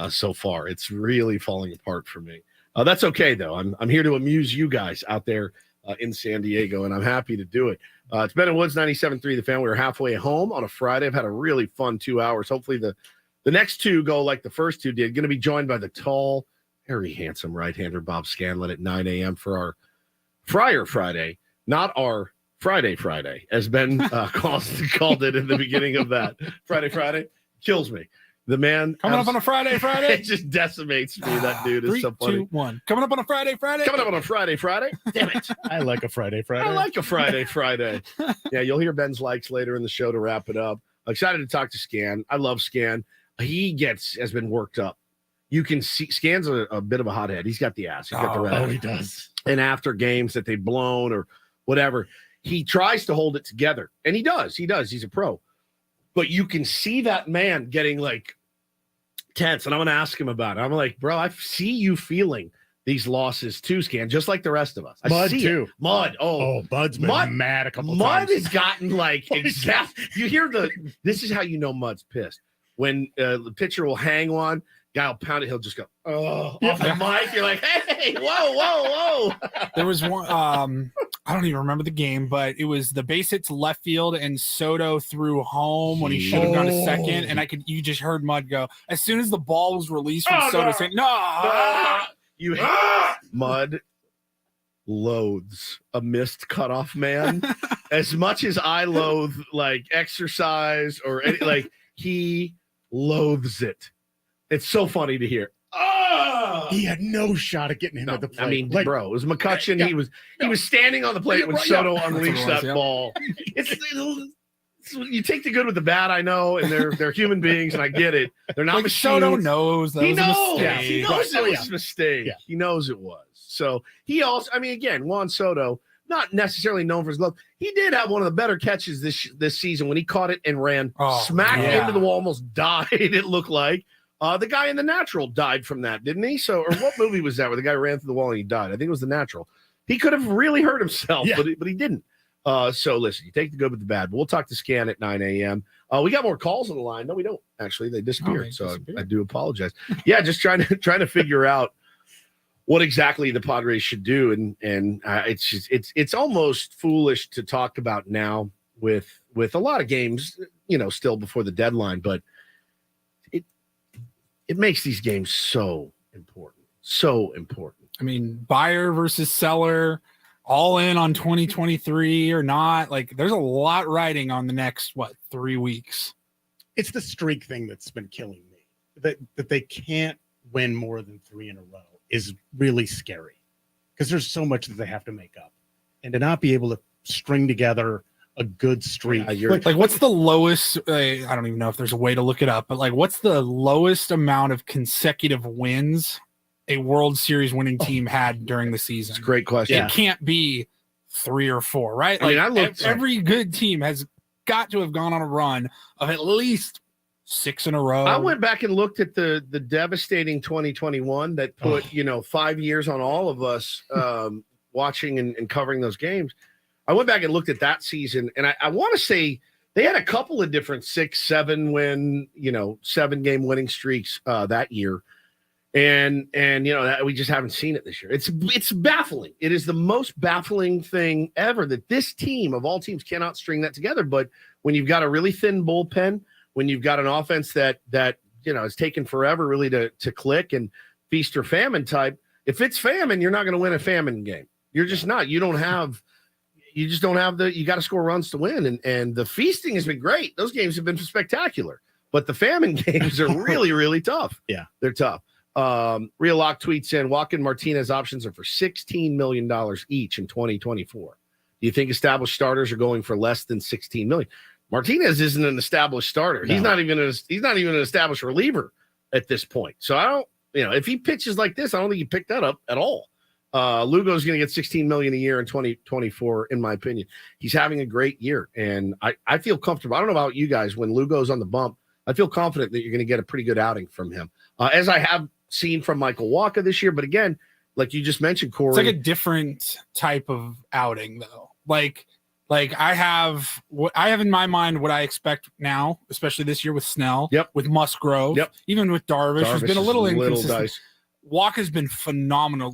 so far. It's really falling apart for me. That's okay, though. I'm here to amuse you guys out there in San Diego, and I'm happy to do it. It's Ben and Woods 97.3 The Fan. We were halfway home on a Friday. I've had a really fun 2 hours. Hopefully the next 2 go like the first 2 did. Going to be joined by the tall, very handsome right-hander Bob Scanlon at 9 a.m. for our Friar Friday, not our Friday, as Ben called it in the beginning of that. Friday kills me. The man coming up on a Friday. It just decimates me. That dude is 3, so funny. 2, 1. Coming up on a Friday. Coming up on a Friday. Damn it! I like a Friday. I like a Friday. Yeah, you'll hear Ben's likes later in the show to wrap it up. I'm excited to talk to Scan. I love Scan. He has been worked up. You can see Scan's a bit of a hothead. He's got the ass. He's got the red. Oh, he does. And after games that they've blown or whatever, he tries to hold it together, and he does. He's a pro, but you can see that man getting like tense. And I'm going to ask him about it. I'm like, bro, I see you feeling these losses too, Scan, just like the rest of us. Mud too. Mud. Oh, Bud's been mad a couple of times. Mud has gotten like exact. You hear this is how you know Mud's pissed. When the pitcher will hang one, guy will pound it, he'll just go, off the mic. You're like, hey, whoa. There was one, I don't even remember the game, but it was the base hit to left field and Soto threw home when he should have gone to second. And you just heard Mud go, as soon as the ball was released from Soto saying, no. You hate Mud loathes a missed cutoff man as much as I loathe like exercise or any, like he loathes it. It's so funny to hear. He had no shot at getting him at the plate. I mean, bro, it was McCutcheon. Yeah. He was standing on the plate when Soto unleashed that ball. It's you take the good with the bad, I know, and they're human beings, and I get it. They're not machines. Soto knows that was a mistake. He knows it was a mistake. Yeah. He knows it was. So he also, I mean, again, Juan Soto, not necessarily known for his glove. He did have one of the better catches this season when he caught it and ran smack into the wall, almost died, it looked like. The guy in The Natural died from that, didn't he? So, or what movie was that where the guy ran through the wall and he died? I think it was The Natural. He could have really hurt himself, but he didn't. So listen, you take the good with the bad, but we'll talk to Scan at 9 a.m. We got more calls on the line. No, we don't. Actually, they disappeared. I do apologize. Yeah, just trying to figure out what exactly the Padres should do, and it's almost foolish to talk about now with a lot of games, still before the deadline, but it makes these games so important. So important. I mean, buyer versus seller, all in on 2023 or not. Like, there's a lot riding on the next, 3 weeks. It's the streak thing that's been killing me. That they can't win more than 3 in a row is really scary because there's so much that they have to make up. And to not be able to string together a good streak. Like what's the lowest? I don't even know if there's a way to look it up, but what's the lowest amount of consecutive wins a World Series winning team had during the season? It's a great question. It can't be 3 or 4, right? I mean, every good team has got to have gone on a run of at least 6 in a row. I went back and looked at the devastating 2021 that put 5 years on all of us watching and covering those games. I went back and looked at that season, and I want to say they had a couple of different 6-7 win, 7-game winning streaks that year. And we just haven't seen it this year. It's baffling. It is the most baffling thing ever that this team of all teams cannot string that together. But when you've got a really thin bullpen, when you've got an offense that has taken forever really to click and feast or famine type, if it's famine, you're not going to win a famine game. You're just not. You just don't have you got to score runs to win. And the feasting has been great. Those games have been spectacular. But the famine games are really, really tough. Yeah, they're tough. Real Lock tweets in, Walker Martinez options are for $16 million each in 2024. Do you think established starters are going for less than $16 million? Martinez isn't an established starter. No. He's not even an established reliever at this point. So I don't, if he pitches like this, I don't think you pick that up at all. Lugo's going to get $16 million a year in 2024, in my opinion. He's having a great year, and I feel comfortable. I don't know about you guys. When Lugo's on the bump, I feel confident that you're going to get a pretty good outing from him, as I have seen from Michael Wacha this year. But again, like you just mentioned, Corey, it's like a different type of outing, though. Like I have in my mind what I expect now, especially this year with Snell, with Musgrove, even with Darvish, who's been a little inconsistent. Wacha's been phenomenal.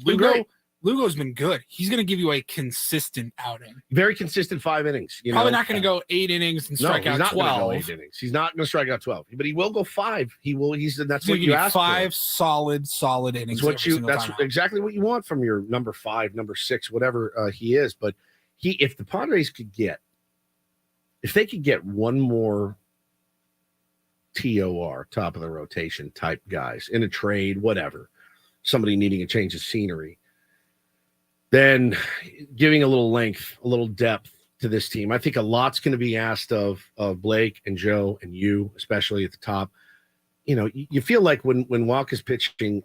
Lugo's been good. He's going to give you a consistent outing. Very consistent 5 innings. Probably not going to go 8 innings and strike out 12. Go 8 innings. He's not going to strike out 12, but he will go 5. He will. That's what you asked for. 5 solid innings. That's exactly what you want from your number 5, number 6, whatever he is. But if the Padres could get one more TOR, top of the rotation type guys in a trade, whatever, somebody needing a change of scenery, then giving a little length, a little depth to this team. I think a lot's going to be asked of Blake and Joe and you, especially at the top. You feel like when Walker's pitching,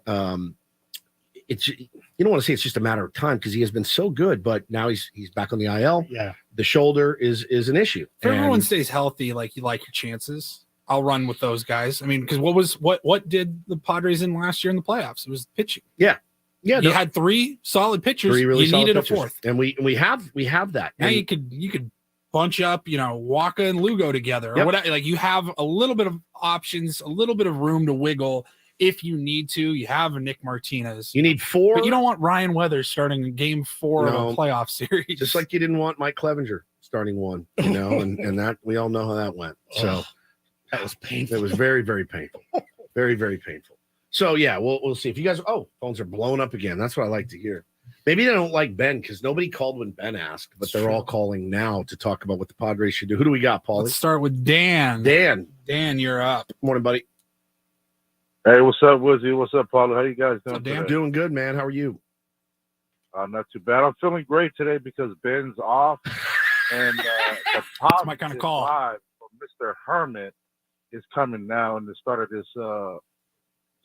it's, you don't want to say it's just a matter of time because he has been so good, but now he's back on the IL. Yeah, the shoulder is an issue. If everyone stays healthy, like you like your chances, I'll run with those guys. I mean, because what did the Padres in last year in the playoffs? It was pitching. Yeah. You had 3 solid pitchers. You needed a 4th, and we have that. Now you could bunch up, Wacha and Lugo together, or whatever. Like you have a little bit of options, a little bit of room to wiggle if you need to. You have a Nick Martinez. You need 4, but you don't want Ryan Weathers starting Game 4 of a playoff series. Just like you didn't want Mike Clevenger starting one, and that we all know how that went. So that was painful. It was very, very painful. Very, very painful. So yeah, we'll see. If you guys, phones are blowing up again. That's what I like to hear. Maybe they don't like Ben because nobody called when Ben asked, but they're all calling now to talk about what the Padres should do. Who do we got, Paulie? Let's start with Dan. Dan, you're up. Morning, buddy. Hey, what's up, Woodsy? What's up, Paulie? How you guys doing? Dan, doing good, man. How are you? Not too bad. I'm feeling great today because Ben's off, and the That's my kind of call. Live from Mr. Hermit is coming now, and the start of this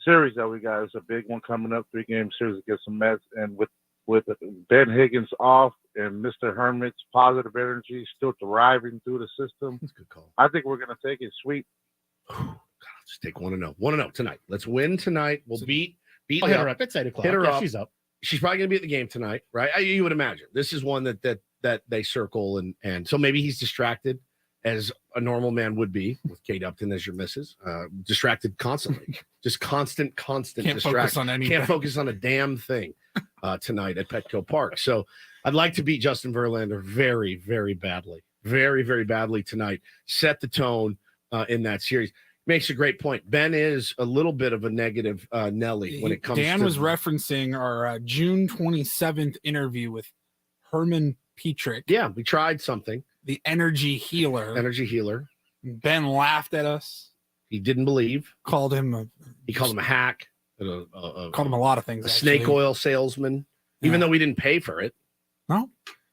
series that we got is a big one coming up, 3-game series against the Mets, and with Ben Higgins off and Mr. Hermit's positive energy still thriving through the system. That's a good call. I think we're gonna take it sweet. Just take 1-0. 1-0 tonight. Let's win tonight. We'll beat. I'll hit her up. It's 8 o'clock. Hit her up. She's up. She's probably gonna be at the game tonight, right? You would imagine. This is one that they circle, and so maybe he's distracted, as a normal man would be, with Kate Upton as your missus, distracted constantly, just constant Can't distraction. focus on anything. Can't focus on a damn thing tonight at Petco Park. So I'd like to beat Justin Verlander very, very badly, very, very badly tonight. Set the tone in that series. Makes a great point. Ben is a little bit of a negative Nelly when it comes Dan to. was referencing our June 27th interview with Herman Petrick. Yeah, we tried something. The energy healer. Ben laughed at us. He didn't believe. Called him a hack. Called him a lot of things. A snake oil salesman, even though we didn't pay for it. No.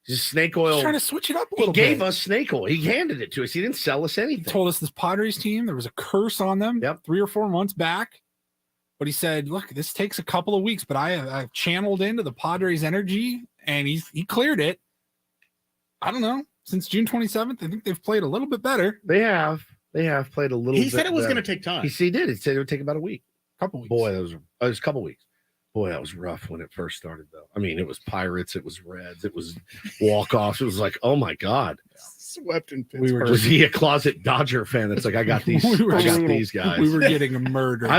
Just snake oil. He's trying to switch it up a little bit. He gave bit. us snake oil. He handed it to us. He didn't sell us anything. He told us this Padres team, there was a curse on them 3 or 4 months back. But he said, look, this takes a couple of weeks, but I've channeled into the Padres energy, and he cleared it. I don't know. Since June 27th, I think they've played a little bit better. They have played a little bit. He said it was better. going to take time. He did. He said it would take about a week. Couple weeks. Boy, it was a couple weeks. Boy, that was rough when it first started, though. I mean, it was Pirates, it was Reds, it was walk-offs. It was like, oh my God. Swept in Pittsburgh. Was he a closet Dodger fan that's like, I got these, I got these guys. We were getting murdered.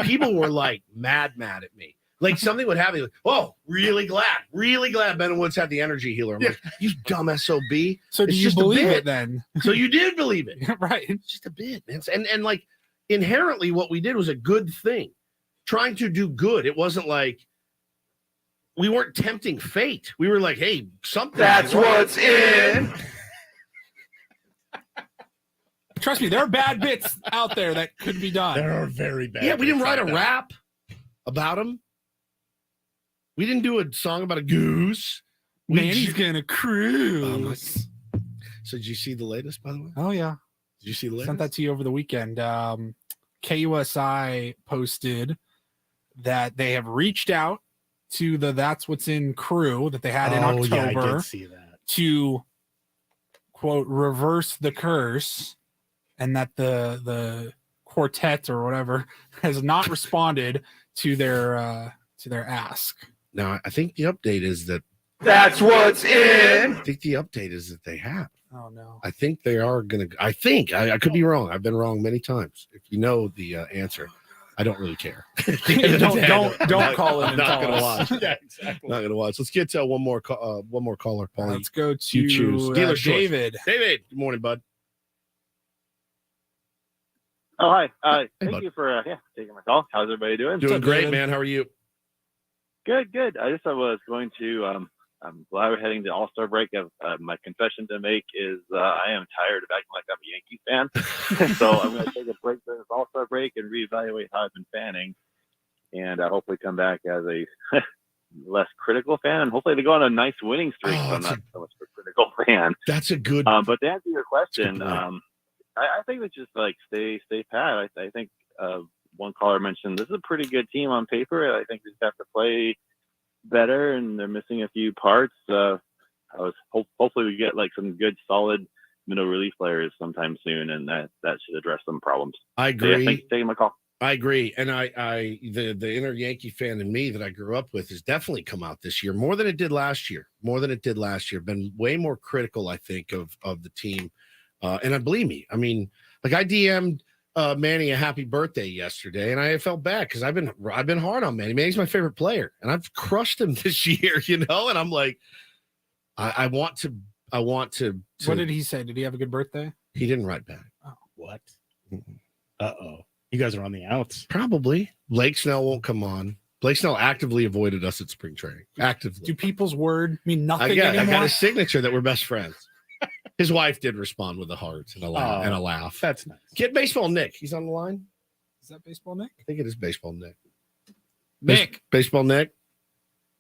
People were like mad at me. Like something would happen. Like, oh, really glad Ben Woods had the energy healer. I'm like, you dumb SOB. So do you believe it then? So you did believe it. Right. It's just a bit, man. And like inherently what we did was a good thing. Trying to do good. It wasn't like we weren't tempting fate. We were like, hey, something. That's what's in. Trust me, there are bad bits out there that could be done. There are very bad. Yeah, we didn't write a rap. about him. We didn't do a song about a goose. Manny's gonna cruise. So did you see the latest, by the way? Oh yeah. Did you see the latest? Sent that to you over the weekend. KUSI posted that they have reached out to the That's What's In crew that they had in October Yeah, I did see that. to quote reverse the curse, and that the quartet or whatever has not responded to their ask. Now, I think the update is that That's what's in. I think the update is that they have. Oh no. I think they are going to. I think I could be wrong. I've been wrong many times. If you know the answer, I don't really care. don't call in. I'm not going to watch. Yeah, exactly. Not going to watch. Let's get to one more caller, Paulie. Let's go to You choose. Dealer's choice. David. David, good morning, bud. Oh, hi. Hey, Thank bud. you for taking my call. How's everybody doing? Doing great, man. How are you? Good. I was going to, I'm glad we're heading to All-Star break. My confession to make is I am tired of acting like I'm a Yankees fan. So I'm going to take a break during this All-Star break and reevaluate how I've been fanning, and hopefully come back as a less critical fan, and hopefully to go on a nice winning streak. So I'm not so much of a critical fan. That's a good. But to answer your question, I think it's just like stay pat. I think one caller mentioned this is a pretty good team on paper. I think they just have to play better, and they're missing a few parts. Hopefully we get like some good solid middle relief players sometime soon, and that should address some problems. I agree. So, yeah, thanks for taking my call. I agree, and the inner Yankee fan in me that I grew up with has definitely come out this year more than it did last year. Been way more critical, I think, of the team. And I believe me. I mean, like I DM'd Manny a happy birthday yesterday, and I felt bad because I've been hard on Manny. Manny's my favorite player, and I've crushed him this year, you know. And I'm like, I want to. What did he say? Did he have a good birthday? He didn't write back. Oh, what? You guys are on the outs. Probably. Blake Snell won't come on. Blake Snell actively avoided us at spring training. Actively. Do people's word mean nothing I anymore? got a signature that we're best friends. His wife did respond with a heart and a laugh. That's nice. Get Baseball Nick. He's on the line. Is that Baseball Nick? I think it is Baseball Nick. Nick. Baseball Nick.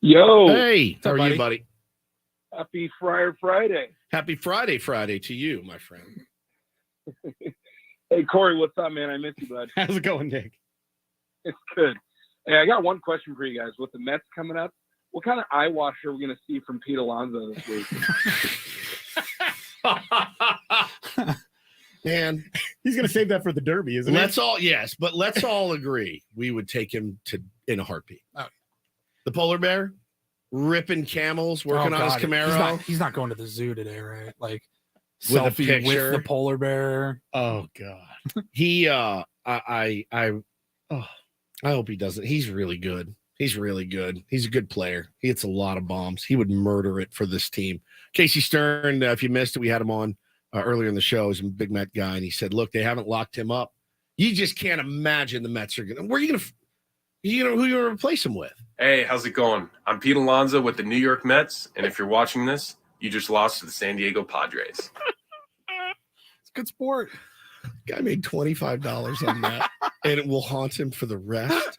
Yo. Hey, how are buddy? you, buddy? Happy Friar Friday. Happy Friday to you, my friend. Hey, Corey, what's up, man? I miss you, bud. How's it going, Nick? It's good. Hey, I got one question for you guys. With the Mets coming up, what kind of eye wash are we going to see from Pete Alonso this week? Man, he's going to save that for the Derby, isn't he? let's all agree we would take him in a heartbeat. Oh. The polar bear ripping camels, working on his Camaro. He's not going to the zoo today, right? Like With a selfie picture. with the polar bear. Oh God. He I hope he doesn't. He's really good. He's a good player. He hits a lot of bombs. He would murder it for this team. Casey Stern, if you missed it, we had him on earlier in the show. He's a big Met guy, and he said, look, they haven't locked him up. You just can't imagine the Mets are going to – who are you going to replace him with? Hey, how's it going? I'm Pete Alonso with the New York Mets, and if you're watching this, you just lost to the San Diego Padres. It's a good sport. Guy made $25 on that, and it will haunt him for the rest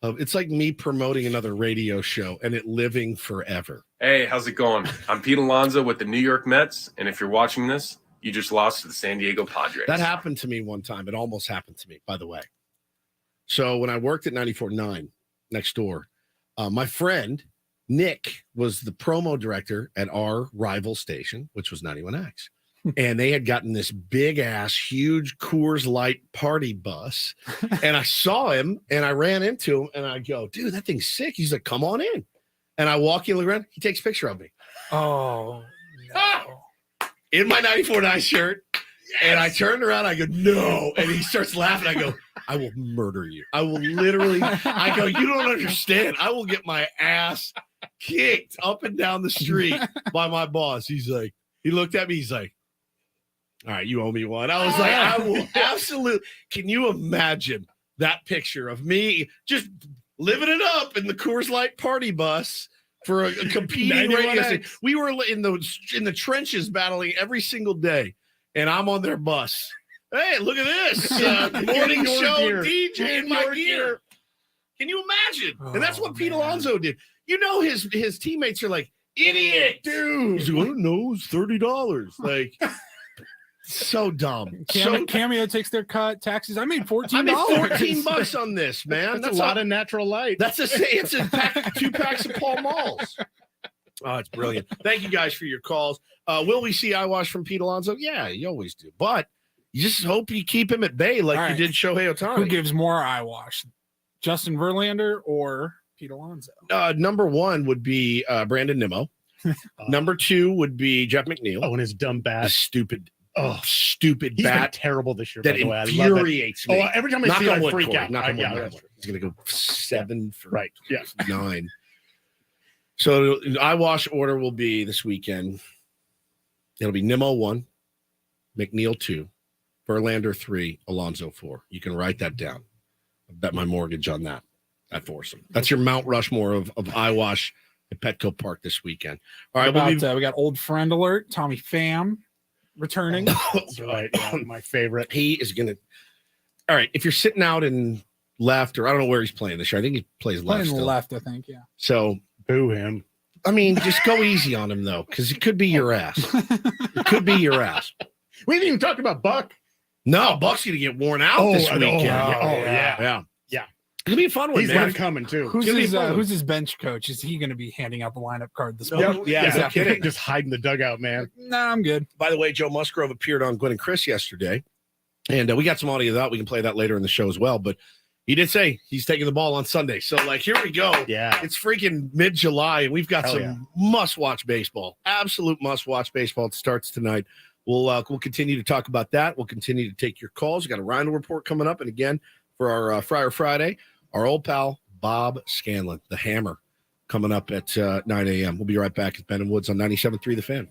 of – it's like me promoting another radio show and it living forever. Hey, how's it going? I'm Pete Alonso with the New York Mets, and if you're watching this, you just lost to the San Diego Padres. That happened to me one time. It almost happened to me, by the way. So when I worked at 94.9 next door, my friend Nick was the promo director at our rival station, which was 91X. And they had gotten this big ass, huge Coors Light party bus. And I saw him and I ran into him and I go, dude, that thing's sick. He's like, come on in. And I walk in, look around. He takes a picture of me. Oh, no. In my 94.9 shirt. Yes. And I turned around. I go, no. And he starts laughing. I go, I will murder you. I will literally, I go, you don't understand. I will get my ass kicked up and down the street by my boss. He's like, he looked at me. He's like, all right, you owe me one. I was like, I will absolutely. Can you imagine that picture of me just living it up in the Coors Light party bus for a competing radio station? We were in the trenches battling every single day, and I'm on their bus. Hey, look at this morning show DJ in my gear. Can you imagine? And that's what Pete man. Alonso did. You know, his teammates are like, idiot, dude. He's like, no, it's $30. Like, so dumb. Cameo takes their cut, taxes. I made $14. I made $14 on this, man. That's a lot of natural light. It's a pack, 2 packs of Pall Malls. Oh, it's brilliant. Thank you guys for your calls. Will we see eyewash from Pete Alonso? Yeah, you always do. But you just hope you keep him at bay like you did Shohei Ohtani. Who gives more eyewash, Justin Verlander or Pete Alonso? Number 1 would be Brandon Nimmo. Number 2 would be Jeff McNeil. Oh, and his dumb bat. His stupid He's bat. been terrible this year. That by the way. infuriates me. Oh, every time I see it, I freak out. He's going to go 7 for right. Yeah. 9. So eyewash order will be this weekend. It'll be Nimmo 1, McNeil 2, Verlander 3, Alonso 4. You can write that down. I bet my mortgage on that foursome. That's your Mount Rushmore of eyewash at Petco Park this weekend. All right, we got old friend alert. Tommy Pham returning. That's right. Yeah, my favorite. He is going to. All right, if you're sitting out in left, or I don't know where he's playing this year. I think he plays left. Playing still. left, I think. Yeah. So boo him. I mean, just go easy on him though, because it could be your ass. It could be your ass. We haven't even talked about Buck. No, Buck's going to get worn out this weekend. Yeah. It's going to be a fun one, He's man. not coming, too. Who's his bench coach? Is he going to be handing out the lineup card this week? No kidding. Just hiding the dugout, man. No, I'm good. By the way, Joe Musgrove appeared on Gwen and Chris yesterday, and we got some audio of that. We can play that later in the show as well, but he did say he's taking the ball on Sunday. So, like, here we go. Yeah. It's freaking mid-July, and we've got some must-watch baseball. Absolute must-watch baseball. It starts tonight. We'll continue to talk about that. We'll continue to take your calls. We got a Rhino report coming up, and again, for our Friar Friday, our old pal, Bob Scanlon, the Hammer, coming up at 9 a.m. We'll be right back at Ben and Woods on 97.3 The Fan.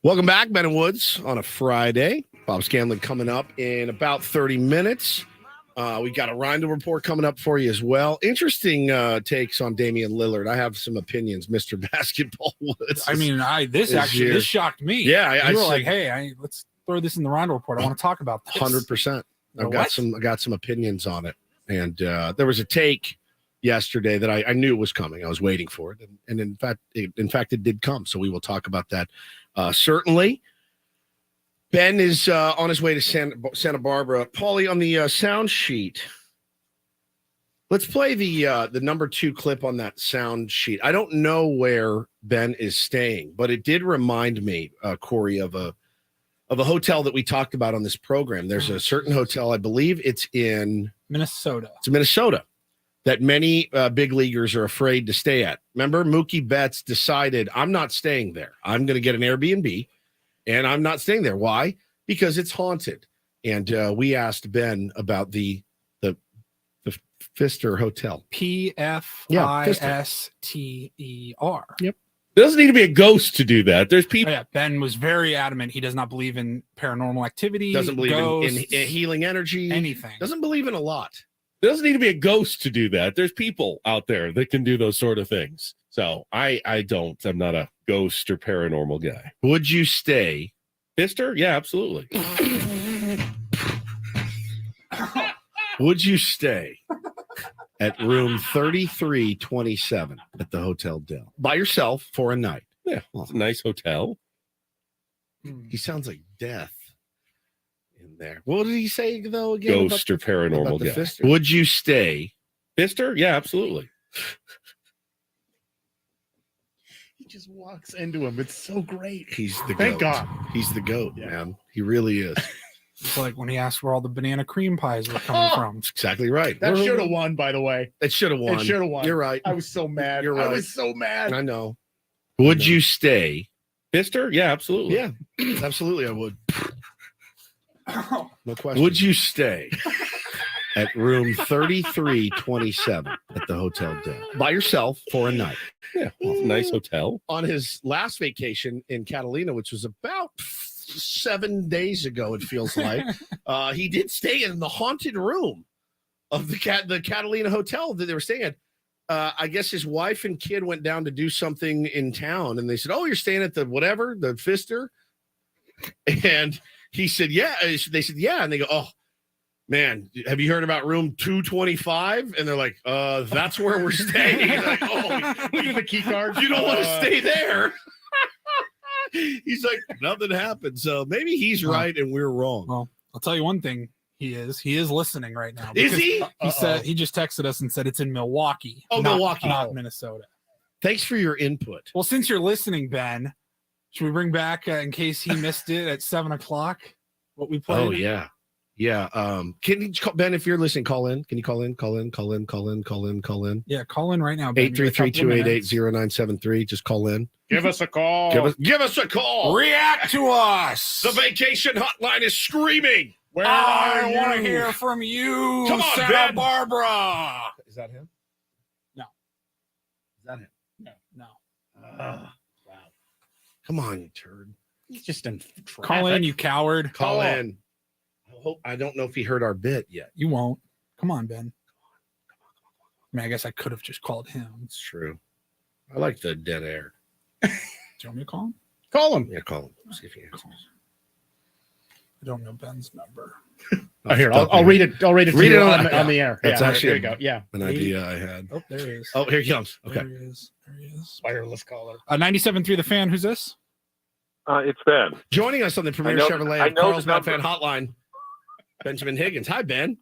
Welcome back, Ben and Woods, on a Friday. Bob Scanlon coming up in about 30 minutes. We got a Rondo report coming up for you as well. Interesting takes on Damian Lillard. I have some opinions, Mr. Basketball Woods. I mean, this shocked me. Yeah, you were like, hey, let's throw this in the Rondo report. I want to talk about this. 100%. I got some opinions on it, and there was a take yesterday that I knew was coming. I was waiting for it, and in fact, it did come. So we will talk about that certainly. Ben is on his way to Santa Barbara. Paulie, on the sound sheet, let's play the number 2 clip on that sound sheet. I don't know where Ben is staying, but it did remind me, Corey, of a hotel that we talked about on this program. There's a certain hotel, I believe it's in Minnesota. It's Minnesota, that many big leaguers are afraid to stay at. Remember, Mookie Betts decided, I'm not staying there. I'm going to get an Airbnb, and I'm not staying there. Why? Because it's haunted. And we asked Ben about the Pfister Hotel. Pfister. Yep. There doesn't need to be a ghost to do that. There's people. Oh, yeah, Ben was very adamant. He does not believe in paranormal activity. Doesn't believe ghosts, in healing energy. anything. Doesn't believe in a lot. There doesn't need to be a ghost to do that. There's people out there that can do those sort of things. So I'm not a ghost or paranormal guy. Would you stay? Pfister? Yeah, absolutely. Would you stay at room 3327 at the Hotel Del by yourself for a night? Yeah, it's a nice hotel. He sounds like death in there. What did he say though again? Ghost or paranormal guy. Pfister? Would you stay? Pfister? Yeah, absolutely. He just walks into him. It's so great. He's the Thank goat. God. He's the goat, man. He really is. It's like when he asked where all the banana cream pies were coming from. That's exactly right. That should have won, by the way. It should have won. It should have won. You're right. I was so mad. You're right. I was so mad. I know. Would you stay? Pfister? Yeah, absolutely. Yeah, absolutely. I would. No question. Would you stay at room 3327 at the Hotel Del by yourself for a night? Yeah, well, it's a nice hotel. On his last vacation in Catalina, which was about 7 days ago, it feels like, he did stay in the haunted room of the Catalina Hotel that they were staying at. I guess his wife and kid went down to do something in town, and they said, "Oh, you're staying at the whatever, the Pfister?" And he said, "Yeah." They said, "Yeah," and they go, "Oh, man, have you heard about room 225?" And they're like, "That's where we're staying." Like, "Oh, Look at the key card. you don't want to stay there." He's like, "Nothing happened." So maybe he's right and we're wrong. Well, I'll tell you one thing. He is listening right now. Is he? He said he just texted us and said it's in Milwaukee. Oh, Milwaukee. Not Minnesota. Thanks for your input. Well, since you're listening, Ben, should we bring back in case he missed it at 7:00? What we played? Oh yeah. Can you call, Ben, if you're listening, call in. Can you call in? Call in. Yeah, call in right now, Ben. 833-288-0973. Just call in. Give us a call. Give us a call. React to us. The vacation hotline is screaming. Where I are want to you? hear from you, Come on, Santa Ben. Barbara. Is that him? No. Is that him? No. Wow. Come on, you turd. He's just in traffic. Call in, you coward. Call in. I don't know if he heard our bit yet. You won't. Come on, Ben. I mean, I guess I could have just called him. It's true. I like the dead air. Do you want me to call him? Call him. Yeah, call him. See if he answers. I don't know Ben's number. Oh, here, I'll read it. I'll read it. Read it on on the air. That's yeah, actually there you go. Yeah, an idea I had. Oh, there he is. Oh, here he comes. Okay. There he is. Wireless caller. 97.3 The Fan. Who's this? It's Ben. Joining us on the Premier I know Chevrolet the Carlsbad number. Fan Hotline, Benjamin Higgins. Hi, Ben.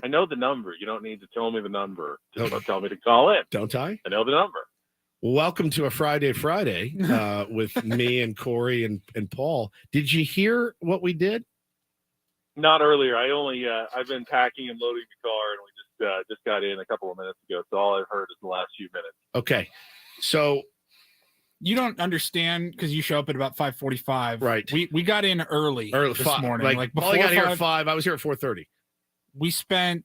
I know the number. You don't need to tell me the number. Just tell me to call in. Don't I? I know the number. Welcome to a Friday with me and Corey and Paul. Did you hear what we did? Not earlier. I've been packing and loading the car, and we just got in a couple of minutes ago. So all I've heard is the last few minutes. Okay. So you don't understand because you show up at about 5:45. Right. We got in early this morning. Like Paul before got here at 5, 5. I was here at 4:30. we spent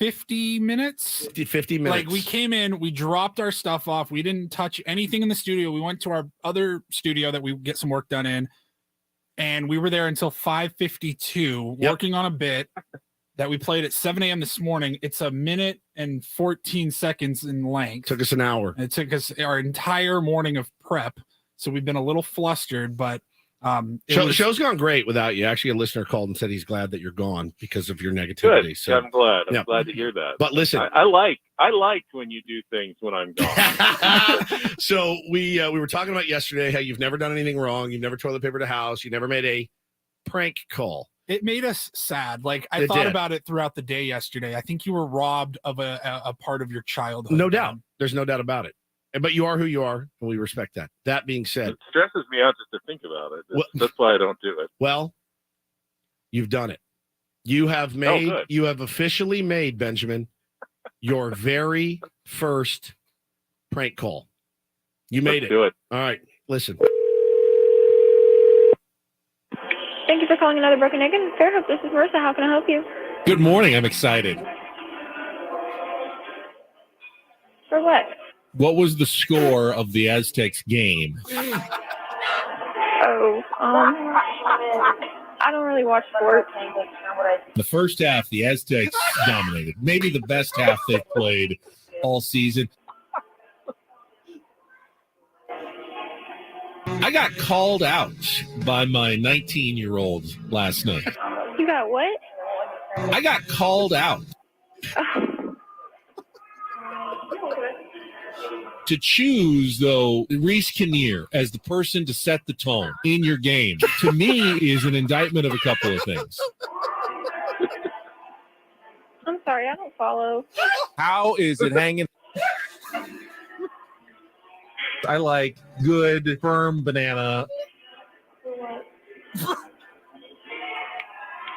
50 minutes. 50 minutes. Like, we came in, we dropped our stuff off. We didn't touch anything in the studio. We went to our other studio that we get some work done in, and we were there until 5:52 working on a bit that we played at 7 a.m. this morning. It's a minute and 14 seconds in length. Took us an hour. It took us our entire morning of prep. So we've been a little flustered, but show's gone great without you. Actually, a listener called and said he's glad that you're gone because of your negativity. Good. So I'm glad. I'm glad to hear that. But listen, I like when you do things when I'm gone. So we were talking about yesterday how you've never done anything wrong. You've never toilet papered a house. You never made a prank call. It made us sad. Like, I thought about it throughout the day yesterday. I think you were robbed of a part of your childhood. No doubt. There's no doubt about it. But you are who you are, and we respect that. That being said, it stresses me out just to think about it. That's why I don't do it. Well, you've done it. You have you have officially made, Benjamin, your very first prank call. You made it. Do it. All right, listen. Thank you for calling another Broken Egg and Fairhope. This is Marissa. How can I help you? Good morning. I'm excited. For what? What was the score of the Aztecs game? Oh, I don't really watch sports. The first half, the Aztecs dominated. Maybe the best half they've played all season. I got called out by my 19-year-old last night. You got what? I got called out. To choose, though, Reese Kinnear as the person to set the tone in your game, to me, is an indictment of a couple of things. I'm sorry, I don't follow. How is it hanging? I like good, firm banana.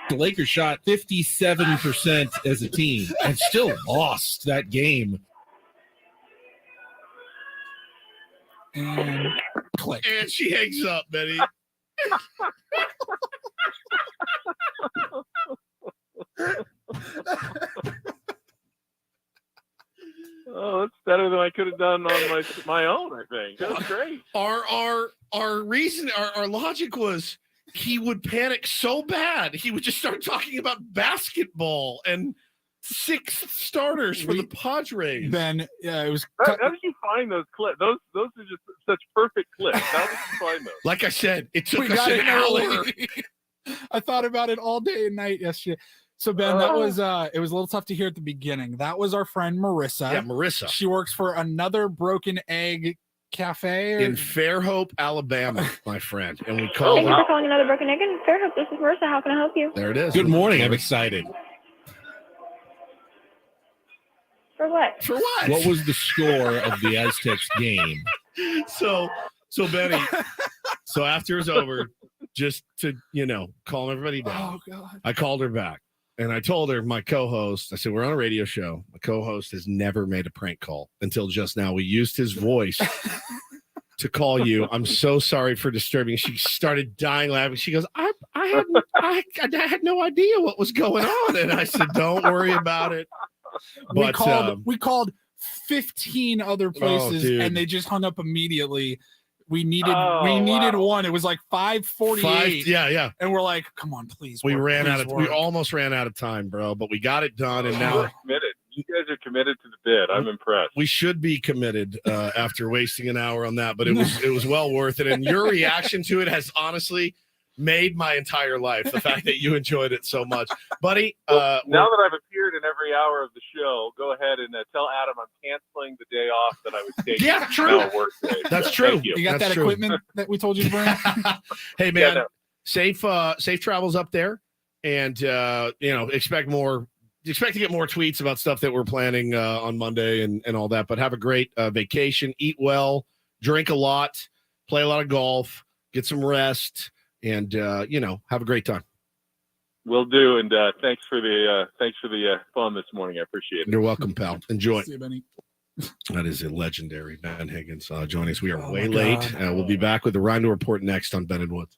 The Lakers shot 57% as a team and still lost that game. And click. And she hangs up, Betty. Oh, that's better than I could have done on my own, I think. That was great. Our reason, our logic was he would panic so bad he would just start talking about basketball and sixth starters for the Padres. Ben, it was. How did you find those clips? Those are just such perfect clips. How did you find those? Like I said, it took us an hour. I thought about it all day and night yesterday. So Ben, that was it was a little tough to hear at the beginning. That was our friend Marissa. Yeah, Marissa. She works for another Broken Egg cafe in Fairhope, Alabama, my friend. And we call Thank you for calling another Broken Egg in Fairhope. This is Marissa. How can I help you? There it is. Good morning. I'm excited. For what? For what? What was the score of the Aztecs game? So Benny, so after it was over, just to, calm everybody down. Oh God. I called her back and I told her, my co-host, I said, we're on a radio show. My co-host has never made a prank call until just now. We used his voice to call you. I'm so sorry for disturbing. She started dying laughing. She goes, I had no idea what was going on. And I said, don't worry about it. But we called 15 other places and they just hung up immediately. We needed one. It was like 5:48. Yeah. And we're like, come on, please. We almost ran out of time, bro, but we got it done. And now committed. You guys are committed to the bid. I'm impressed. We should be committed after wasting an hour on that, but it was well worth it. And your reaction to it has honestly made my entire life. The fact that you enjoyed it so much, buddy. Now that I've appeared in every hour of the show, go ahead and tell Adam I'm canceling the day off that I was taking. Yeah, true. Work day. That's So, true. thank you. You got That's that equipment that we told you to bring? Hey man, Yeah, no. safe travels up there, and expect to get more tweets about stuff that we're planning on Monday and all that. But have a great vacation, eat well, drink a lot, play a lot of golf, get some rest. And have a great time. Will do, and thanks for the fun this morning. I appreciate it. You're welcome, pal. Enjoy. See you, Benny. That is a legendary Ben Higgins joining us. We are way late. We'll be back with the Rhino Report next on Ben and Woods.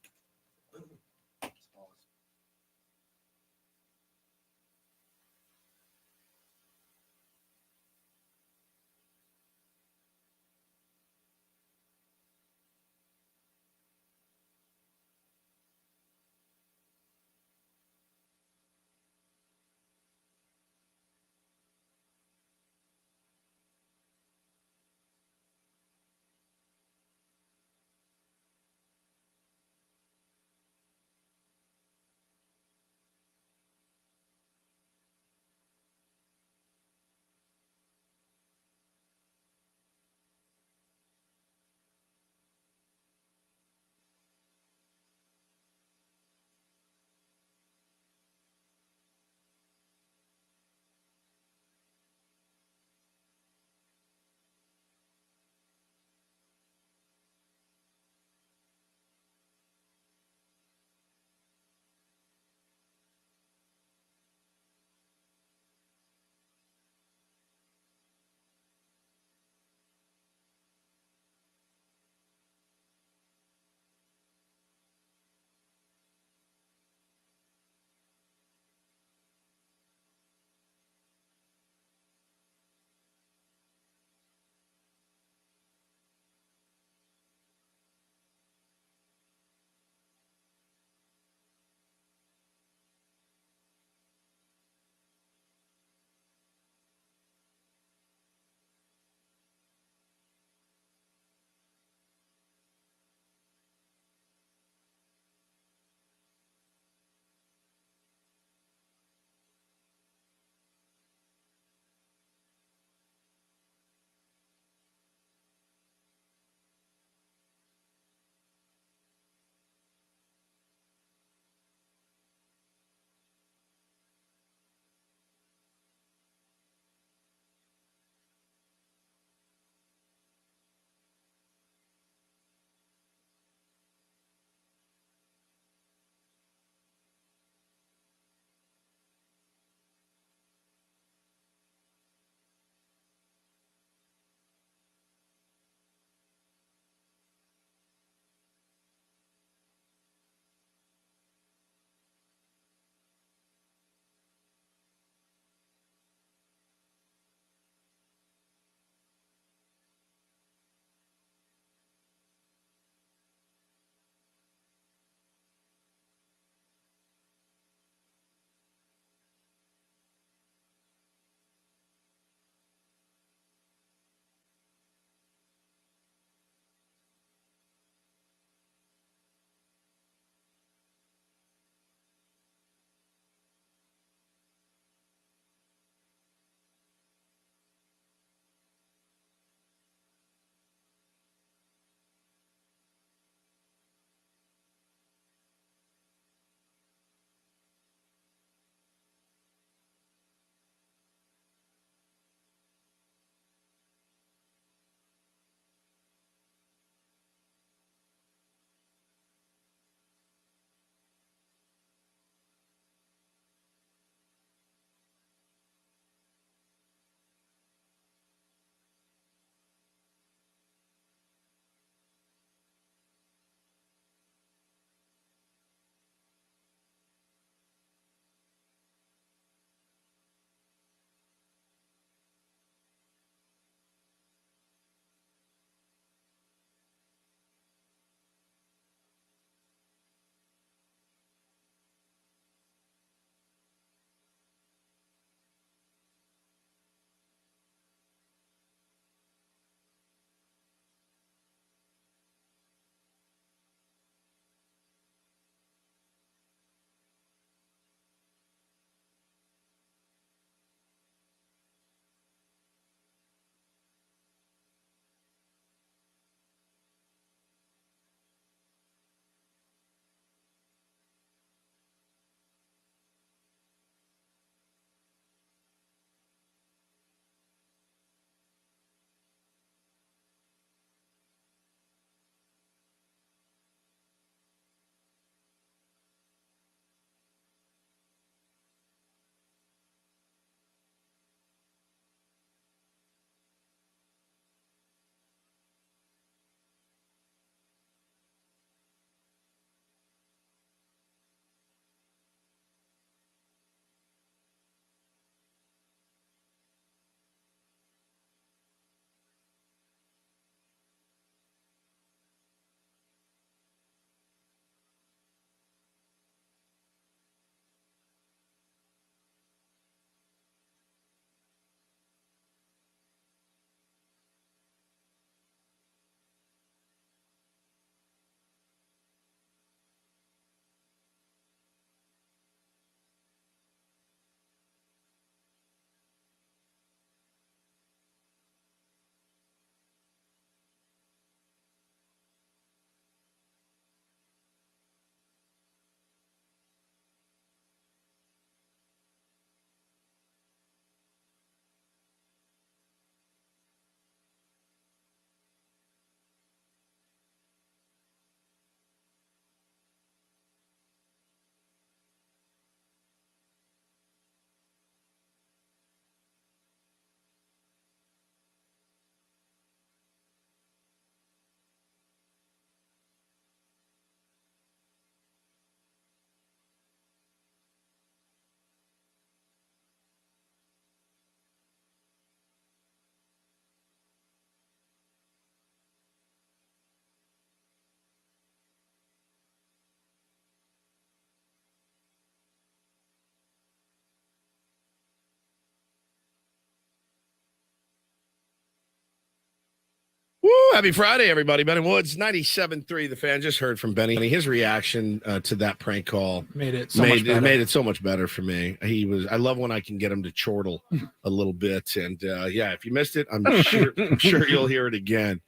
Happy Friday, everybody. Ben and Woods, 97.3 The Fan. Just heard from Benny. His reaction to that prank call made it so much better for me. I love when I can get him to chortle a little bit. And if you missed it, I'm sure you'll hear it again.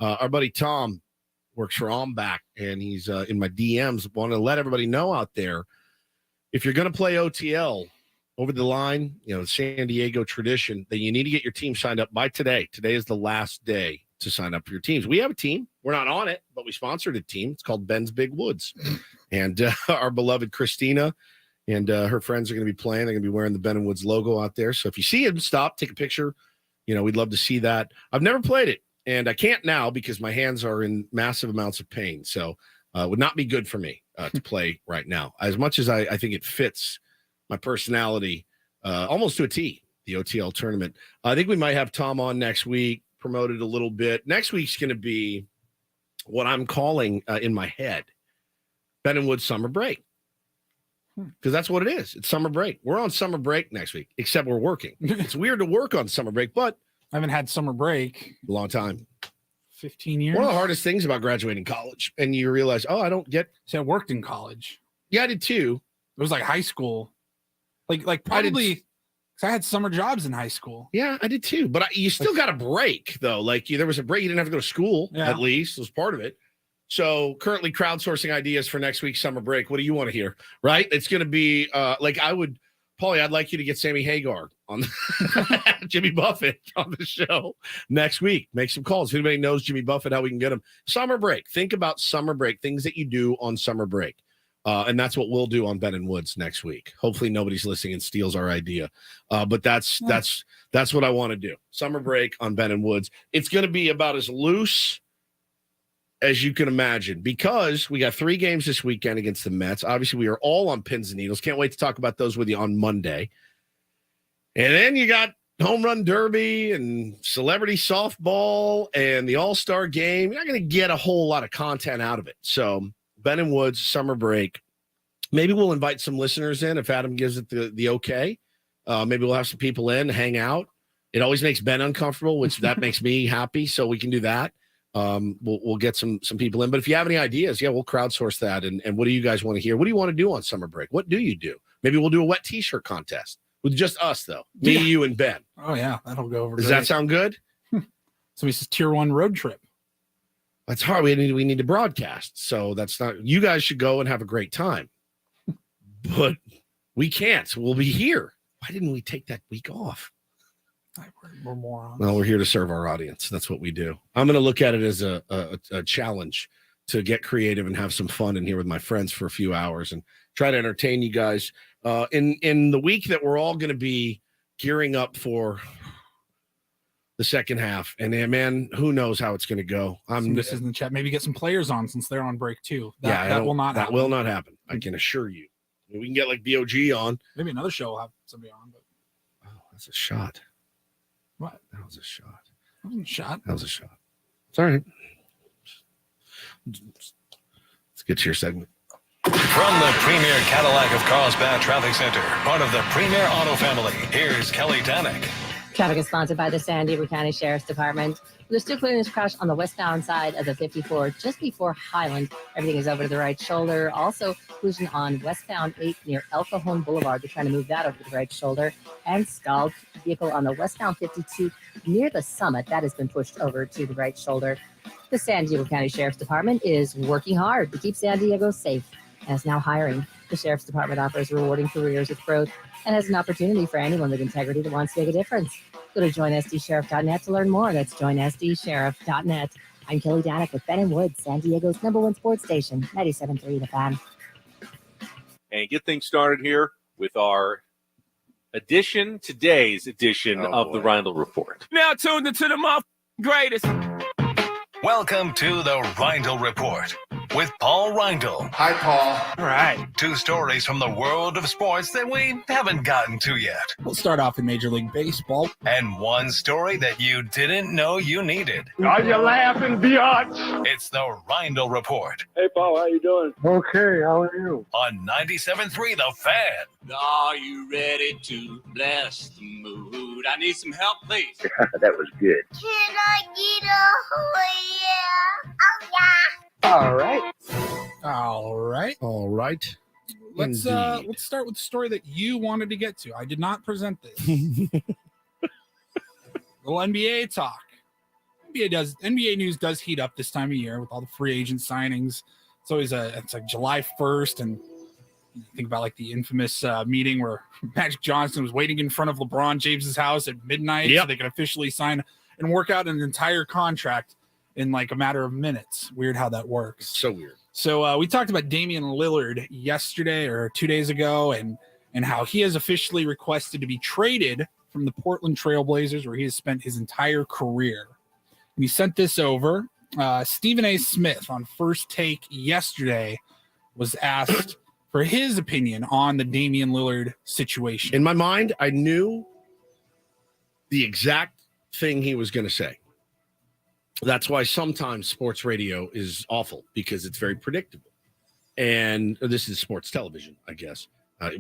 Our buddy Tom works for Back, and he's in my DMs. Want to let everybody know out there, if you're going to play OTL over the line, San Diego tradition, then you need to get your team signed up by today. Today is the last day to sign up for your teams. We have a team. We're not on it, but we sponsored a team. It's called Ben's Big Woods. And our beloved Christina and her friends are going to be playing. They're going to be wearing the Ben and Woods logo out there. So if you see him, stop, take a picture. We'd love to see that. I've never played it, and I can't now because my hands are in massive amounts of pain. So it would not be good for me to play right now. As much as I think it fits my personality almost to a T, the OTL tournament. I think we might have Tom on next week, promoted a little bit. Next week's going to be what I'm calling in my head Ben and Woods summer break, because that's what it is. It's summer break. We're on summer break next week, except we're working. It's weird to work on summer break, but I haven't had summer break a long time. 15 years. One of the hardest things about graduating college, and you realize, I don't get. See, I worked in college. Yeah, I did too. It was like high school, like probably. I had summer jobs in high school. Yeah, I did too. But you still got a break, though. Like there was a break. You didn't have to go to school, at least. It was part of it. So currently crowdsourcing ideas for next week's summer break. What do you want to hear? Right? It's going to be Paulie, I'd like you to get Sammy Hagar on Jimmy Buffett on the show next week. Make some calls. If anybody knows Jimmy Buffett, how we can get him. Summer break. Think about summer break, things that you do on summer break. And that's what we'll do on Ben and Woods next week. Hopefully nobody's listening and steals our idea. But that's what I want to do. Summer break on Ben and Woods. It's going to be about as loose as you can imagine, because we got 3 games this weekend against the Mets. Obviously, we are all on pins and needles. Can't wait to talk about those with you on Monday. And then you got home run derby and celebrity softball and the all-star game. You're not going to get a whole lot of content out of it. So Ben and Woods, summer break. Maybe we'll invite some listeners in if Adam gives it the okay. Maybe we'll have some people in, hang out. It always makes Ben uncomfortable, which that makes me happy. So we can do that. We'll get some people in. But if you have any ideas, we'll crowdsource that. And what do you guys want to hear? What do you want to do on summer break? What do you do? Maybe we'll do a wet T-shirt contest with just us, though. Me, you, and Ben. Oh, yeah. That'll go over. Does that sound good? Somebody says tier 1 road trip. That's hard. We need to broadcast. So that's not. You guys should go and have a great time. But we can't. So we'll be here. Why didn't we take that week off? We're morons. Well, we're here to serve our audience. That's what we do. I'm going to look at it as a challenge to get creative and have some fun in here with my friends for a few hours and try to entertain you guys in the week that we're all going to be gearing up for the second half. And man, who knows how it's going to go. This is in the chat. Maybe get some players on since they're on break too. That will not happen. I can assure you. We can get like BOG on. Maybe another show will have somebody on. But that's a shot. What? That was a shot. That wasn't a shot. That was a shot. It's all right. Let's get to your segment. From the Premier Cadillac of Carlsbad Traffic Center, part of the Premier Auto family, here's Kelly Danek. Traffic is sponsored by the San Diego County Sheriff's Department. They're still clearing this crash on the westbound side of the 54, just before Highland. Everything is over to the right shoulder. Also, collision on westbound 8 near El Cajon Boulevard. They're trying to move that over to the right shoulder. And stalled vehicle on the westbound 52 near the Summit. That has been pushed over to the right shoulder. The San Diego County Sheriff's Department is working hard to keep San Diego safe and is now hiring. The Sheriff's Department offers rewarding careers with growth and has an opportunity for anyone with integrity that wants to make a difference. Go to joinsdsheriff.net to learn more. That's joinsdsheriff.net. I'm Kelly Danek with Ben and Woods, San Diego's #1 sports station, 97.3 The Fan. And get things started here with our today's edition of the Reindl Report. Now tuned into the greatest. Welcome to the Reindl Report with Paul Reindl. Hi, Paul. All right. 2 stories from the world of sports that we haven't gotten to yet. We'll start off in Major League Baseball. And 1 story that you didn't know you needed. Are you laughing, biatch? It's the Reindl Report. Hey, Paul, how you doing? Okay, how are you? On 97.3 The Fan. Are you ready to bless the mood? I need some help, please. That was good. Can All right. All right. Let's Indeed. start with the story that you wanted to get to. I did not present this. Little NBA talk. NBA news does heat up this time of year with all the free agent signings. It's always it's like July 1st, and you think about like the infamous meeting where Magic Johnson was waiting in front of LeBron James's house at midnight so they could officially sign and work out an entire contract in like a matter of minutes. Weird how that works. So weird. So we talked about Damian Lillard yesterday or 2 days ago, and how he has officially requested to be traded from the Portland Trail Blazers, where he has spent his entire career. And he sent this over. Stephen A. Smith on First Take yesterday was asked for his opinion on the Damian Lillard situation. In my mind, I knew the exact thing he was going to say. That's why sometimes sports radio is awful, because it's very predictable. And this is sports television, I guess,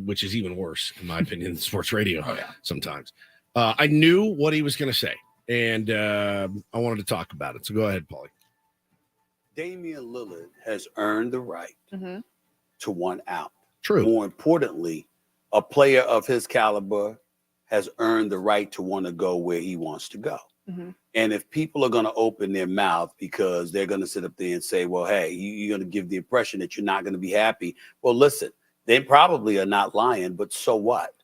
which is even worse, in my opinion, than sports radio sometimes. I knew what he was going to say, and I wanted to talk about it. So go ahead, Paulie. Damian Lillard has earned the right to want out. True. More importantly, a player of his caliber has earned the right to want to go where he wants to go. And if people are going to open their mouth because they're going to sit up there and say, well, hey, you're going to give the impression that you're not going to be happy. Well, listen, they probably are not lying, but so what?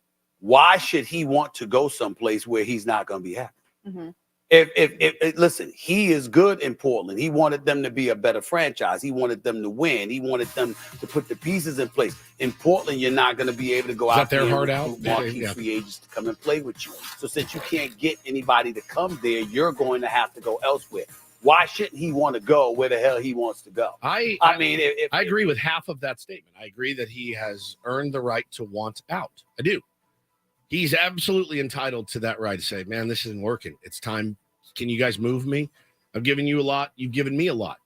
Why should he want to go someplace where he's not going to be happy? If listen, he is good in Portland. He wanted them to be a better franchise. He wanted them to win. He wanted them to put the pieces in place. In Portland, you're not going to be able to go out there and recruit marquee free agents to come and play with you. So since you can't get anybody to come there, you're going to have to go elsewhere. Why shouldn't he want to go where the hell he wants to go? I mean, I agree with half of that statement. I agree that he has earned the right to want out. I do. He's absolutely entitled to that right to say, man, this isn't working. It's time. Can you guys move me? I've given you a lot. You've given me a lot.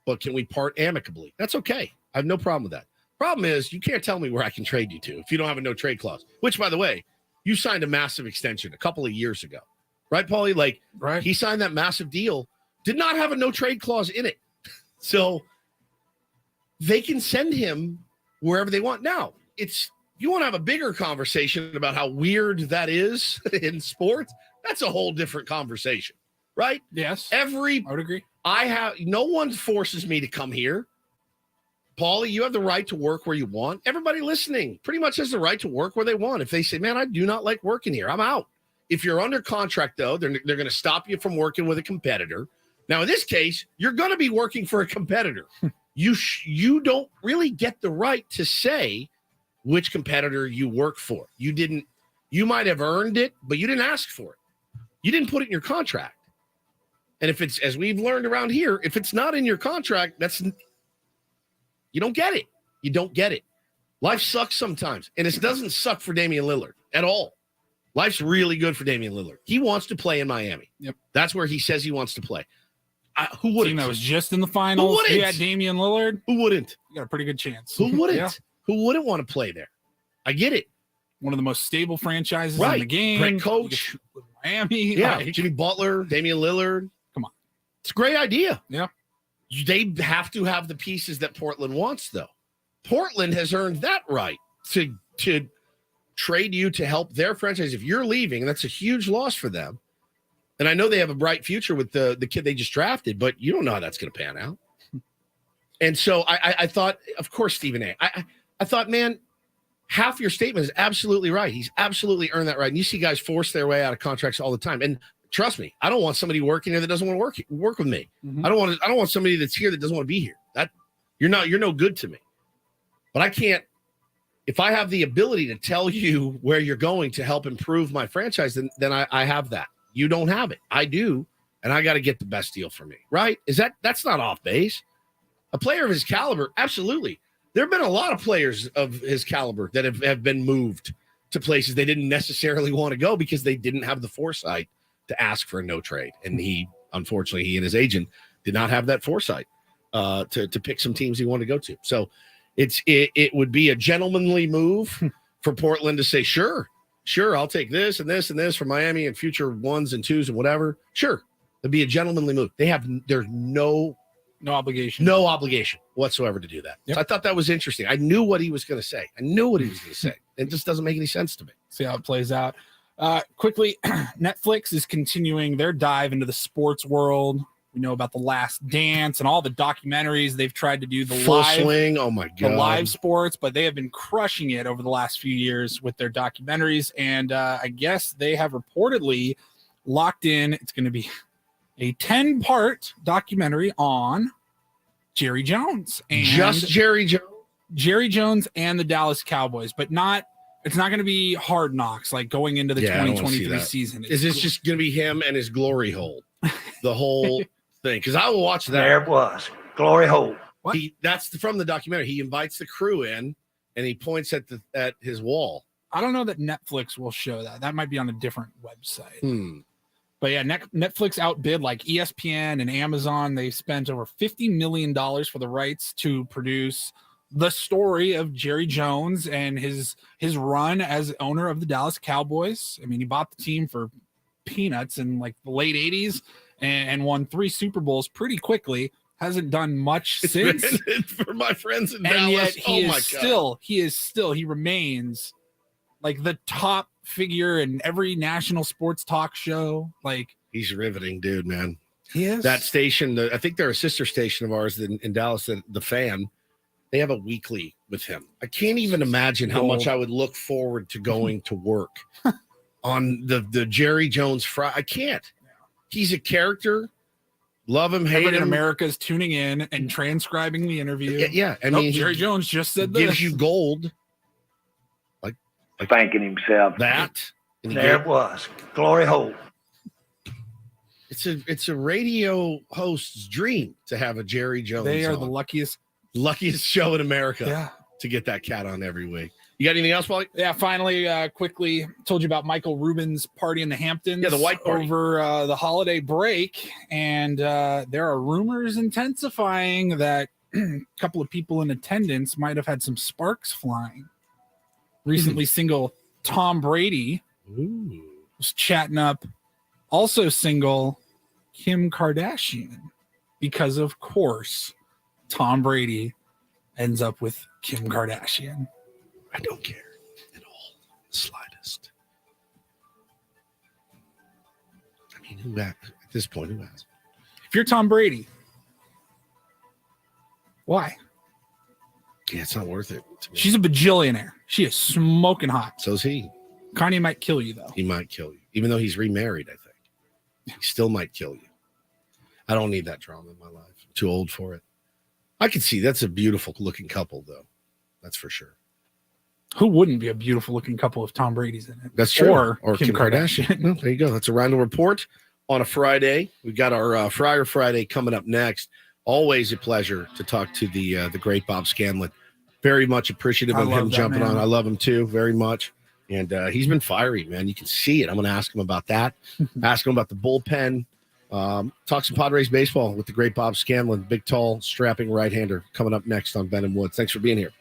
But can we part amicably? That's okay. I have no problem with that. Problem is, you can't tell me where I can trade you to if you don't have a no-trade clause, which, by the way, you signed a massive extension a couple of years ago. Right, Paulie? Like, he signed that massive deal, did not have a no-trade clause in it. So they can send him wherever they want. Now, you want to have a bigger conversation about how weird that is in sports, that's a whole different conversation, right? Yes. I would agree. No one forces me to come here. Paulie, you have the right to work where you want. Everybody listening pretty much has the right to work where they want. If they say, man, I do not like working here, I'm out. If you're under contract, though, they're going to stop you from working with a competitor. Now, in this case, you're going to be working for a competitor. You don't really get the right to say which competitor you work for. You might have earned it, but you didn't ask for it. You didn't put it in your contract. And if it's, as we've learned around here, if it's not in your contract, you don't get it. You don't get it. Life sucks sometimes. And it doesn't suck for Damian Lillard at all. Life's really good for Damian Lillard. He wants to play in Miami. Yep. That's where he says he wants to play. Who wouldn't? Team that was just in the finals. Who wouldn't? You had Damian Lillard. Who wouldn't? You got a pretty good chance. Who wouldn't? Yeah. Who wouldn't want to play there? I get it. One of the most stable franchises in the game. Great coach. Miami. Yeah. Jimmy Butler, Damian Lillard. Come on. It's a great idea. Yeah. They have to have the pieces that Portland wants, though. Portland has earned that right to trade you to help their franchise. If you're leaving, that's a huge loss for them. And I know they have a bright future with the kid they just drafted, but you don't know how that's going to pan out. And so I thought, of course, Stephen A. I thought, man, half your statement is absolutely right. He's absolutely earned that right. And you see guys force their way out of contracts all the time. And trust me, I don't want somebody working here that doesn't want to work with me. I don't want somebody that's here that doesn't want to be here. That you're no good to me. But I can't. If I have the ability to tell you where you're going to help improve my franchise, then I have that. You don't have it. I do, and I got to get the best deal for me. Right? That's not off base? A player of his caliber, absolutely. There have been a lot of players of his caliber that have been moved to places they didn't necessarily want to go because they didn't have the foresight to ask for a no trade. And unfortunately, he and his agent did not have that foresight to pick some teams he wanted to go to. So it would be a gentlemanly move for Portland to say, sure, I'll take this and this and this for Miami and future ones and twos and whatever. Sure, It'd be a gentlemanly move. There's no obligation whatsoever to do that. Yep. So I thought that was interesting. I knew what he was going to say. It just doesn't make any sense to me. See how it plays out. Quickly, Netflix is continuing their dive into the sports world. We know about The Last Dance and all the documentaries they've tried to do. The Full live swing. Oh my God. The live sports, but they have been crushing it over the last few years with their documentaries. And I guess they have reportedly locked in. It's going to be a 10-part documentary on Jerry Jones. And Just Jerry Jones? Jerry Jones and the Dallas Cowboys, but it's not going to be Hard Knocks like going into the 2023 season. Is this just going to be him and his glory hole? The whole thing? Because I will watch that. There it was. Glory hole. That's from the documentary. He invites the crew in and he points at his wall. I don't know that Netflix will show that. That might be on a different website. But yeah, Netflix outbid like ESPN and Amazon. They spent over $50 million for the rights to produce the story of Jerry Jones and his run as owner of the Dallas Cowboys. I mean, he bought the team for peanuts in like the late 80s and won 3 Super Bowls pretty quickly. Hasn't done much since. For my friends in and Dallas, yet he remains like the top figure in every national sports talk show. Like, he's riveting, dude, man. He is. That station, I think they're a sister station of ours in Dallas, the Fan. They have a weekly with him. I can't even imagine how much I would look forward to going to work on the Jerry Jones Friday. I can't. He's a character. Love him, hate Everybody him. in America is tuning in and transcribing the interview. Yeah. I mean, Jerry Jones just said this. Gives you gold. Like thanking himself. That. There it was. Glory hole. It's a radio host's dream to have a Jerry Jones. They are on. the luckiest show in America. Yeah. To get that cat on every week. You got anything else, Paulie? Yeah, finally, quickly told you about Michael Rubin's party in the Hamptons. Yeah, the white party. Over the holiday break. And there are rumors intensifying that a couple of people in attendance might have had some sparks flying. Recently single Tom Brady was chatting up also single Kim Kardashian because, of course, Tom Brady ends up with Kim Kardashian. I don't care at all, the slightest. I mean, at this point, who has? If you're Tom Brady, why? Yeah, it's not worth it. She's a bajillionaire. She is smoking hot. So's he. Kanye might kill you, though. He might kill you. Even though he's remarried, I think. He still might kill you. I don't need that drama in my life. I'm too old for it. I can see that's a beautiful looking couple, though. That's for sure. Who wouldn't be a beautiful looking couple if Tom Brady's in it? That's true. Or Kim Kardashian. Well, there you go. That's a round of report on a Friday. We've got our Friar Friday coming up next. Always a pleasure to talk to the great Bob Scanlon. Very much appreciative of him jumping on. I love him too, very much. And he's been fiery, man. You can see it. I'm going to ask him about that. Ask him about the bullpen. Talk some Padres baseball with the great Bob Scanlon, big, tall, strapping right-hander, coming up next on Ben and Woods. Thanks for being here.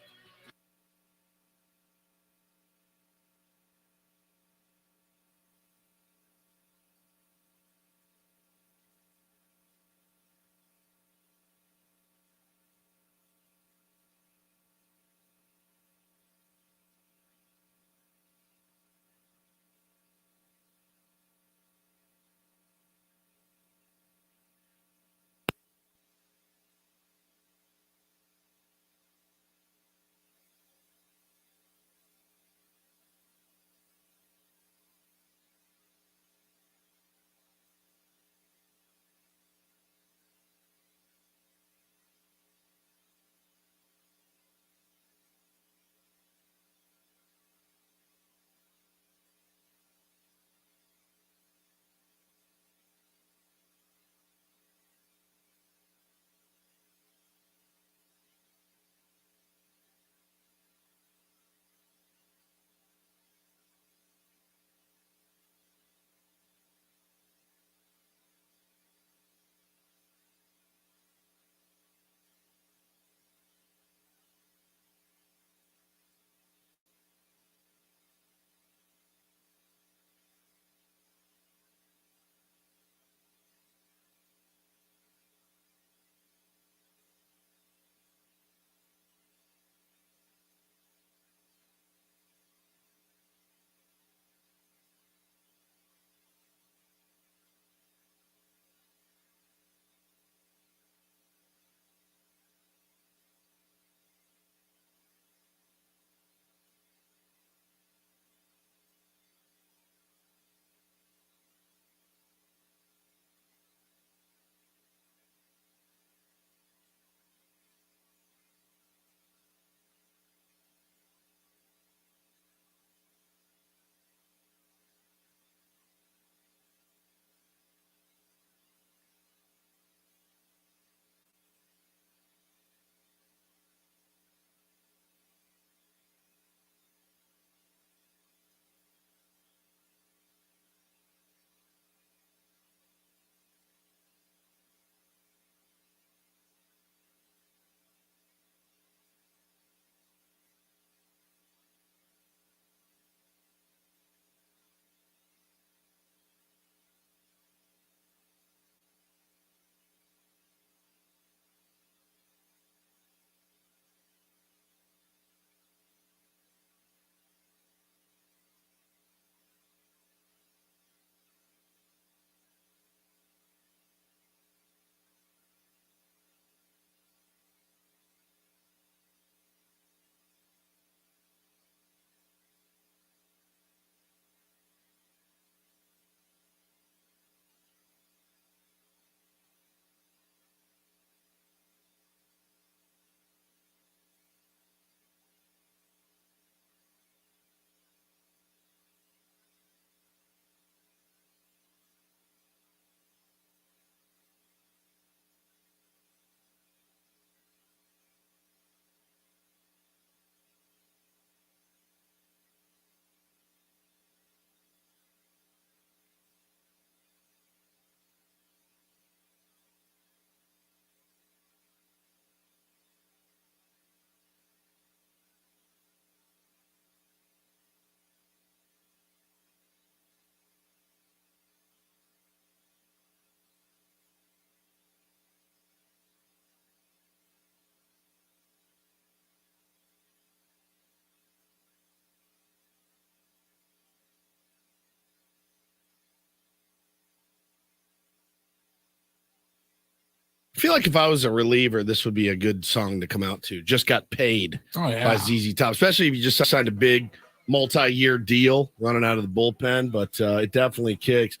I feel like if I was a reliever, this would be a good song to come out to. Just Got Paid by ZZ Top, especially if you just signed a big multi-year deal running out of the bullpen, but it definitely kicks.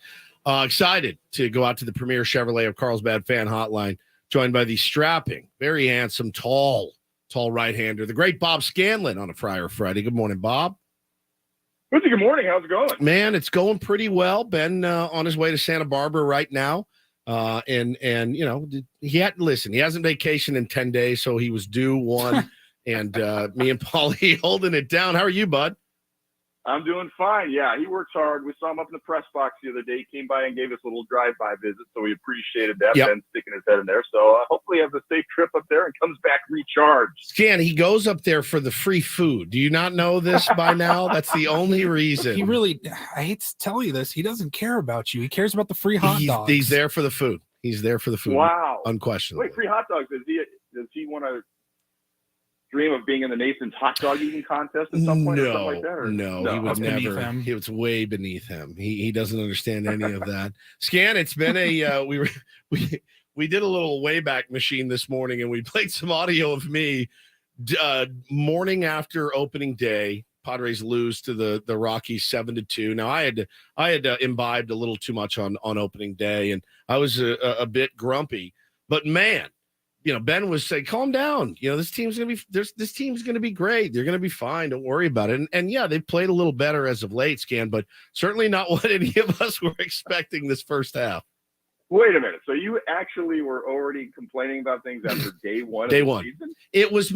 Excited to go out to the premier Chevrolet of Carlsbad fan hotline, joined by the strapping, very handsome, tall right-hander, the great Bob Scanlon on a Friar Friday. Good morning, Bob. Good morning. How's it going? Man, it's going pretty well. Ben on his way to Santa Barbara right now. And you know, he hasn't vacationed in 10 days, so he was due one. And me and Paulie holding it down. How are you, bud? I'm doing fine. Yeah, he works hard. We saw him up in the press box the other day. He came by and gave us a little drive-by visit, so we appreciated that. Yep. Ben sticking his head in there. So hopefully he has a safe trip up there and comes back recharged. Scan, he goes up there for the free food. Do you not know this by now? That's the only reason. He really, I hate to tell you this, he doesn't care about you. He cares about the free hot dogs. He's there for the food. He's there for the food. Wow. Unquestionably. Wait, free hot dogs. Does he want to dream of being in the Nathan's hot dog eating contest at some point or something like that? Or? No, he would never. It's way beneath him. He doesn't understand any of that. Scan, it's been a we did a little Wayback Machine this morning, and we played some audio of me morning after opening day. Padres lose to the Rockies 7-2. Now I had imbibed a little too much on opening day, and I was a bit grumpy. But man, you know, Ben was saying, "Calm down. You know, this team's gonna be great. They're gonna be fine. Don't worry about it." And yeah, they've played a little better as of late, Scan, but certainly not what any of us were expecting this first half. Wait a minute. So you actually were already complaining about things after day one? Day of the one. Season? It was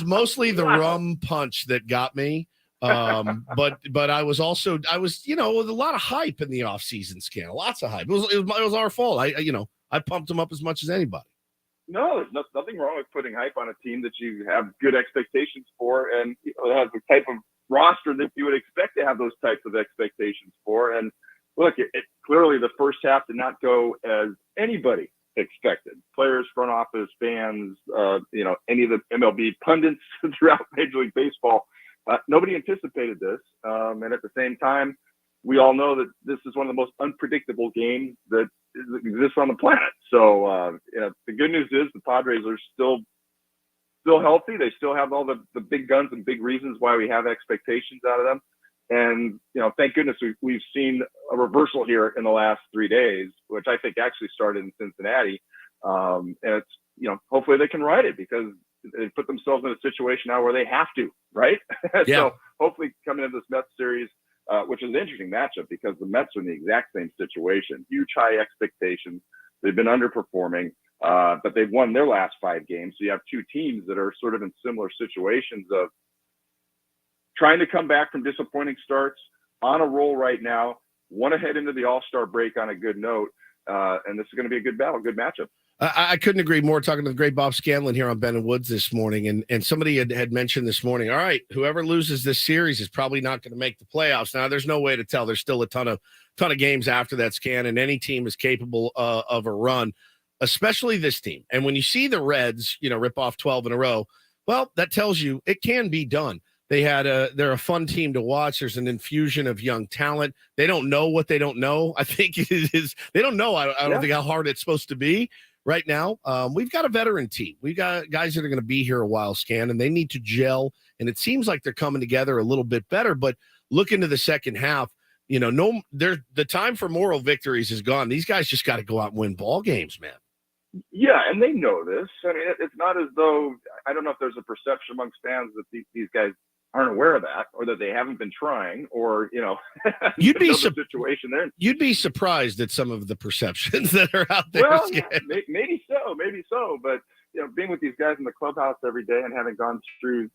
mostly the rum punch that got me. But I was, you know, with a lot of hype in the offseason, Scan. Lots of hype. It was our fault. I pumped them up as much as anybody. No, there's nothing wrong with putting hype on a team that you have good expectations for, and has the type of roster that you would expect to have those types of expectations for. And look, it clearly the first half did not go as anybody expected. Players, front office, fans, any of the MLB pundits throughout Major League Baseball. Nobody anticipated this. And at the same time, we all know that this is one of the most unpredictable games that exists on the planet. So, the good news is the Padres are still healthy. They still have all the big guns and big reasons why we have expectations out of them. And, thank goodness we've seen a reversal here in the last 3 days, which I think actually started in Cincinnati. And it's, hopefully they can ride it because they put themselves in a situation now where they have to, right? Yeah. So hopefully coming into this Mets series, which is an interesting matchup because the Mets are in the exact same situation. Huge high expectations. They've been underperforming, but they've won their last 5 games. So you have two teams that are sort of in similar situations of trying to come back from disappointing starts, on a roll right now, want to head into the All-Star break on a good note. And this is going to be a good battle, good matchup. I couldn't agree more, talking to the great Bob Scanlon here on Ben and Woods this morning. And somebody had mentioned this morning, all right, whoever loses this series is probably not going to make the playoffs. Now, there's no way to tell. There's still a ton of games after that, Scan, and any team is capable of a run, especially this team. And when you see the Reds, rip off 12 in a row, well, that tells you it can be done. They're a fun team to watch. There's an infusion of young talent. They don't know what they don't know. I think it is. They don't know. I don't think how hard it's supposed to be right now. We've got a veteran team. We've got guys that are going to be here a while, Scan, and they need to gel. And it seems like they're coming together a little bit better. But look into the second half. The time for moral victories is gone. These guys just got to go out and win ball games, man. Yeah, and they know this. I mean, it's not as though, I don't know if there's a perception amongst fans that these guys aren't aware of that, or that they haven't been trying, or you'd be situation there. You'd be surprised at some of the perceptions that are out there. Well, maybe so, but being with these guys in the clubhouse every day and having gone through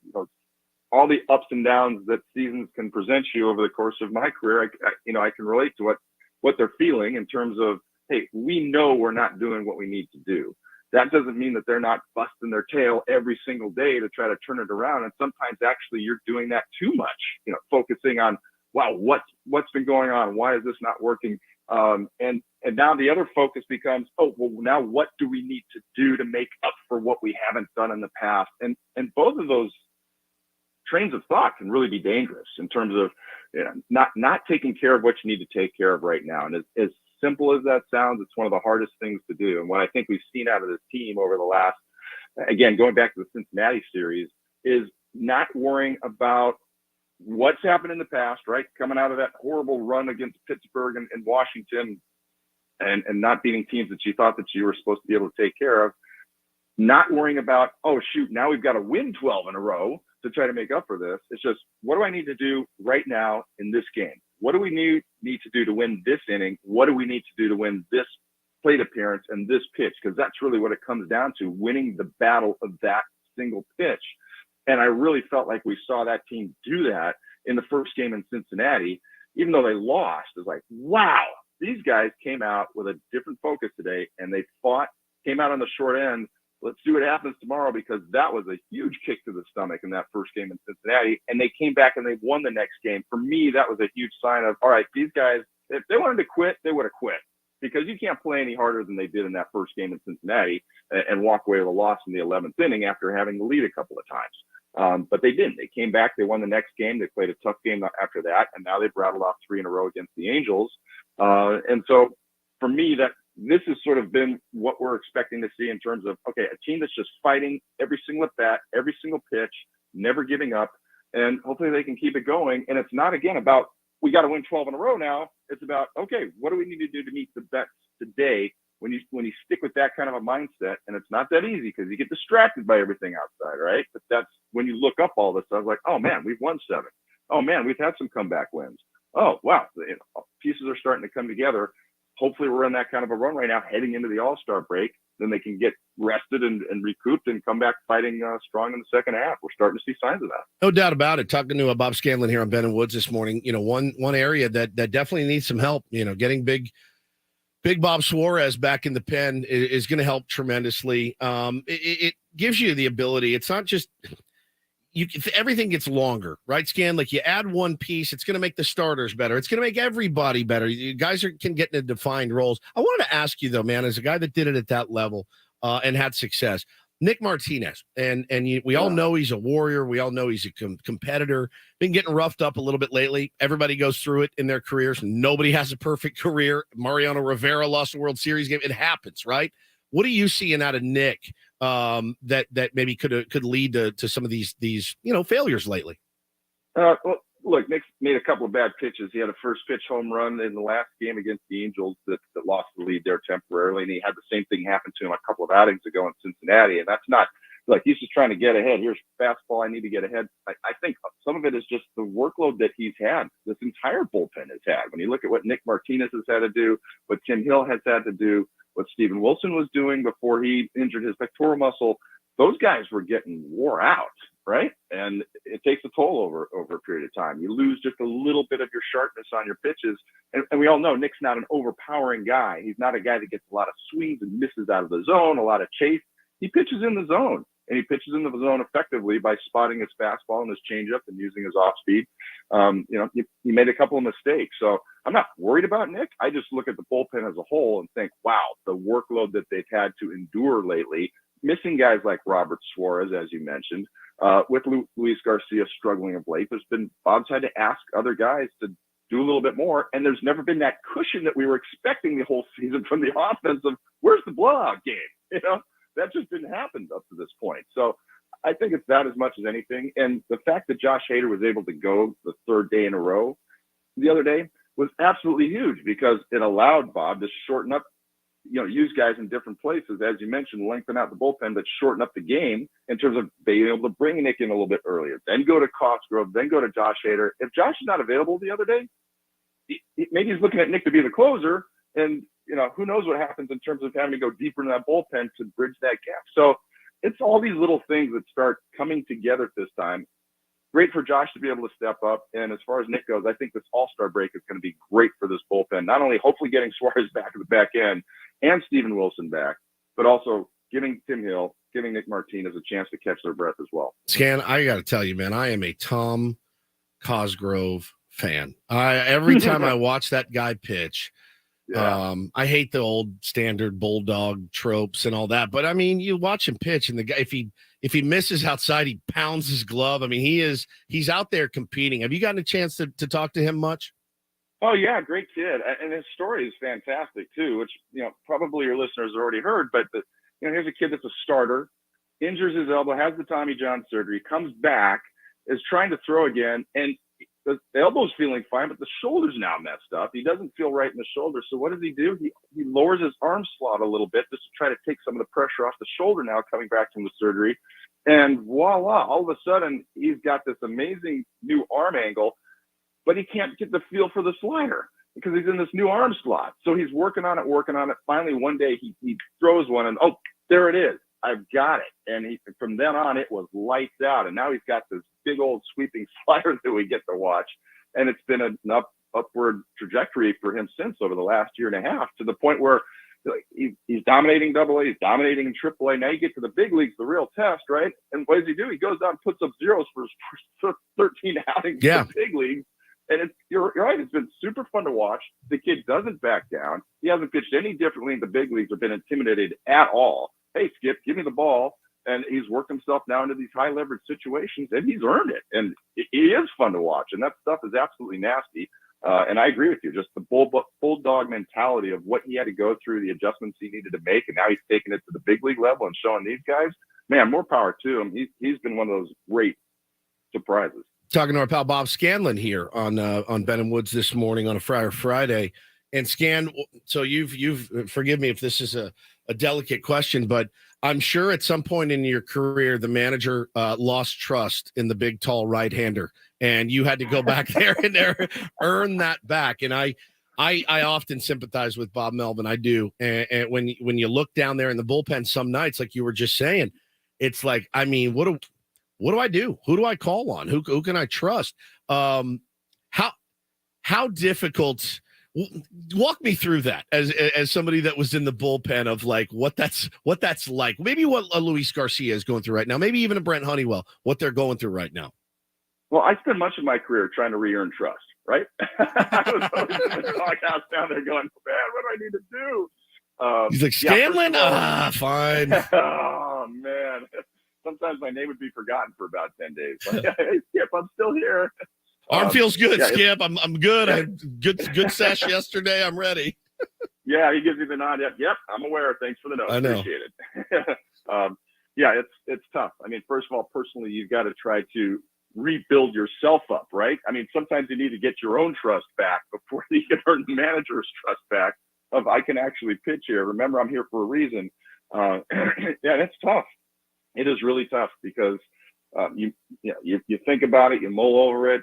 all the ups and downs that seasons can present you over the course of my career, I can relate to what they're feeling in terms of, hey, we know we're not doing what we need to do. That doesn't mean that they're not busting their tail every single day to try to turn it around. And sometimes actually you're doing that too much, focusing on, wow, what's been going on? Why is this not working? And now the other focus becomes, oh, well, now what do we need to do to make up for what we haven't done in the past? And both of those trains of thought can really be dangerous in terms of not taking care of what you need to take care of right now. And as simple as that sounds, it's one of the hardest things to do. And what I think we've seen out of this team over the last, again, going back to the Cincinnati series, is not worrying about what's happened in the past, right? Coming out of that horrible run against Pittsburgh and Washington and not beating teams that you thought that you were supposed to be able to take care of. Not worrying about, oh, shoot, now we've got to win 12 in a row to try to make up for this. It's just, what do I need to do right now in this game? What do we need to do to win this inning? What do we need to do to win this plate appearance and this pitch? Because that's really what it comes down to, winning the battle of that single pitch. And I really felt like we saw that team do that in the first game in Cincinnati, even though they lost. It's like, wow, these guys came out with a different focus today, and they fought, came out on the short end. Let's see what happens tomorrow, because that was a huge kick to the stomach in that first game in Cincinnati. And they came back and they won the next game. For me, that was a huge sign of, all right, these guys, if they wanted to quit, they would have quit, because you can't play any harder than they did in that first game in Cincinnati and walk away with a loss in the 11th inning after having the lead a couple of times. But they didn't. They came back. They won the next game. They played a tough game after that. And now they've rattled off 3 in a row against the Angels. And so for me, this has sort of been what we're expecting to see in terms of, okay, a team that's just fighting every single at bat, every single pitch, never giving up, and hopefully they can keep it going. And it's not, again, about, we got to win 12 in a row now. It's about, okay, what do we need to do to meet the bets today? When you stick with that kind of a mindset, and it's not that easy because you get distracted by everything outside, right? But that's when you look up all this stuff, like, oh man, we've won 7. Oh man, we've had some comeback wins. Oh wow, pieces are starting to come together. Hopefully we're on that kind of a run right now, heading into the All-Star break. Then they can get rested and recouped and come back fighting strong in the second half. We're starting to see signs of that. No doubt about it. Talking to Bob Scanlon here on Ben and Woods this morning, one area that definitely needs some help, getting big Bob Suarez back in the pen is going to help tremendously. It gives you the ability. It's not just everything gets longer, right, Scan? Like, you add one piece, it's going to make the starters better. It's going to make everybody better. You guys can get into defined roles. I wanted to ask you, though, man, as a guy that did it at that level and had success, Nick Martinez, we all know he's a warrior. We all know he's a competitor. Been getting roughed up a little bit lately. Everybody goes through it in their careers. Nobody has a perfect career. Mariano Rivera lost a World Series game. It happens, right? What are you seeing out of Nick that maybe could lead to some of these failures lately? Well, look, Nick's made a couple of bad pitches. He had a first pitch home run in the last game against the Angels that lost the lead there temporarily, and he had the same thing happen to him a couple of outings ago in Cincinnati. And that's not like he's just trying to get ahead. Here's fastball. I need to get ahead. I think some of it is just the workload that he's had. This entire bullpen has had. When you look at what Nick Martinez has had to do, what Tim Hill has had to do, what Steven Wilson was doing before he injured his pectoral muscle, those guys were getting wore out, right? And it takes a toll over a period of time. You lose just a little bit of your sharpness on your pitches. And we all know Nick's not an overpowering guy. He's not a guy that gets a lot of swings and misses out of the zone, a lot of chase. He pitches in the zone, and he pitches in the zone effectively by spotting his fastball and his changeup and using his off speed. He made a couple of mistakes. So I'm not worried about Nick. I just look at the bullpen as a whole and think, wow, the workload that they've had to endure lately, missing guys like Robert Suarez, as you mentioned, with Luis Garcia struggling of late. Bob's had to ask other guys to do a little bit more, and there's never been that cushion that we were expecting the whole season from the offense of where's the blowout game? That just didn't happen up to this point. So I think it's that as much as anything. And the fact that Josh Hader was able to go the third day in a row the other day was absolutely huge, because it allowed Bob to shorten up, use guys in different places, as you mentioned, lengthen out the bullpen, but shorten up the game in terms of being able to bring Nick in a little bit earlier, then go to Cosgrove, then go to Josh Hader. If Josh is not available the other day, maybe he's looking at Nick to be the closer, and who knows what happens in terms of having to go deeper in that bullpen to bridge that gap. So it's all these little things that start coming together this time. Great for Josh to be able to step up. And as far as Nick goes, I think this All-Star break is going to be great for this bullpen. Not only hopefully getting Suarez back at the back end and Steven Wilson back, but also giving Tim Hill, giving Nick Martinez a chance to catch their breath as well. Scan, I got to tell you, man, I am a Tom Cosgrove fan. Every time I watch that guy pitch, I hate the old standard bulldog tropes and all that, but I mean, you watch him pitch, and the guy, if he misses outside, he pounds his glove. I mean, he's out there competing. Have you gotten a chance to talk to him much? Oh yeah, great kid, and his story is fantastic too. Which probably your listeners already heard, but here's a kid that's a starter, injures his elbow, has the Tommy John surgery, comes back, is trying to throw again, and the elbow's feeling fine, but the shoulder's now messed up. He doesn't feel right in the shoulder. So what does he do? He lowers his arm slot a little bit just to try to take some of the pressure off the shoulder now coming back from the surgery. And voila, all of a sudden he's got this amazing new arm angle, but he can't get the feel for the slider because he's in this new arm slot. So he's working on it. Finally, one day he throws one and, oh, there it is. I've got it. And from then on, it was lights out. And now he's got this big old sweeping slider that we get to watch. And it's been an upward trajectory for him since over the last year and a half, to the point where he's dominating AA, he's dominating in AAA. Now you get to the big leagues, the real test, right? And what does he do? He goes out and puts up zeros for his first 13 outings in the big leagues. And you're right. It's been super fun to watch. The kid doesn't back down. He hasn't pitched any differently in the big leagues or been intimidated at all. Hey, Skip, give me the ball. And he's worked himself now into these high leverage situations, and he's earned it. And it is fun to watch. And that stuff is absolutely nasty. And I agree with you. Just the bulldog mentality of what he had to go through, the adjustments he needed to make, and now he's taking it to the big league level and showing these guys, man, more power to him. He's been one of those great surprises. Talking to our pal Bob Scanlon here on Ben and Woods this morning on a Friar Friday. And Scan, so you've forgive me if this is a delicate question, but I'm sure at some point in your career the manager lost trust in the big tall right-hander, and you had to go back there and earn that back. And I often sympathize with Bob Melvin. I do. And when you look down there in the bullpen some nights, like you were just saying, it's like, I mean, what do I do? Who do I call on? Who can I trust? How difficult? Walk me through that as somebody that was in the bullpen of like what that's like. Maybe what a Luis Garcia is going through right now. Maybe even a Brent Honeywell, what they're going through right now. Well, I spent much of my career trying to re-earn trust, right? I was always in the doghouse down there going, man, what do I need to do? He's like, Scanlon? Fine. Oh, man. Sometimes my name would be forgotten for about 10 days. Like, hey, Skip, I'm still here. Arm feels good, yeah, Skip. I'm good. I had good sesh yesterday. I'm ready. Yeah, he gives you the nod. Yep, I'm aware. Thanks for the note. I know. Appreciate it. Yeah, it's tough. I mean, first of all, personally, you've got to try to rebuild yourself up, right? I mean, sometimes you need to get your own trust back before you can earn the manager's trust back of I can actually pitch here. Remember, I'm here for a reason. Yeah, that's tough. It is really tough because you think about it, you mull over it,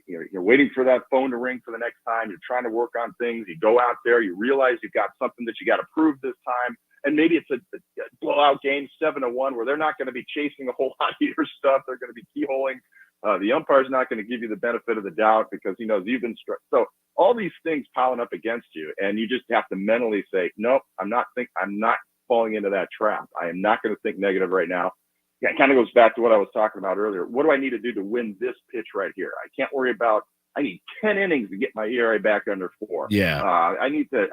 you're waiting for that phone to ring for the next time, you're trying to work on things, you go out there, you realize you've got something that you got to prove this time, and maybe it's a blowout game, 7-1, where they're not going to be chasing a whole lot of your stuff, they're going to be keyholing, the umpire's not going to give you the benefit of the doubt because he knows you've been struck. So all these things piling up against you, and you just have to mentally say, nope, I'm not falling into that trap. I am not going to think negative right now. Yeah, it kind of goes back to what I was talking about earlier. What do I need to do to win this pitch right here? I can't worry about. I need 10 innings to get my ERA back under 4. Yeah. I need to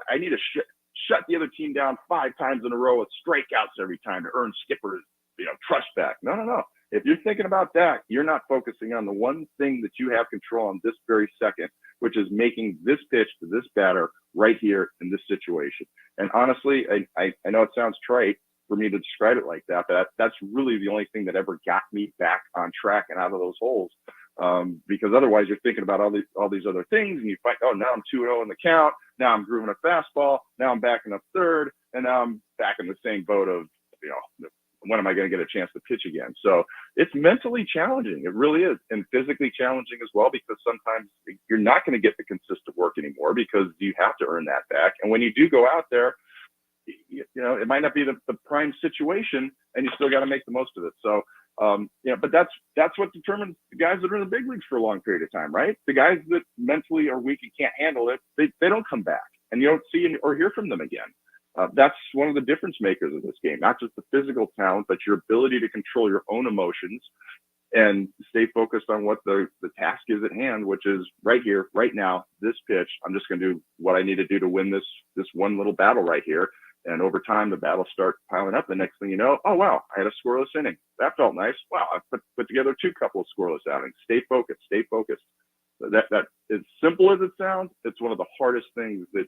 shut the other team down 5 times in a row with strikeouts every time to earn Skipper's trust back. No. If you're thinking about that, you're not focusing on the one thing that you have control on this very second, which is making this pitch to this batter right here in this situation. And honestly, I know it sounds trite for me to describe it like that, but that's really the only thing that ever got me back on track and out of those holes. Because otherwise you're thinking about all these other things and you find, oh, now I'm 2-0 in the count. Now I'm grooving a fastball. Now I'm backing up third. And now I'm back in the same boat of, when am I going to get a chance to pitch again? So it's mentally challenging. It really is. And physically challenging as well, because sometimes you're not going to get the consistent work anymore because you have to earn that back. And when you do go out there, it might not be the prime situation and you still got to make the most of it. So, but that's what determines the guys that are in the big leagues for a long period of time, right? The guys that mentally are weak and can't handle it, they don't come back and you don't see or hear from them again. That's one of the difference makers of this game, not just the physical talent, but your ability to control your own emotions and stay focused on what the task is at hand, which is right here, right now, this pitch. I'm just going to do what I need to do to win this one little battle right here. And over time, the battles start piling up. The next thing you know, oh, wow, I had a scoreless inning. That felt nice. Wow, I put together 2 couple of scoreless outings. Stay focused. that as simple as it sounds, it's one of the hardest things that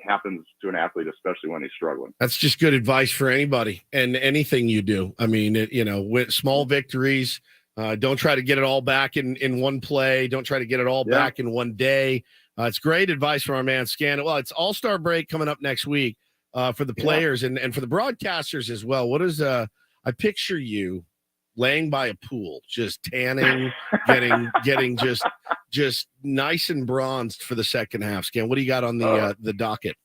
happens to an athlete, especially when he's struggling. That's just good advice for anybody and anything you do. I mean, with small victories, don't try to get it all back in one play. Don't try to get it all back in one day. It's great advice from our man Scan. Well, it's All-Star break coming up next week for the players and for the broadcasters as well. What is I picture you laying by a pool, just tanning, getting just nice and bronzed for the second half. Scan, what do you got on the docket?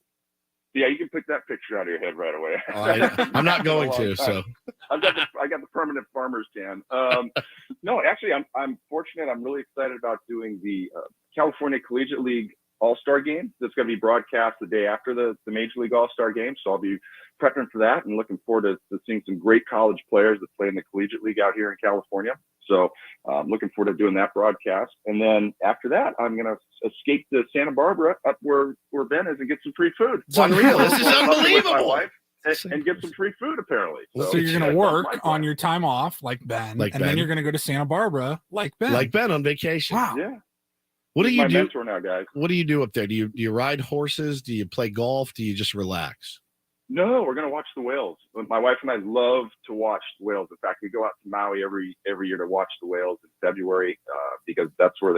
Yeah, you can pick that picture out of your head right away. I'm not going to. So I got the permanent farmer's tan. No, actually, I'm fortunate. I'm really excited about doing the California Collegiate League All-Star game. That's going to be broadcast the day after the Major League All-Star game. So I'll be prepping for that and looking forward to seeing some great college players that play in the Collegiate League out here in California. So I'm looking forward to doing that broadcast. And then after that, I'm going to escape to Santa Barbara up where Ben is and get some free food. It's unreal. This is unbelievable. My wife and get some free food, apparently. So you're going to work on your time off like Ben, then you're going to go to Santa Barbara like Ben. Like Ben on vacation. Wow. Yeah. What do you do? Mentor now, guys. What do you do up there? Do you ride horses? Do you play golf? Do you just relax? No, we're going to watch the whales. My wife and I love to watch the whales. In fact, we go out to Maui every year to watch the whales in February because that's where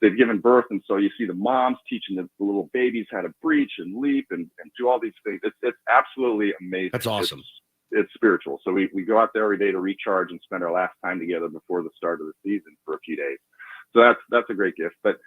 they've given birth. And so you see the moms teaching the little babies how to breach and leap and do all these things. It's absolutely amazing. That's awesome. It's spiritual. So we go out there every day to recharge and spend our last time together before the start of the season for a few days. So that's a great gift. But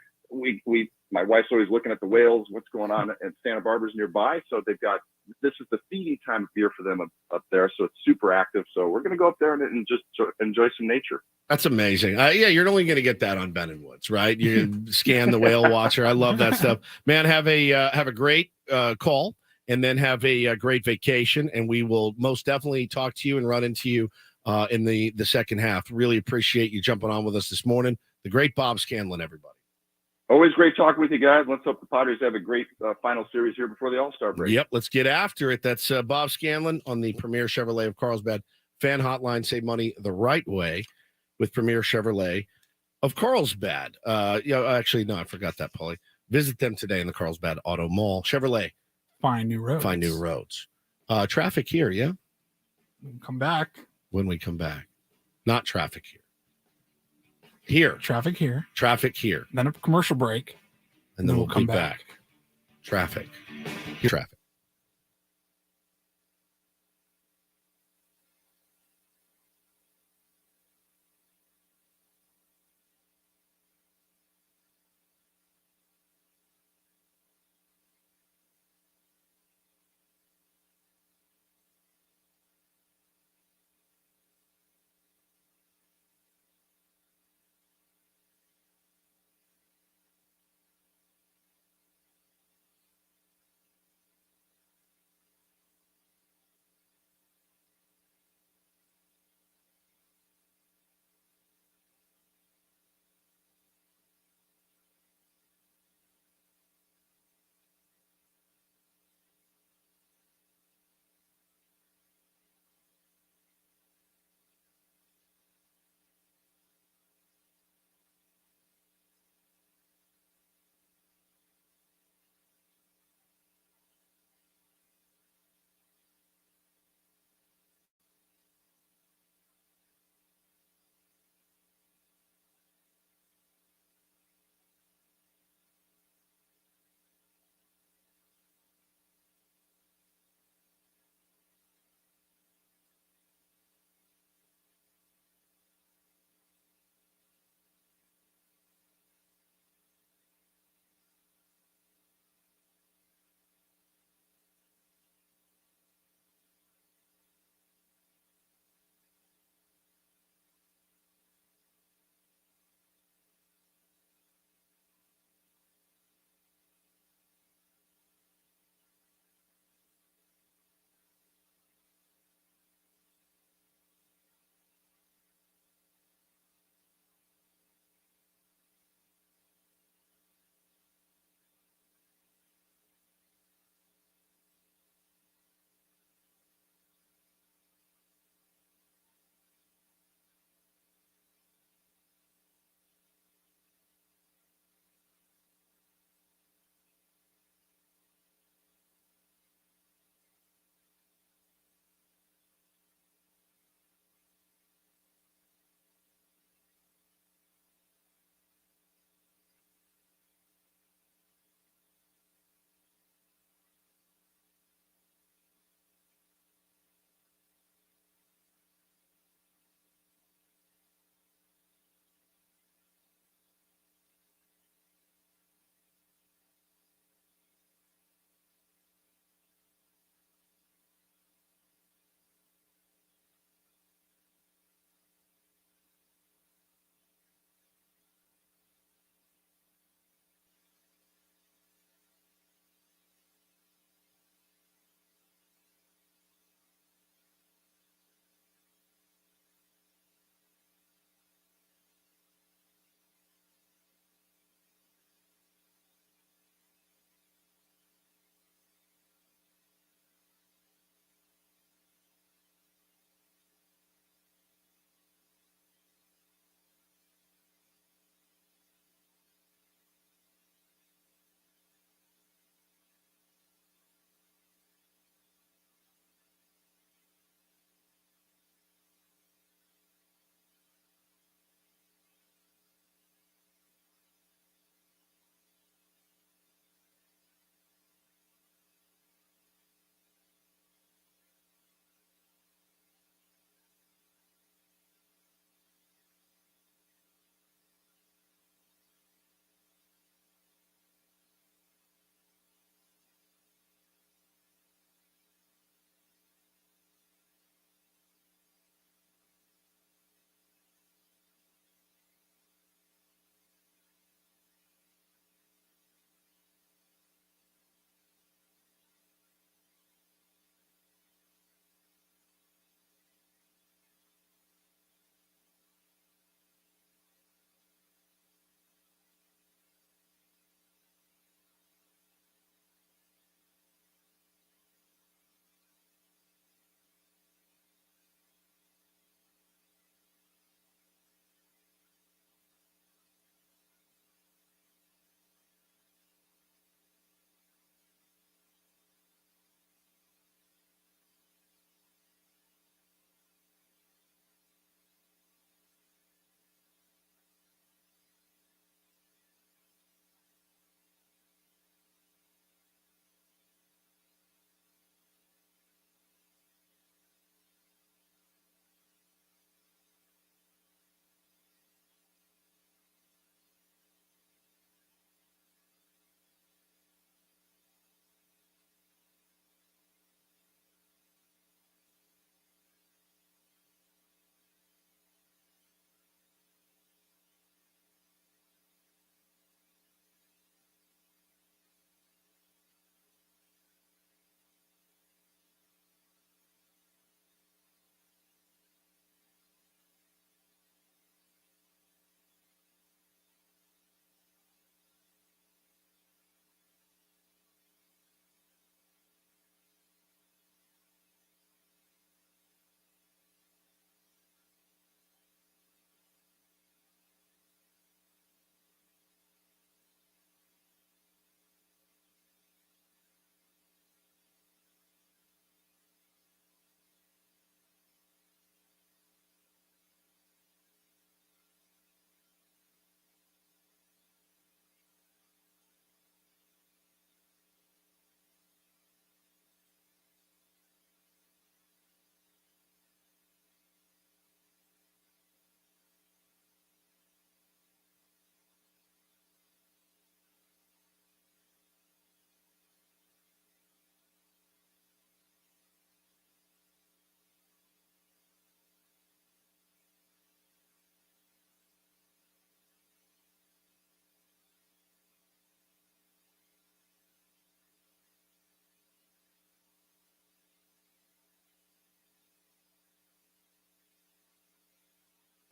my wife's always looking at the whales, what's going on, and Santa Barbara's nearby. So this is the feeding time of year for them up there. So it's super active. So we're going to go up there and just enjoy some nature. That's amazing. Yeah, you're only going to get that on Ben and Woods, right? You Scan the whale watcher. I love that stuff, man. Have a great call, and then have a great vacation. And we will most definitely talk to you and run into you in the second half. Really appreciate you jumping on with us this morning. The great Bob Scanlon, everybody. Always great talking with you guys. Let's hope the Padres have a great final series here before the All-Star break. Yep, let's get after it. That's Bob Scanlon on the Premier Chevrolet of Carlsbad fan hotline. Save money the right way with Premier Chevrolet of Carlsbad. Actually, no, I forgot that, Paulie. Visit them today in the Carlsbad Auto Mall. Chevrolet. Find new roads. Traffic here, yeah? Come back. When we come back. Not traffic here. Here. Traffic here. Traffic here. Then a commercial break. And then we'll come back. Traffic. Here. Traffic.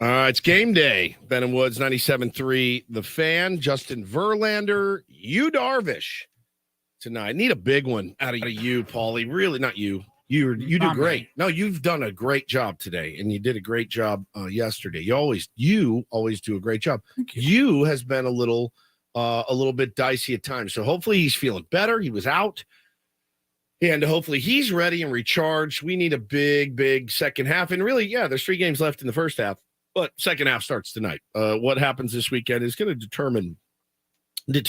It's game day. Ben and Woods, 97.3 The Fan. Justin Verlander, Yu Darvish tonight. Need a big one out of you, Paulie. Really, not you. You do great. No, you've done a great job today, and you did a great job yesterday. You always do a great job. You has been a little bit dicey at times. So hopefully he's feeling better. He was out. And hopefully he's ready and recharged. We need a big second half. And really, there's 3 games left in the first half, but second half starts tonight. What happens this weekend is going to determine. You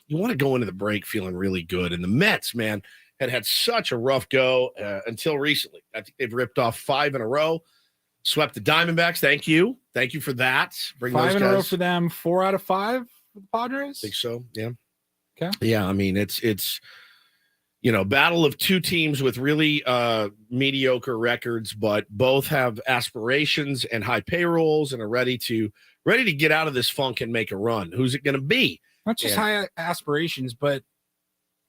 want to go into the break feeling really good. And the Mets, man, had such a rough go until recently. I think they've ripped off 5 in a row, swept the Diamondbacks. Thank you for that. Bring 5 those in guys. a row for them. 4 out of 5 for the Padres. I think so. Yeah. Okay. Yeah. I mean, it's battle of 2 teams with really mediocre records, but both have aspirations and high payrolls and are ready to get out of this funk and make a run. Who's it going to be? Not just high aspirations, but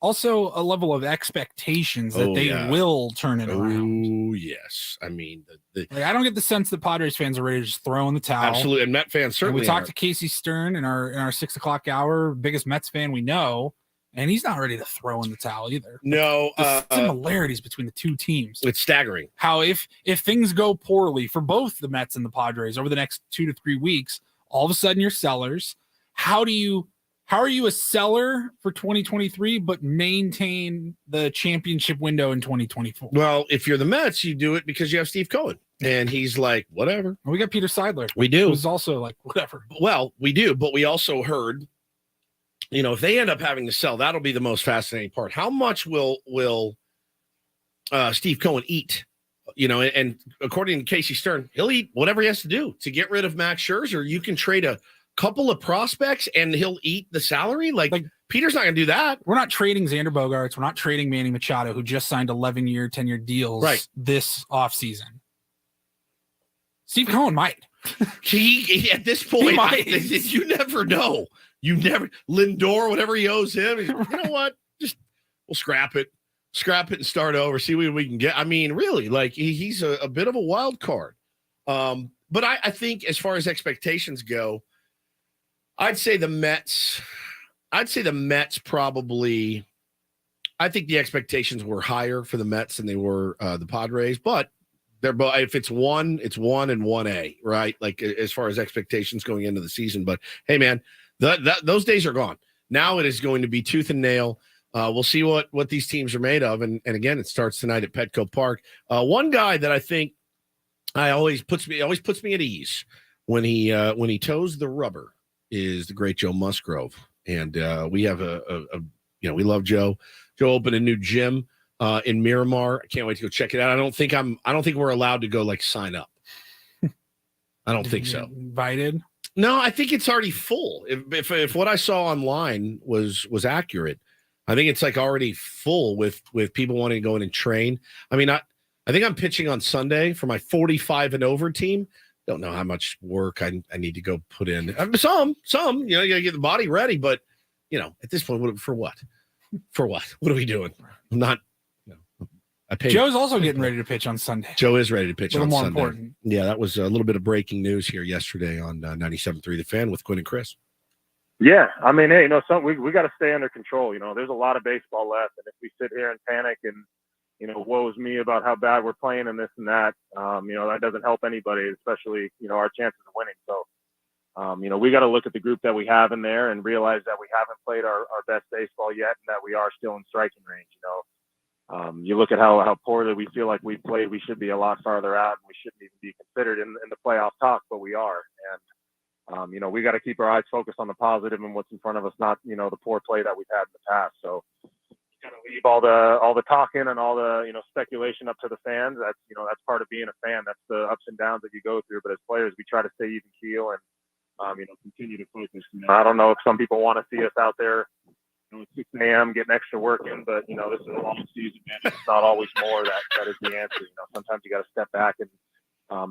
also a level of expectations that they will turn it around. Oh, yes. I mean, I don't get the sense that Padres fans are ready to just throw in the towel. Absolutely. And Met fans certainly we talked to Casey Stern in our 6 o'clock hour, biggest Mets fan we know, and he's not ready to throw in the towel either. No. The similarities between the 2 teams. It's staggering. How if things go poorly for both the Mets and the Padres over the next 2 to 3 weeks, all of a sudden you're sellers. How are you a seller for 2023 but maintain the championship window in 2024? Well, if you're the Mets, you do it because you have Steve Cohen, and he's like, whatever. We got Peter Seidler. We do. Who's also like, whatever. Well, we do, but we also heard, if they end up having to sell, that'll be the most fascinating part. How much will Steve Cohen eat? And according to Casey Stern, he'll eat whatever he has to do to get rid of Max Scherzer. You can trade a couple of prospects and he'll eat the salary. Like Peter's not going to do that. We're not trading Xander Bogaerts. We're not trading Manny Machado, who just signed 11-year, 10-year deals this offseason. Steve Cohen might. He at this point, you never know. Lindor, whatever he owes him. You know what? We'll scrap it and start over. See what we can get. I mean, really, like he's a bit of a wild card. But I think as far as expectations go, I'd say the Mets probably. I think the expectations were higher for the Mets than they were the Padres, but they're both. If it's 1, it's 1 and 1A, right? Like as far as expectations going into the season. But hey, man, those days are gone. Now it is going to be tooth and nail. We'll see what these teams are made of, and again, it starts tonight at Petco Park. One guy that I think always puts me at ease when he toes the rubber is the great Joe Musgrove, and we have we love Joe. Joe opened a new gym in Miramar. I can't wait to go check it out. I don't think we're allowed to go sign up. I don't think so. Invited? No, I think it's already full. If what I saw online was accurate, I think it's already full with people wanting to go in and train. I mean, I think I'm pitching on Sunday for my 45 and over team. Don't know how much work I need to go put in. Some, you gotta get the body ready, but at this point, for what? For what? What are we doing? I'm not, I paid. Joe's also getting ready to pitch on Sunday. Joe is ready to pitch on more Sunday. Important. Yeah, that was a little bit of breaking news here yesterday on 97.3 The Fan with Quinn and Chris. Yeah, I mean, hey, we got to stay under control. There's a lot of baseball left, and if we sit here and panic and woes me about how bad we're playing and this and that, that doesn't help anybody, especially our chances of winning. So, we got to look at the group that we have in there and realize that we haven't played our best baseball yet, and that we are still in striking range. You look at how poorly we feel like we played. We should be a lot farther out, and we shouldn't even be considered in the playoff talk, but we are. And we got to keep our eyes focused on the positive and what's in front of us, not the poor play that we've had in the past. So kind of leave all the talking and all the speculation up to the fans. That's that's part of being a fan. That's the ups and downs that you go through. But as players, we try to stay even keel and continue to focus. I don't know if some people want to see us out there at 6 a.m. getting extra work in, but this is a long season, man. It's not always more that is the answer. Sometimes you got to step back and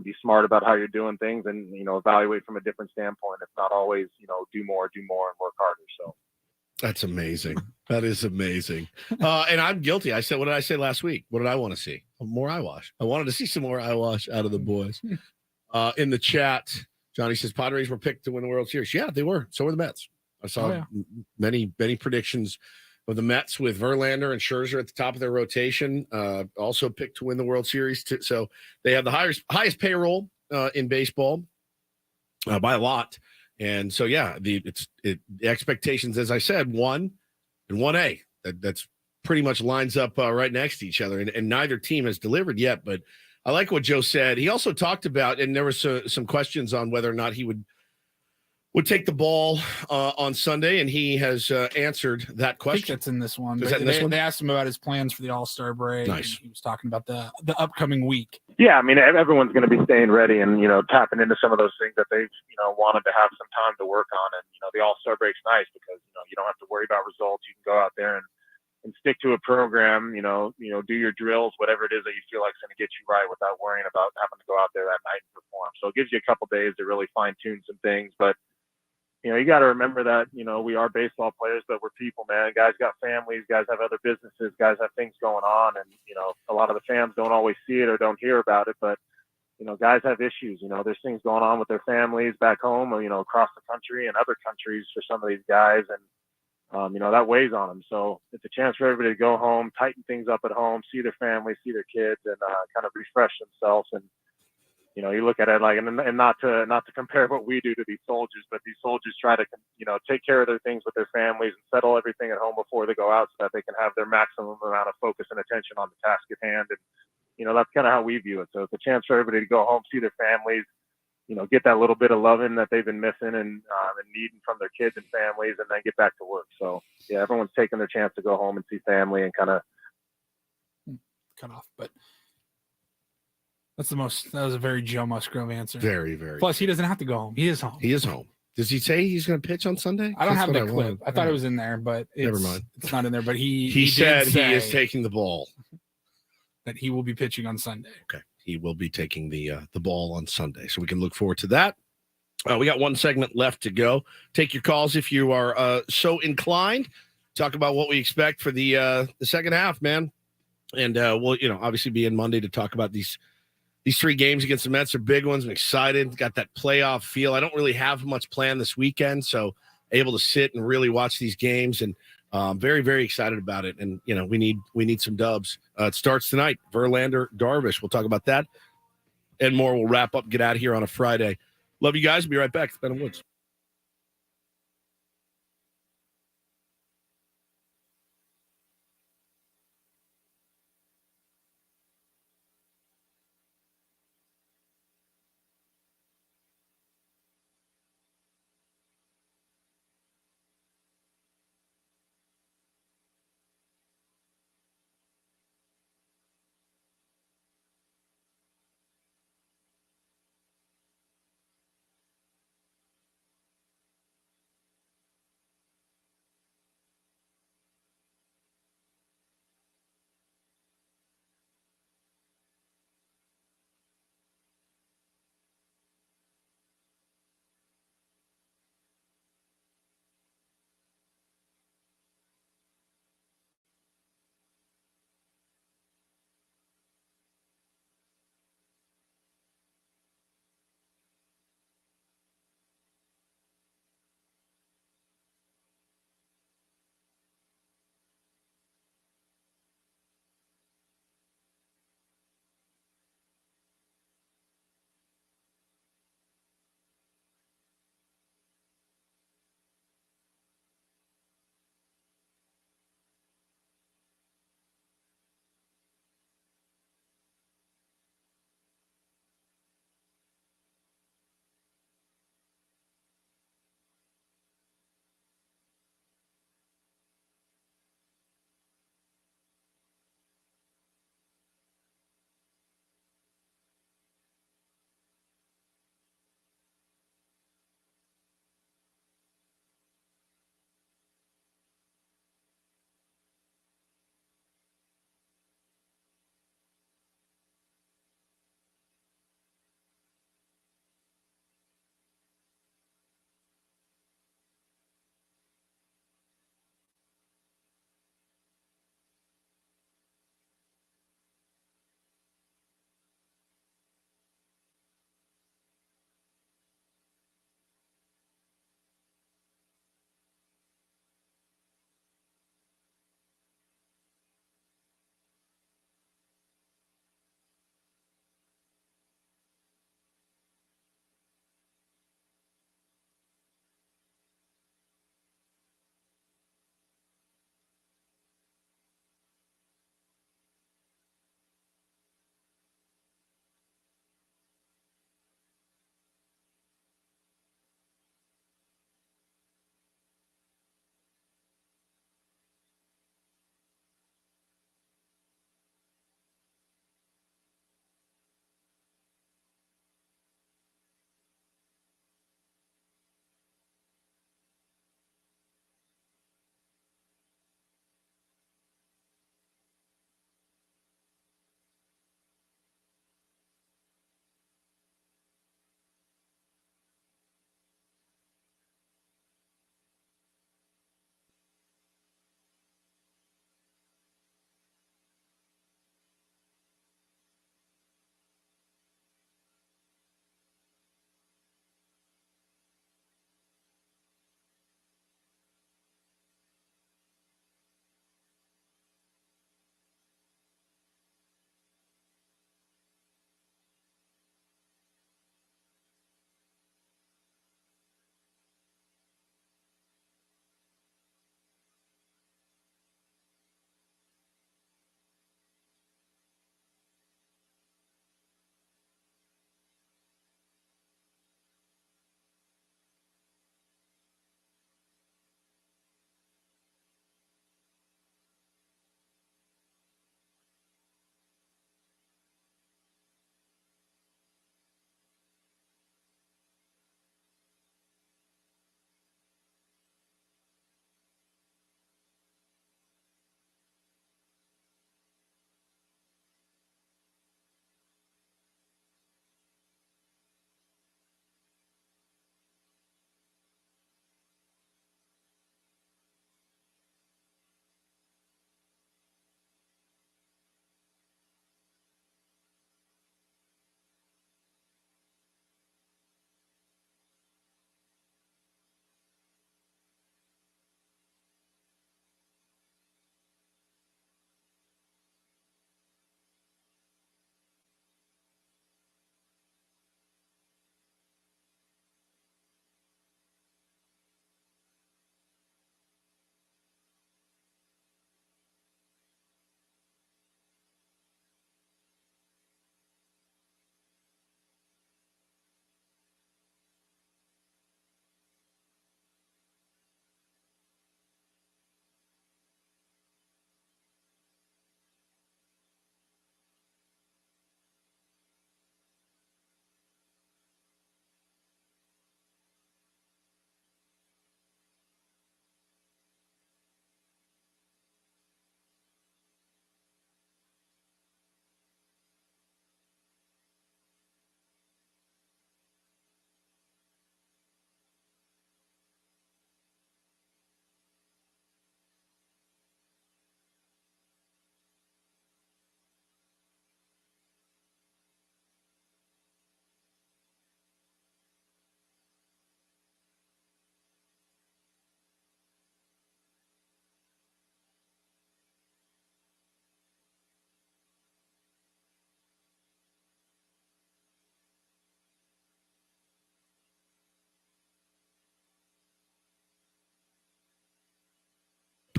be smart about how you're doing things and evaluate from a different standpoint. It's not always do more and work harder. So that's amazing. That is amazing. And I'm guilty. What did I say last week? What did I want to see? More eyewash. I wanted to see some more eyewash out of the boys. In the chat, Johnny says Padres were picked to win the World Series. Yeah, they were. So were the Mets. I saw many predictions of the Mets with Verlander and Scherzer at the top of their rotation. Also picked to win the World Series. So they have the highest payroll in baseball by a lot. And so, yeah, the expectations, as I said, 1 and 1A. That's pretty much lines up right next to each other. And neither team has delivered yet, but I like what Joe said. He also talked about, and there was some questions on whether or not he would take the ball on Sunday, and he has answered that question. I think that's in this one. Is that in this one? They asked him about his plans for the All-Star break. Nice. And he was talking about the upcoming week. Yeah, I mean, everyone's going to be staying ready and, tapping into some of those things that they've, wanted to have some time to work on. And, the All-Star break's nice because, you don't have to worry about results. You can go out there and stick to a program, do your drills, whatever it is that you feel like is going to get you right without worrying about having to go out there that night and perform. So it gives you a couple days to really fine tune some things. But, you got to remember that, we are baseball players, but we're people, man. Guys got families, guys have other businesses, guys have things going on. And, a lot of the fans don't always see it or don't hear about it, but, guys have issues, there's things going on with their families back home or, across the country and other countries for some of these guys. And, that weighs on them. So it's a chance for everybody to go home, tighten things up at home, see their families, see their kids, and kind of refresh themselves. And, you look at it like, and not to compare what we do to these soldiers, but these soldiers try to, take care of their things with their families and settle everything at home before they go out so that they can have their maximum amount of focus and attention on the task at hand. And, that's kind of how we view it. So it's a chance for everybody to go home, see their families, get that little bit of loving that they've been missing and needing from their kids and families, and then get back to work. So yeah, everyone's taking their chance to go home and see family and kind of cut off. But that was a very Joe Musgrove answer. Very, very. Plus, he doesn't have to go home. He is home. He is home. Does he say he's going to pitch on Sunday? I don't have that clip. I thought it was in there, but never mind. It's not in there. But he said he is taking the ball. That he will be pitching on Sunday. Okay. He will be taking the ball on Sunday. So we can look forward to that. We got one segment left to go. Take your calls if you are so inclined. Talk about what we expect for the second half, man. And we'll, obviously be in Monday to talk about these 3 games against the Mets are big ones. I'm excited. Got that playoff feel. I don't really have much planned this weekend, so able to sit and really watch these games, and very, very excited about it. And we need some dubs. It starts tonight. Verlander, Darvish. We'll talk about that and more. We'll wrap up. Get out of here on a Friday. Love you guys. We'll be right back. It's Ben and Woods.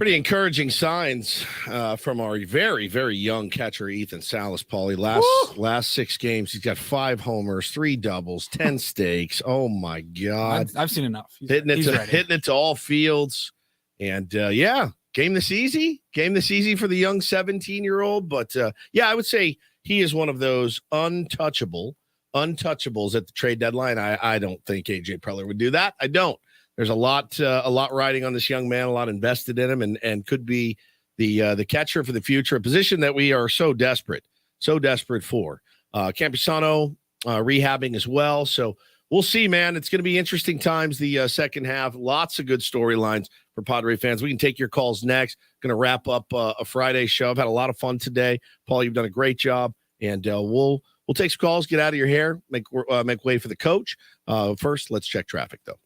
Pretty encouraging signs from our very, very young catcher, Ethan Salas, Paulie. Last 6 games, he's got 5 homers, 3 doubles, 10 stakes. Oh, my God. I've seen enough. Hitting it to all fields. And, game this easy. Game this easy for the young 17-year-old. But, I would say he is one of those untouchables at the trade deadline. I don't think A.J. Preller would do that. I don't. There's a lot riding on this young man, a lot invested in him, and could be the catcher for the future, a position that we are so desperate for. Campusano rehabbing as well. So we'll see, man. It's going to be interesting times the second half. Lots of good storylines for Padre fans. We can take your calls next. Going to wrap up a Friday show. I've had a lot of fun today. Paul, you've done a great job, and we'll take some calls, get out of your hair, make way for the coach. First, let's check traffic, though.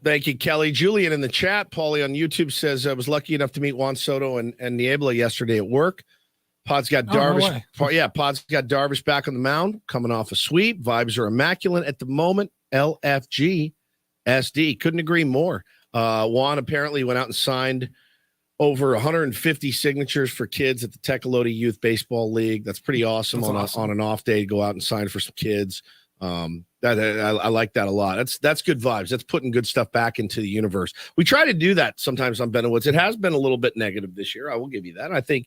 Thank you, Kelly. Julian in the chat, Paulie on YouTube says, I was lucky enough to meet Juan Soto and Niebla yesterday at work. Pod's got Darvish. Pod's got Darvish back on the mound, coming off a sweep. Vibes are immaculate at the moment. LFG SD. Couldn't agree more. Juan apparently went out and signed over 150 signatures for kids at the Tecolote Youth Baseball League. That's pretty awesome. On an off day to go out and sign for some kids. I like that a lot. That's good vibes. That's putting good stuff back into the universe. We try to do that sometimes on Ben and Woods. It has been a little bit negative this year. I will give you that. I think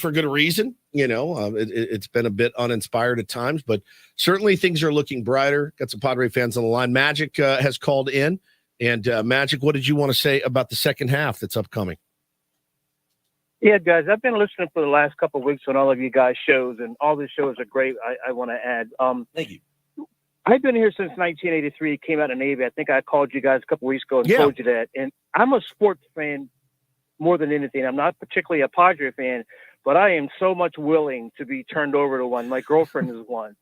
for good reason. It's been a bit uninspired at times, but certainly things are looking brighter. Got some Padre fans on the line. Magic has called in, and Magic, what did you want to say about the second half that's upcoming? Yeah, guys, I've been listening for the last couple of weeks on all of you guys' shows, and all these shows are great. I want to add. Thank you. I've been here since 1983. Came out of Navy. I think I called you guys a couple weeks ago and told you that. And I'm a sports fan more than anything. I'm not particularly a Padre fan, but I am so much willing to be turned over to one. My girlfriend is one.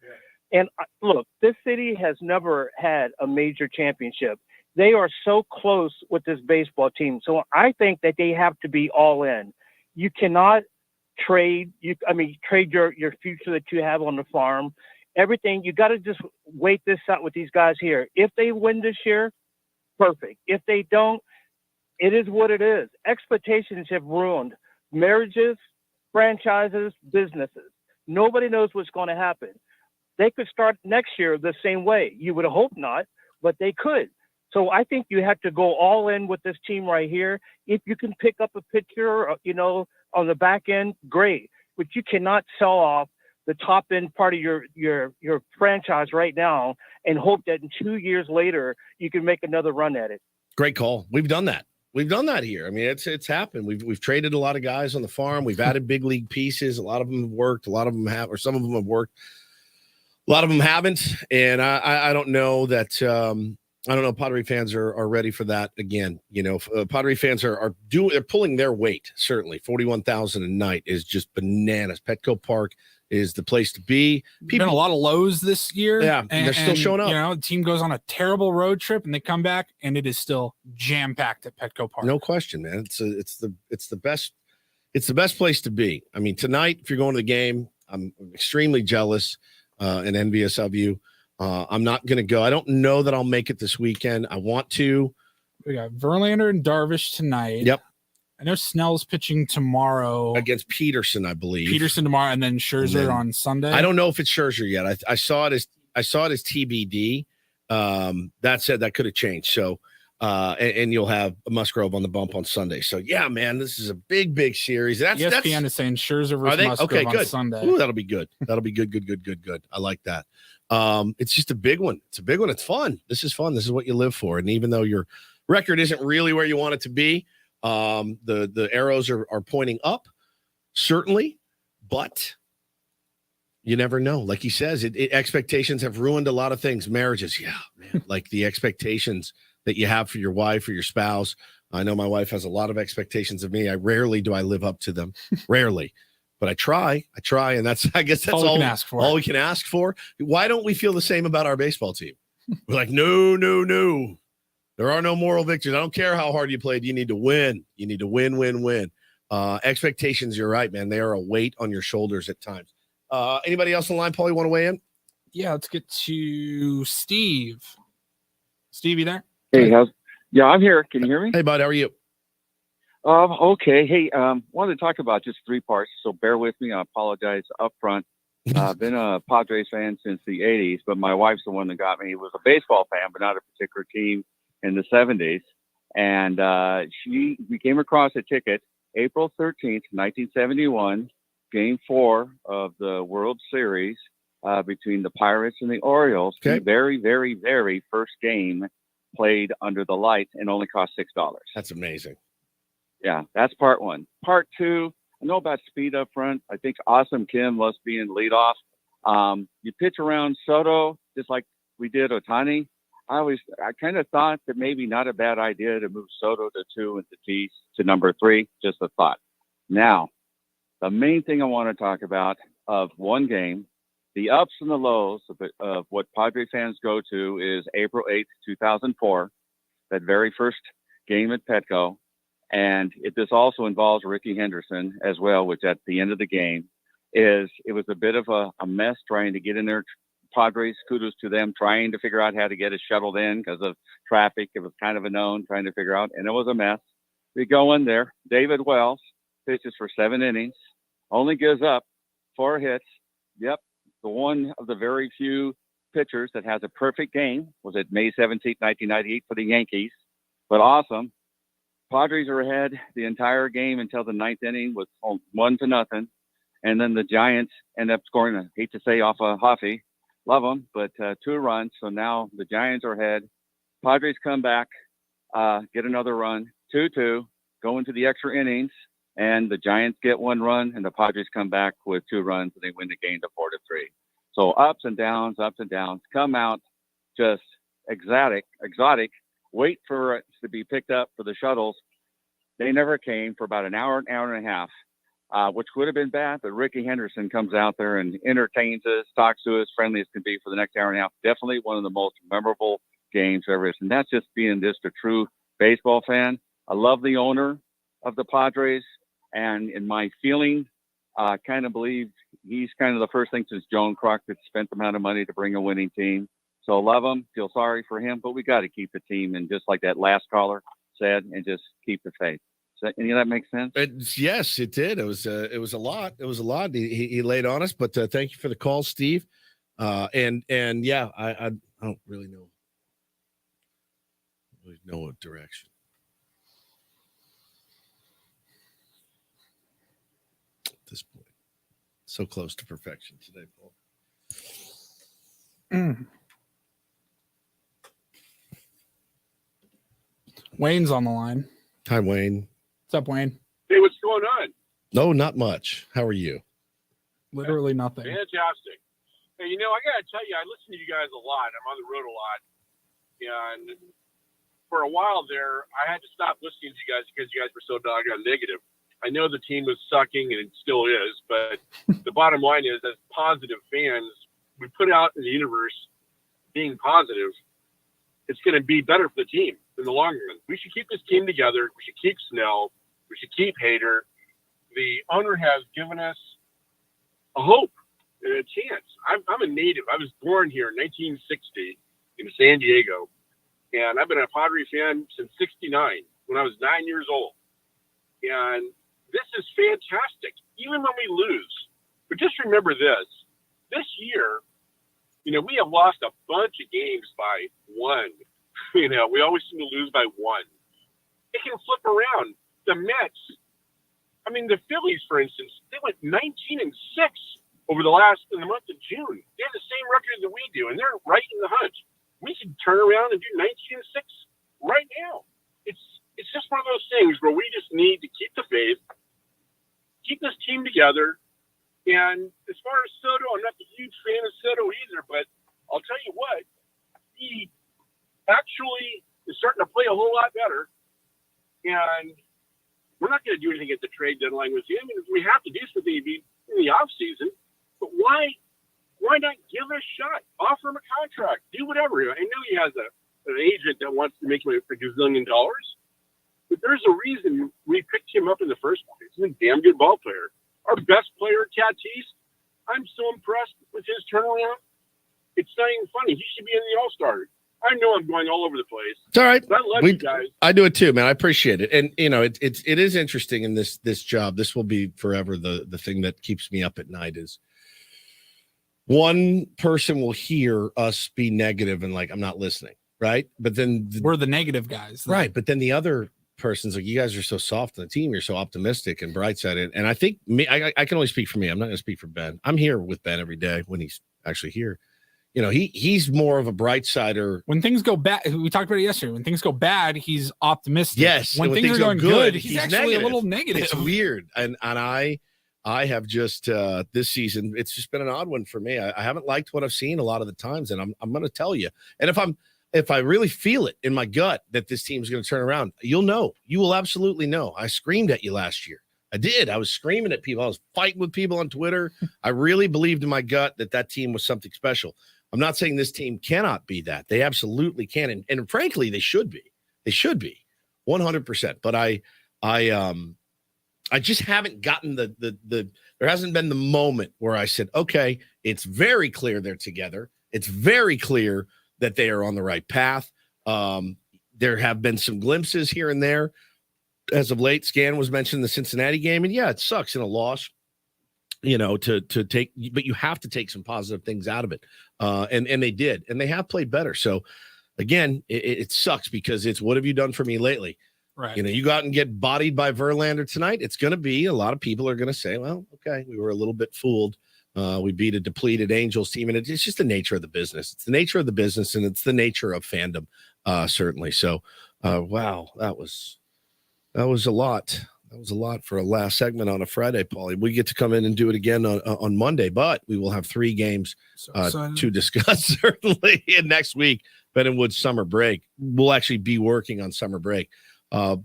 And look, this city has never had a major championship. They are so close with this baseball team. So I think that they have to be all in. You cannot trade your future that you have on the farm. Everything, you got to just wait this out with these guys here. If they win this year, perfect. If they don't, it is what it is. Expectations have ruined marriages, franchises, businesses. Nobody knows what's going to happen. They could start next year the same way. You would hope not, but they could. So I think you have to go all in with this team right here. If you can pick up a pitcher, on the back end, great. But you cannot sell off the top end part of your franchise right now and hope that in 2 years later you can make another run at it. Great call. We've done that. We've done that here. I mean, it's happened. We've traded a lot of guys on the farm. We've added big league pieces. A lot of them have worked. A lot of them have, or some of them have worked. A lot of them haven't. And I don't know that. I don't know. Padre fans are ready for that again. Padre fans they're pulling their weight. Certainly, 41,000 a night is just bananas. Petco Park is the place to be. Been a lot of lows this year. Yeah, and they're still showing up. The team goes on a terrible road trip and they come back and it is still jam packed at Petco Park. No question, man. It's the best place to be. I mean, tonight, if you're going to the game, I'm extremely jealous and envious of you. I'm not going to go. I don't know that I'll make it this weekend. I want to. We got Verlander and Darvish tonight. Yep. I know Snell's pitching tomorrow against Peterson, I believe. Peterson tomorrow, and then Scherzer on Sunday. I don't know if it's Scherzer yet. I saw it as TBD. That said, that could have changed. So, and you'll have Musgrove on the bump on Sunday. So, yeah, man, this is a big series. ESPN is saying Scherzer versus Musgrove on Sunday. Ooh, that'll be good. That'll be good. I like that. It's just a big one. It's a big one. It's fun. This is fun. This is what you live for. And even though your record isn't really where you want it to be, the arrows are pointing up, certainly, but You never know. Like he says, expectations have ruined a lot of things. Marriages, yeah, man. Like the expectations that you have for your wife or your spouse. I know my wife has a lot of expectations of me. Rarely do I live up to them. Rarely. But I try, and I guess that's all we can ask for. All we can ask for. Why don't we feel the same about our baseball team? We're like, no. There are no moral victories. I don't care how hard you played. You need to win. You need to win. Expectations, you're right, man. They are a weight on your shoulders at times. Anybody else on the line, Paul, you want to weigh in? Yeah, let's get to Steve. Steve, you there? Hey, yeah, I'm here. Can you hear me? Hey, bud, how are you? Okay. Hey, wanted to talk about just 3 parts, so bear with me. I apologize up front. I've been a Padres fan since the 80s, but my wife's the one that got me. She was a baseball fan, but not a particular team in the 70s. And we came across a ticket, April 13th, 1971, Game 4 of the World Series between the Pirates and the Orioles. Okay. The very, very, very first game played under the lights and only cost $6. That's amazing. Yeah, that's part 1. Part 2, I know about speed up front. I think Awesome Kim loves being leadoff. You pitch around Soto just like we did Ohtani. I kind of thought that maybe not a bad idea to move Soto to 2 and Tatis to number 3. Just a thought. Now, the main thing I want to talk about of one game, the ups and the lows of what Padre fans go to is April 8th, 2004, that very first game at Petco. And this also involves Ricky Henderson as well, which at the end of the game it was a bit of a mess trying to get in there. Padres, kudos to them, trying to figure out how to get it shuttled in because of traffic. It was kind of a known trying to figure out, and it was a mess. We go in there. David Wells pitches for 7 innings, only gives up 4 hits. Yep, the one of the very few pitchers that has a perfect game was at May 17th, 1998 for the Yankees. But awesome. Padres are ahead the entire game until the 9th inning with 1-0. And then the Giants end up scoring, I hate to say, off a Huffy. Love them, but 2 runs. So now the Giants are ahead. Padres come back, get another run, 2-2, go into the extra innings, and the Giants get 1 run, and the Padres come back with 2 runs, and they win the game to 4-3. So ups and downs, come out just exotic, wait for it to be picked up for the shuttles. They never came for about an hour and a half, which would have been bad, but Ricky Henderson comes out there and entertains us, talks to us, friendly as can be for the next hour and a half. Definitely one of the most memorable games ever. And that's just being just a true baseball fan. I love the owner of the Padres, and in my feeling, I kind of believe he's kind of the first thing since Joan Crockett spent the amount of money to bring a winning team. So love him, feel sorry for him, but we got to keep the team, and just like that last caller said, and just keep the faith. Does any of that make sense? Yes, it did. It was a lot. It was a lot. He laid on us, but thank you for the call, Steve. And yeah, I don't really know what direction. At this point, so close to perfection today, Paul. Wayne's on the line. Hi, Wayne. What's up, Wayne? Hey, what's going on? No, not much. How are you? Literally nothing. Fantastic. Hey, I got to tell you, I listen to you guys a lot. I'm on the road a lot. And for a while there, I had to stop listening to you guys because you guys were so doggone negative. I know the team was sucking, and it still is, but the bottom line is, as positive fans, we put out in the universe being positive. It's going to be better for the team in the long run. We should keep this team together. We should keep Snell. We should keep Hader. The owner has given us a hope and a chance. I'm a native. I was born here in 1960 in San Diego, and I've been a Padre fan since '69 when I was 9 years old. And this is fantastic, even when we lose. But just remember this year, we have lost a bunch of games by 1. We always seem to lose by 1. It can flip around. The Mets, the Phillies, for instance, they went 19-6 over in the month of June. They have the same record that we do, and they're right in the hunt. We should turn around and do 19-6 right now. It's just one of those things where we just need to keep the faith, keep this team together, and as far as Soto, I'm not a huge fan of Soto either, but I'll tell you what, he actually is starting to play a whole lot better. And we're not going to do anything at the trade deadline with him. And we have to do something in the off season. But why not give it a shot? Offer him a contract. Do whatever. I know he has an agent that wants to make him a gazillion dollars. But there's a reason we picked him up in the first place. He's a damn good ball player. Our best player, Tatis, I'm so impressed with his turnaround. It's not even funny. He should be in the All-Star. I know I'm going all over the place. It's all right. But I love you guys. I do it too, man. I appreciate it. And it is interesting in this job. This will be forever the thing that keeps me up at night is one person will hear us be negative and like, I'm not listening. Right. But then we're the negative guys. Right. But then the other person's like, you guys are so soft on the team. You're so optimistic and bright-sided. And I think I can only speak for me. I'm not going to speak for Ben. I'm here with Ben every day when he's actually here. You know, he's more of a bright sider. When things go bad, we talked about it yesterday. When things go bad, he's optimistic. Yes. When things are going good, he's actually negative. a little negative. It's weird. And I have just this season, it's just been an odd one for me. I haven't liked what I've seen a lot of the times, and I'm going to tell you. And if I really feel it in my gut that this team's going to turn around, you'll know. You will absolutely know. I screamed at you last year. I did. I was screaming at people. I was fighting with people on Twitter. I really believed in my gut that team was something special. I'm not saying this team cannot be that. They absolutely can. And frankly, they should be. They should be 100%. But I just haven't gotten there hasn't been the moment where I said, okay, it's very clear they're together. It's very clear that they are on the right path. There have been some glimpses here and there. As of late, Scan was mentioning the Cincinnati game. And yeah, it sucks in a loss, to take, but you have to take some positive things out of it. And they did, and they have played better. So again, it sucks because it's, what have you done for me lately? Right. You go out and get bodied by Verlander tonight. It's going to be, a lot of people are going to say, well, okay, we were a little bit fooled. We beat a depleted Angels team, and it's just the nature of the business. It's the nature of the business, and it's the nature of fandom, certainly. So, wow, that was a lot. That was a lot for a last segment on a Friday, Paulie. We get to come in and do it again on Monday, but we will have 3 games to discuss, certainly. And next week, Ben and Wood's summer break. We'll actually be working on summer break,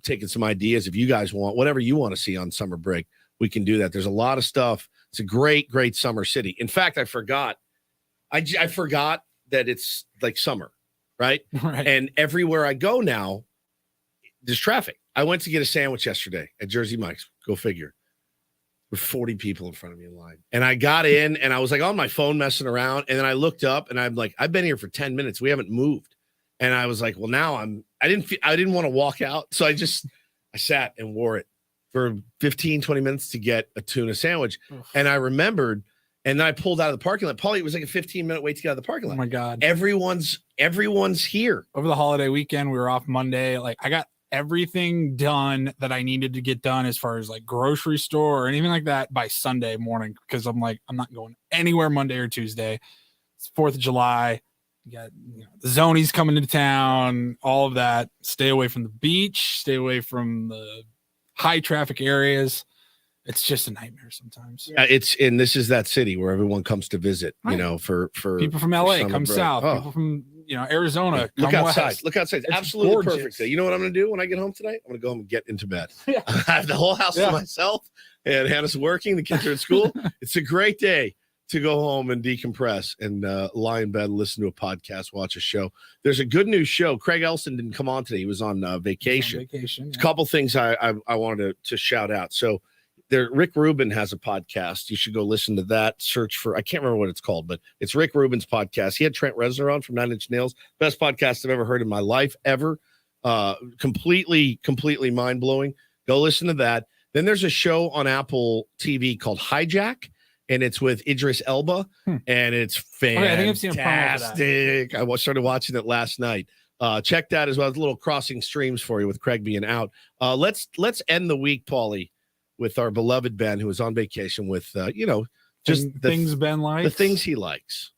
taking some ideas. If you guys want, whatever you want to see on summer break, we can do that. There's a lot of stuff. It's a great, great summer city. In fact, I forgot. I forgot that it's like summer, right? Right. And everywhere I go now, there's traffic. I went to get a sandwich yesterday at Jersey Mike's. Go figure. There were 40 people in front of me in line. And I got in and I was like on my phone messing around. And then I looked up and I'm like, I've been here for 10 minutes. We haven't moved. And I was like, well, now I didn't want to walk out. So I sat and wore it for 15, 20 minutes to get a tuna sandwich. Oof. And I remembered, and then I pulled out of the parking lot. Paulie, it was like a 15-minute wait to get out of the parking lot. Oh my God. Everyone's here. Over the holiday weekend, we were off Monday. Like, I got everything done that I needed to get done as far as like grocery store or anything like that by Sunday morning, because I'm like, I'm not going anywhere Monday or Tuesday. It's 4th of July. You got the Zonies coming into town, all of that. Stay away from the beach, stay away from the high traffic areas. It's just a nightmare sometimes. Yeah, and this is that city where everyone comes to visit, right. for people from LA come south, people from Arizona. Look come outside. west. Look outside. It's Absolutely gorgeous. perfect day. You know what I'm going to do when I get home tonight? I'm going to go home and get into bed. Yeah. I have the whole house to myself, and Hannah's working. The kids are at school. It's a great day to go home and decompress and lie in bed, listen to a podcast, watch a show. There's a good news show. Craig Elson didn't come on today. He was on vacation. A couple things I wanted to shout out. So Rick Rubin has a podcast. You should go listen to that. Search for, I can't remember what it's called, but it's Rick Rubin's podcast. He had Trent Reznor on from 9 Inch Nails. Best podcast I've ever heard in my life, ever. Completely mind-blowing. Go listen to that. Then there's a show on Apple TV called Hijack, and it's with Idris Elba, and it's fantastic. Okay, I think I've seen a promo for that. I started watching it last night. Check that as well. It's a little crossing streams for you with Craig being out. Let's end the week, Paulie, with our beloved Ben, who is on vacation with, just the things Ben likes. The things he likes.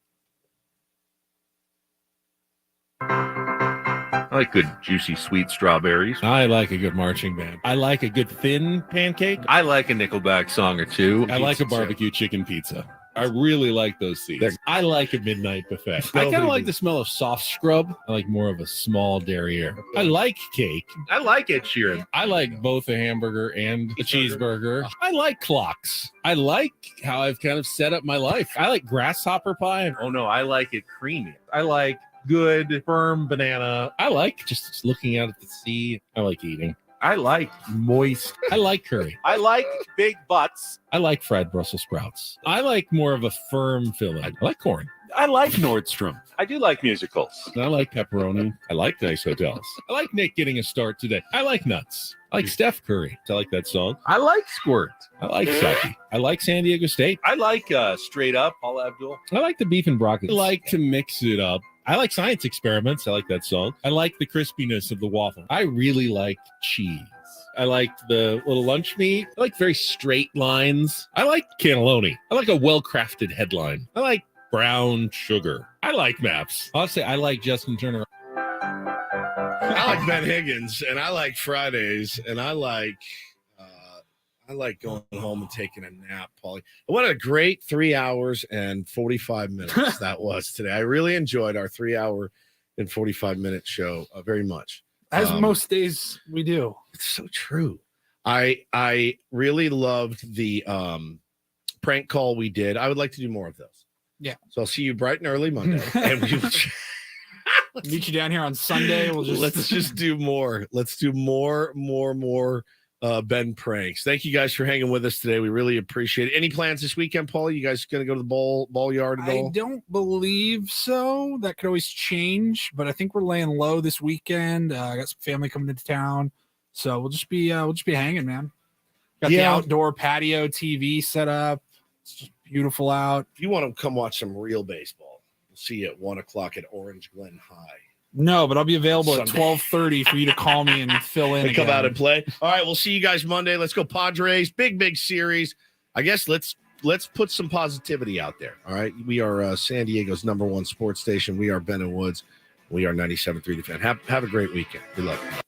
I like good, juicy, sweet strawberries. I like a good marching band. I like a good thin pancake. I like a Nickelback song or two. I like a barbecue chicken pizza. I really like those seeds. I like a midnight buffet. I kind of like the smell of soft scrub. I like more of a small derriere. I like cake. I like Ed Sheeran. I like both a hamburger and a cheeseburger. I like clocks. I like how I've kind of set up my life. I like grasshopper pie. Oh no, I like it creamy. I like good, firm banana. I like just looking out at the sea. I like eating. I like moist. I like curry. I like big butts. I like fried Brussels sprouts. I like more of a firm filling. I like corn. I like Nordstrom. I do like musicals. I like pepperoni. I like nice hotels. I like Nick getting a start today. I like nuts. I like Steph Curry. I like that song. I like Squirt. I like Saki. I like San Diego State. I like Straight Up, Paula Abdul. I like the beef and broccoli. I like to mix it up. I like Science Experiments. I like that song. I like the crispiness of the waffle. I really like cheese. I like the little lunch meat. I like very straight lines. I like cannelloni. I like a well-crafted headline. I like brown sugar. I like maps. I'll say I like Justin Turner. I like Ben Higgins, and I like Fridays, and I like going home and taking a nap, Paulie. What a great 3 hours and 45 minutes that was today. I really enjoyed our 3 hour and 45-minute show very much. As most days we do. It's so true. I really loved the prank call we did. I would like to do more of those. Yeah. So I'll see you bright and early Monday. And we will meet you down here on Sunday. Let's just do more. Let's do more Ben pranks. Thank you guys for hanging with us today. We really appreciate it. Any plans this weekend, Paul? You guys going to go to the ball yard at all? I don't believe so. That could always change, but I think we're laying low this weekend. I got some family coming into town, so we'll just be hanging, man. Got the outdoor patio TV set up. It's just beautiful out. If you want to come watch some real baseball, we'll see you at 1:00 at Orange Glen High. No, but I'll be available Sunday. at 12:30 for you to call me and fill in. And come out and play. All right, we'll see you guys Monday. Let's go Padres. Big series. I guess let's put some positivity out there. All right, we are San Diego's #1 sports station. We are Ben and Woods. We are 97.3 The Fan. Have a great weekend. Good luck.